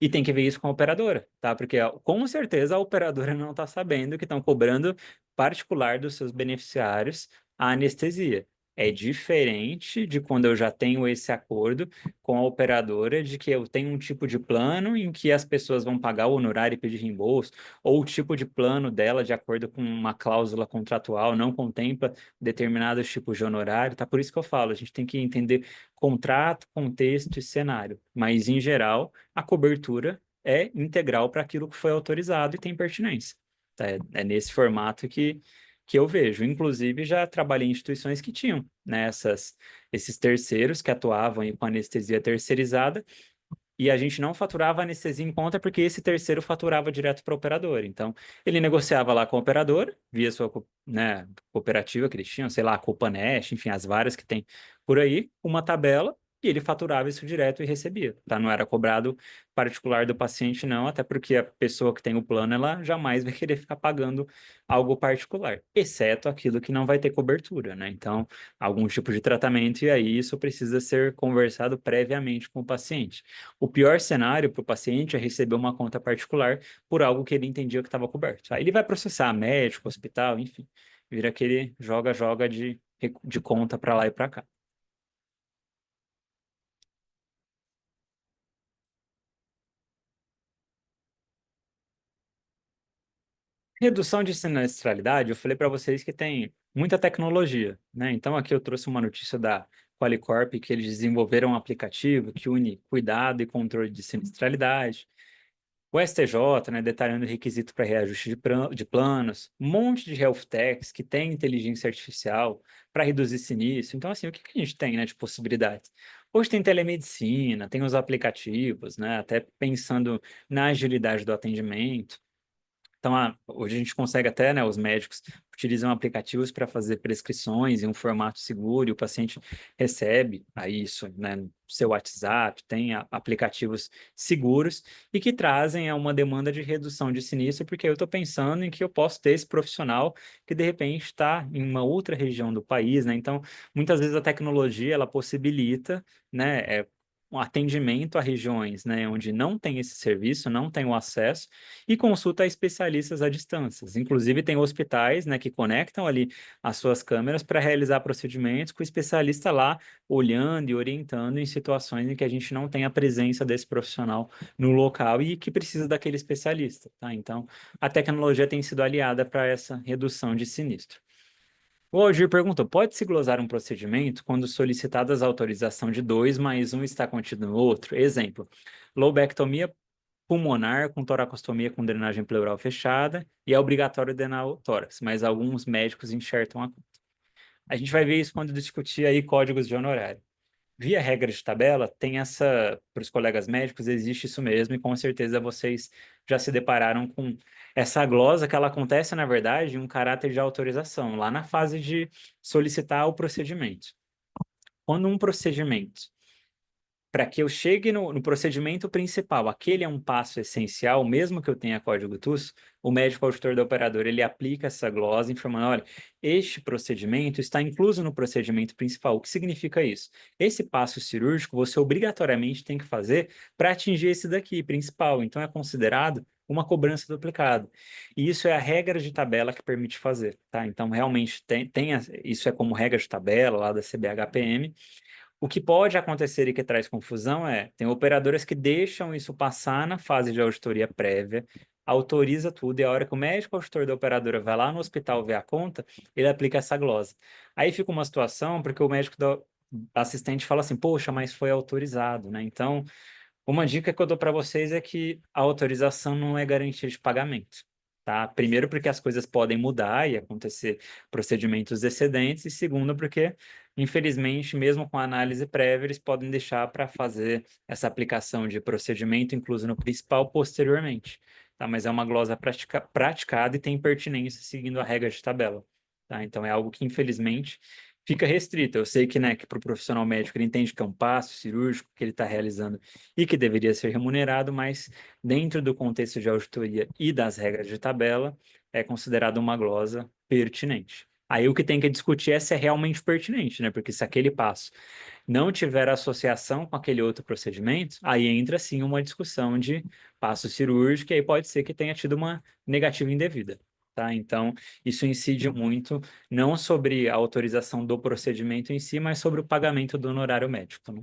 E tem que ver isso com a operadora, tá? Porque com certeza a operadora não está sabendo que estão cobrando particular dos seus beneficiários a anestesia. É diferente de quando eu já tenho esse acordo com a operadora de que eu tenho um tipo de plano em que as pessoas vão pagar o honorário e pedir reembolso, ou o tipo de plano dela, de acordo com uma cláusula contratual, não contempla determinados tipos de honorário, tá? Por isso que eu falo, a gente tem que entender contrato, contexto e cenário. Mas, em geral, a cobertura é integral para aquilo que foi autorizado e tem pertinência. Tá? É nesse formato que eu vejo. Inclusive, já trabalhei em instituições que tinham, né, esses terceiros que atuavam aí com anestesia terceirizada e a gente não faturava anestesia em conta porque esse terceiro faturava direto para a operadora. Então, ele negociava lá com a operadora, via sua, né, cooperativa que eles tinham, sei lá, a Copanest, enfim, as várias que tem por aí, uma tabela, e ele faturava isso direto e recebia, tá? Não era cobrado particular do paciente, não, até porque a pessoa que tem o plano, ela jamais vai querer ficar pagando algo particular, exceto aquilo que não vai ter cobertura, né? Então, algum tipo de tratamento, e aí isso precisa ser conversado previamente com o paciente. O pior cenário para o paciente é receber uma conta particular por algo que ele entendia que estava coberto. Aí ele vai processar médico, hospital, enfim, vira aquele joga-joga de conta para lá e para cá. Redução de sinistralidade, eu falei para vocês que tem muita tecnologia, né? Então aqui eu trouxe uma notícia da Qualicorp que eles desenvolveram um aplicativo que une cuidado e controle de sinistralidade. O STJ, né, detalhando o requisito para reajuste de planos, um monte de health techs que tem inteligência artificial para reduzir sinistro. Então, assim, o que que a gente tem, né, de possibilidades? Hoje tem telemedicina, tem os aplicativos, né, até pensando na agilidade do atendimento. Então, hoje a gente consegue até, né, os médicos utilizam aplicativos para fazer prescrições em um formato seguro e o paciente recebe aí isso, né, no seu WhatsApp, tem aplicativos seguros e que trazem uma demanda de redução de sinistro, porque eu estou pensando em que eu posso ter esse profissional que de repente está em uma outra região do país, né? Então, muitas vezes a tecnologia ela possibilita, né, um atendimento a regiões, né, onde não tem esse serviço, não tem o acesso e consulta a especialistas à distância. Inclusive, tem hospitais, né, que conectam ali as suas câmeras para realizar procedimentos com o especialista lá olhando e orientando em situações em que a gente não tem a presença desse profissional no local e que precisa daquele especialista, tá? Então, a tecnologia tem sido aliada para essa redução de sinistro. O Aldir perguntou: pode-se glosar um procedimento quando solicitadas a autorização de dois, mas um está contido no outro? Exemplo: lobectomia pulmonar com toracostomia com drenagem pleural fechada e é obrigatório drenar o tórax, mas alguns médicos enxertam a conta. A gente vai ver isso quando discutir aí códigos de honorário. via regra de tabela, tem essa, para os colegas médicos, existe isso mesmo, e com certeza vocês já se depararam com essa glosa que ela acontece, na verdade, em um caráter de autorização, lá na fase de solicitar o procedimento. Quando um procedimento para que eu chegue no procedimento principal, aquele é um passo essencial, mesmo que eu tenha código TUS, o médico auditor da operadora, ele aplica essa glosa informando, olha, este procedimento está incluso no procedimento principal. O que significa isso? Esse passo cirúrgico você obrigatoriamente tem que fazer para atingir esse daqui, principal. Então é considerado uma cobrança duplicada. E isso é a regra de tabela que permite fazer, tá? Então realmente isso é como regra de tabela lá da CBHPM. O que pode acontecer e que traz confusão é, tem operadoras que deixam isso passar na fase de auditoria prévia, autoriza tudo, e a hora que o médico auditor da operadora vai lá no hospital ver a conta, ele aplica essa glosa. Aí fica uma situação, porque o médico da assistente fala assim, poxa, mas foi autorizado, né? Então, uma dica que eu dou para vocês é que a autorização não é garantia de pagamento, tá? Primeiro, porque as coisas podem mudar e acontecer procedimentos excedentes, e segundo, porque, infelizmente, mesmo com a análise prévia, eles podem deixar para fazer essa aplicação de procedimento incluso no principal posteriormente, tá? Mas é uma glosa praticada e tem pertinência seguindo a regra de tabela, tá? Então, é algo que, infelizmente, fica restrito. Eu sei que, né, que para o profissional médico ele entende que é um passo cirúrgico que ele está realizando e que deveria ser remunerado, mas dentro do contexto de auditoria e das regras de tabela, é considerado uma glosa pertinente. Aí o que tem que discutir é se é realmente pertinente, né? Porque se aquele passo não tiver associação com aquele outro procedimento, aí entra sim uma discussão de passo cirúrgico, e aí pode ser que tenha tido uma negativa indevida. Tá? Então, isso incide muito não sobre a autorização do procedimento em si, mas sobre o pagamento do honorário médico, né?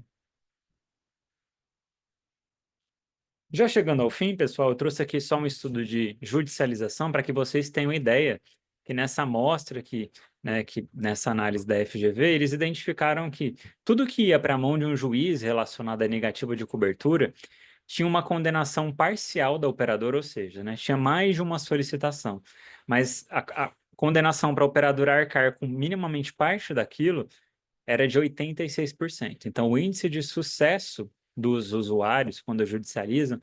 Já chegando ao fim, pessoal, eu trouxe aqui só um estudo de judicialização para que vocês tenham ideia que nessa amostra aqui, né, que nessa análise da FGV, eles identificaram que tudo que ia para a mão de um juiz relacionado à negativa de cobertura tinha uma condenação parcial da operadora, ou seja, né, tinha mais de uma solicitação, mas a condenação para a operadora arcar com minimamente parte daquilo era de 86%. Então, o índice de sucesso dos usuários, quando judicializam,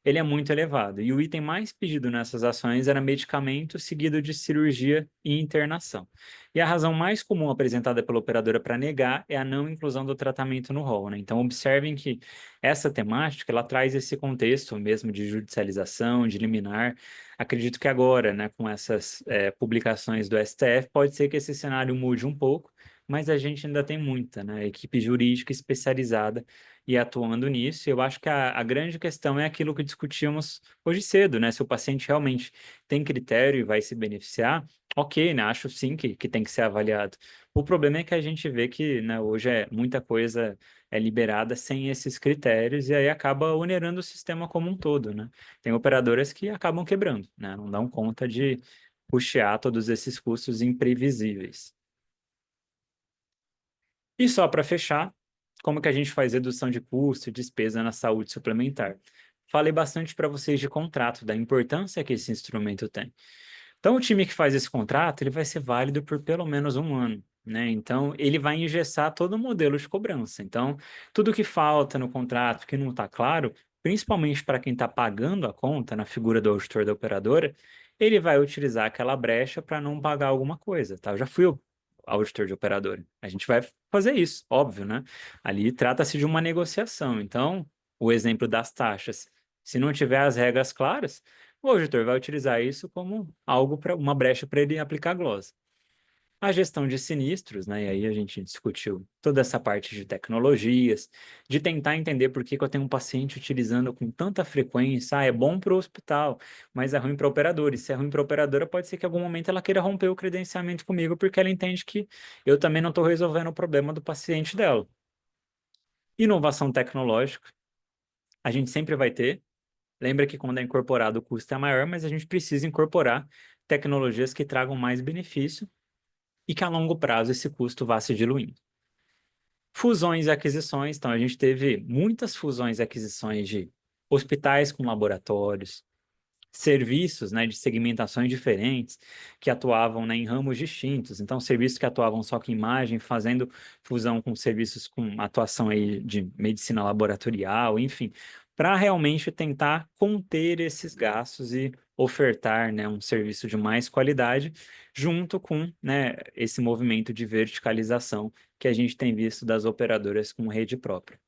ele é muito elevado. E o item mais pedido nessas ações era medicamento, seguido de cirurgia e internação. E a razão mais comum apresentada pela operadora para negar é a não inclusão do tratamento no rol, né? Então, observem que essa temática, ela traz esse contexto mesmo de judicialização, de liminar. Acredito que agora, né, com essas publicações do STF, pode ser que esse cenário mude um pouco, mas a gente ainda tem muita, né? Equipe jurídica especializada e atuando nisso. Eu acho que a grande questão é aquilo que discutimos hoje cedo, né? Se o paciente realmente tem critério e vai se beneficiar, ok, né? Acho sim que tem que ser avaliado. O problema é que a gente vê que, né, hoje muita coisa é liberada sem esses critérios e aí acaba onerando o sistema como um todo, né? Tem operadoras que acabam quebrando, né? Não dão conta de custear todos esses custos imprevisíveis. E só para fechar, como que a gente faz redução de custo e despesa na saúde suplementar? Falei bastante para vocês de contrato, da importância que esse instrumento tem. Então, o time que faz esse contrato, ele vai ser válido por pelo menos um ano, né? Então, ele vai engessar todo o modelo de cobrança. Então, tudo que falta no contrato, que não está claro, principalmente para quem está pagando a conta, na figura do auditor da operadora, ele vai utilizar aquela brecha para não pagar alguma coisa, tá? Eu já fui o auditor de operadora. A gente vai fazer isso, óbvio, né? Ali trata-se de uma negociação. Então, o exemplo das taxas. Se não tiver as regras claras, o auditor vai utilizar isso como algo para uma brecha para ele aplicar glosa. A gestão de sinistros, né? E aí a gente discutiu toda essa parte de tecnologias, de tentar entender por que que eu tenho um paciente utilizando com tanta frequência. Ah, é bom para o hospital, mas é ruim para o operador. E se é ruim para a operadora, pode ser que em algum momento ela queira romper o credenciamento comigo, porque ela entende que eu também não estou resolvendo o problema do paciente dela. Inovação tecnológica, a gente sempre vai ter. Lembra que quando é incorporado o custo é maior, mas a gente precisa incorporar tecnologias que tragam mais benefício e que a longo prazo esse custo vá se diluindo. Fusões e aquisições, então a gente teve muitas fusões e aquisições de hospitais com laboratórios, serviços, né, de segmentações diferentes que atuavam, né, em ramos distintos. Então, serviços que atuavam só com imagem, fazendo fusão com serviços com atuação aí de medicina laboratorial, enfim, para realmente tentar conter esses gastos e ofertar, né, um serviço de mais qualidade, junto com, né, esse movimento de verticalização que a gente tem visto das operadoras com rede própria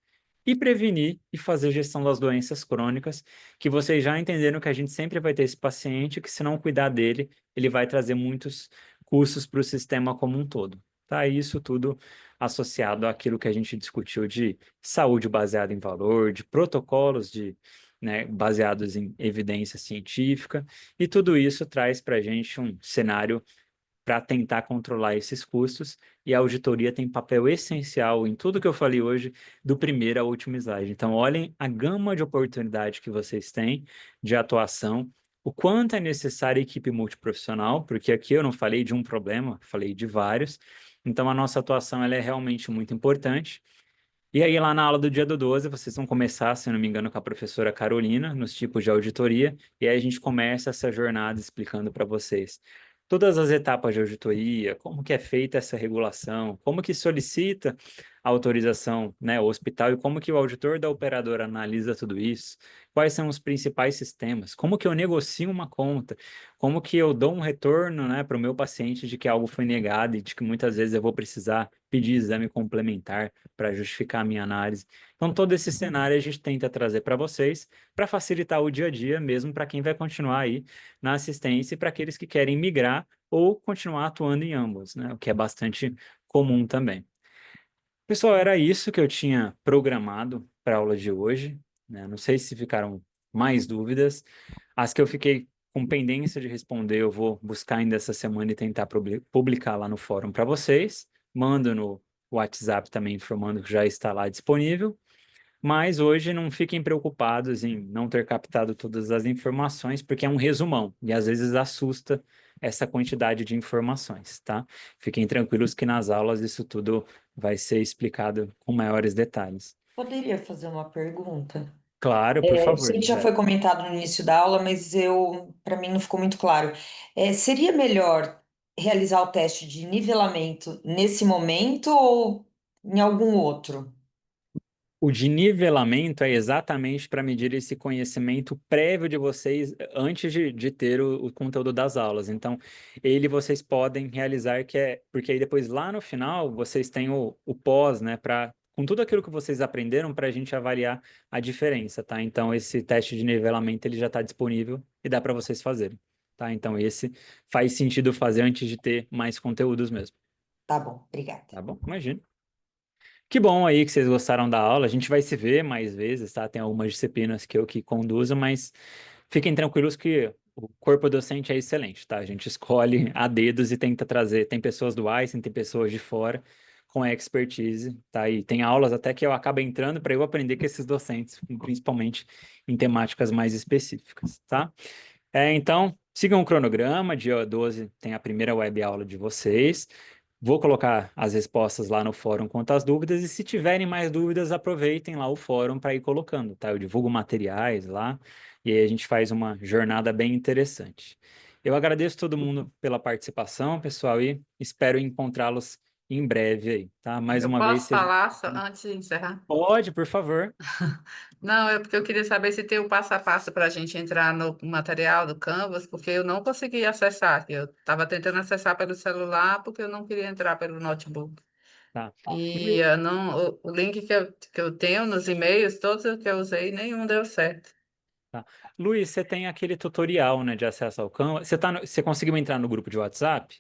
e prevenir e fazer gestão das doenças crônicas, que vocês já entenderam que a gente sempre vai ter esse paciente que, se não cuidar dele, ele vai trazer muitos custos para o sistema como um todo. Tá? Isso tudo associado àquilo que a gente discutiu de saúde baseada em valor, de protocolos de, né, baseados em evidência científica, e tudo isso traz para a gente um cenário para tentar controlar esses custos, e a auditoria tem papel essencial em tudo que eu falei hoje, do primeiro ao último slide. Então, olhem a gama de oportunidade que vocês têm de atuação, o quanto é necessária a equipe multiprofissional, porque aqui eu não falei de um problema, falei de vários. Então, a nossa atuação ela é realmente muito importante. E aí, lá na aula do dia do 12, vocês vão começar, se eu não me engano, com a professora Carolina, nos tipos de auditoria, e aí a gente começa essa jornada explicando para vocês todas as etapas de auditoria, como que é feita essa regulação, como que solicita a autorização, né, ao hospital, e como que o auditor da operadora analisa tudo isso, quais são os principais sistemas, como que eu negocio uma conta, como que eu dou um retorno, né, para o meu paciente de que algo foi negado e de que muitas vezes eu vou precisar pedir exame complementar para justificar a minha análise. Então, todo esse cenário a gente tenta trazer para vocês, para facilitar o dia a dia, mesmo para quem vai continuar aí na assistência e para aqueles que querem migrar ou continuar atuando em ambos, né? O que é bastante comum também. Pessoal, era isso que eu tinha programado para a aula de hoje, né? Não sei se ficaram mais dúvidas. As que eu fiquei com pendência de responder, eu vou buscar ainda essa semana e tentar publicar lá no fórum para vocês. Mando no WhatsApp também informando que já está lá disponível. Mas hoje não fiquem preocupados em não ter captado todas as informações, porque é um resumão e às vezes assusta essa quantidade de informações, tá? Fiquem tranquilos que nas aulas isso tudo vai ser explicado com maiores detalhes. Poderia fazer uma pergunta? Claro, por Eu favor, sei que já foi Isabel. comentado no início da aula, mas para mim não ficou muito claro. Seria melhor realizar o teste de nivelamento nesse momento ou em algum outro? O de nivelamento é exatamente para medir esse conhecimento prévio de vocês antes de ter o conteúdo das aulas. Então, ele vocês podem realizar que é, porque aí depois lá no final vocês têm o pós, né, para com tudo aquilo que vocês aprenderam para a gente avaliar a diferença, tá? Então, esse teste de nivelamento ele já está disponível e dá para vocês fazerem, tá? Então, esse faz sentido fazer antes de ter mais conteúdos mesmo, Tá bom, obrigada. tá bom? Imagina. Que bom aí que vocês gostaram da aula. A gente vai se ver mais vezes, tá? Tem algumas disciplinas que eu que conduzo, mas fiquem tranquilos que o corpo docente é excelente, tá? A gente escolhe a dedos e tenta trazer. Tem pessoas do Einstein, tem pessoas de fora com expertise, tá? E tem aulas até que eu acabo entrando para eu aprender com esses docentes, principalmente em temáticas mais específicas, tá? Então, sigam o cronograma. Dia 12 tem a primeira web aula de vocês. Vou colocar as respostas lá no fórum quanto às dúvidas, e se tiverem mais dúvidas, aproveitem lá o fórum para ir colocando, tá? Eu divulgo materiais lá e aí a gente faz uma jornada bem interessante. Eu agradeço todo mundo pela participação, pessoal, e espero encontrá-los em breve aí, tá? Mais Eu uma vez, posso seja... falar antes de encerrar? Pode, por favor. Não, é porque eu queria saber se tem o passo a passo para a gente entrar no material do Canvas, porque eu não consegui acessar. Eu estava tentando acessar pelo celular porque eu não queria entrar pelo notebook. Tá. E eu não, o link que eu tenho nos e-mails, todos os que eu usei, nenhum deu certo. Tá. Luiz, você tem aquele tutorial, né, de acesso ao Canva. Você conseguiu entrar no grupo de WhatsApp?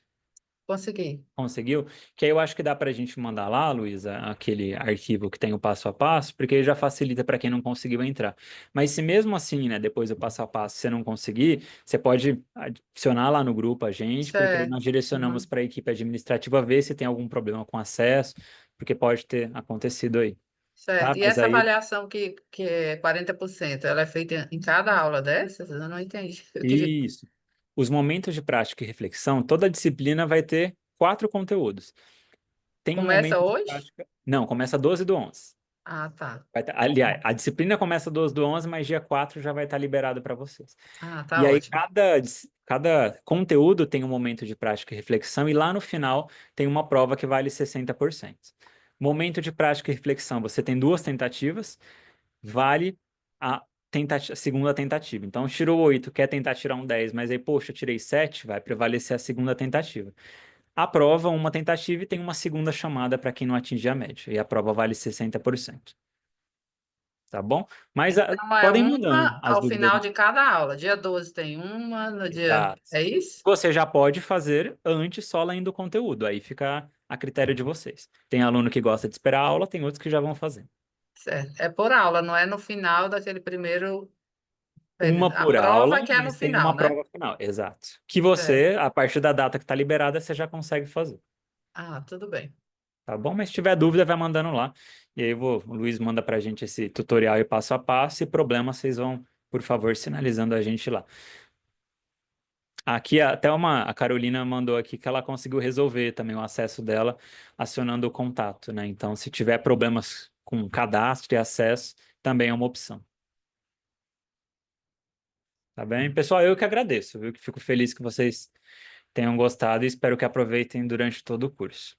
Consegui. Conseguiu? Que aí eu acho que dá para a gente mandar lá, Luísa, aquele arquivo que tem o passo a passo, porque aí já facilita para quem não conseguiu entrar. Mas se mesmo assim, né, depois do passo a passo você não conseguir, você pode adicionar lá no grupo a gente, porque aí nós Certo. direcionamos Uhum. para a equipe administrativa ver se tem algum problema com acesso, porque pode ter acontecido aí, tá? Certo. E Mas essa aí, avaliação que é 40%, ela é feita em cada aula dessas? Eu não entendi. Eu queria... isso. Os momentos de prática e reflexão, toda disciplina vai ter 4 conteúdos. Tem um Começa momento de hoje? prática. Não, começa 12 do 11. Ah, tá. Aliás, a disciplina começa 12 do 11, mas dia 4 já vai estar liberado para vocês. Ah, E tá aí, ótimo. cada conteúdo tem um momento de prática e reflexão, e lá no final tem uma prova que vale 60%. Momento de prática e reflexão, você tem duas tentativas, vale a segunda tentativa. Então, tirou 8, quer tentar tirar um 10, mas aí, poxa, eu tirei 7, vai prevalecer a segunda tentativa. A prova, uma tentativa e tem uma segunda chamada para quem não atingir a média, e a prova vale 60%. Tá bom? Mas Então, é podem ir mandando uma as ao dúvidas. final de cada aula. Dia 12 tem uma, no dia. Exato. É isso? Você já pode fazer antes só lendo o conteúdo, aí fica a critério de vocês. Tem aluno que gosta de esperar a aula, tem outros que já vão fazer. Certo. É por aula, não é no final daquele primeiro Uma período. A por aula, prova que é no mas tem uma final, né? prova final. Exato. Que Certo. você, a partir da data que está liberada, você já consegue fazer. Ah, tudo bem. Tá bom? Mas se tiver dúvida, vai mandando lá. E aí o Luiz manda pra gente esse tutorial e passo a passo. E problema, vocês vão, por favor, sinalizando a gente lá. Aqui até a Carolina mandou aqui que ela conseguiu resolver também o acesso dela, acionando o contato, né? Então, se tiver problemas com cadastro e acesso, também é uma opção. Tá bem? Pessoal, eu que agradeço, viu? Que fico feliz que vocês tenham gostado e espero que aproveitem durante todo o curso.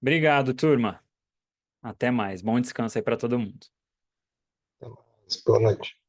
Obrigado, turma. Até mais. Bom descanso aí para todo mundo. Boa noite.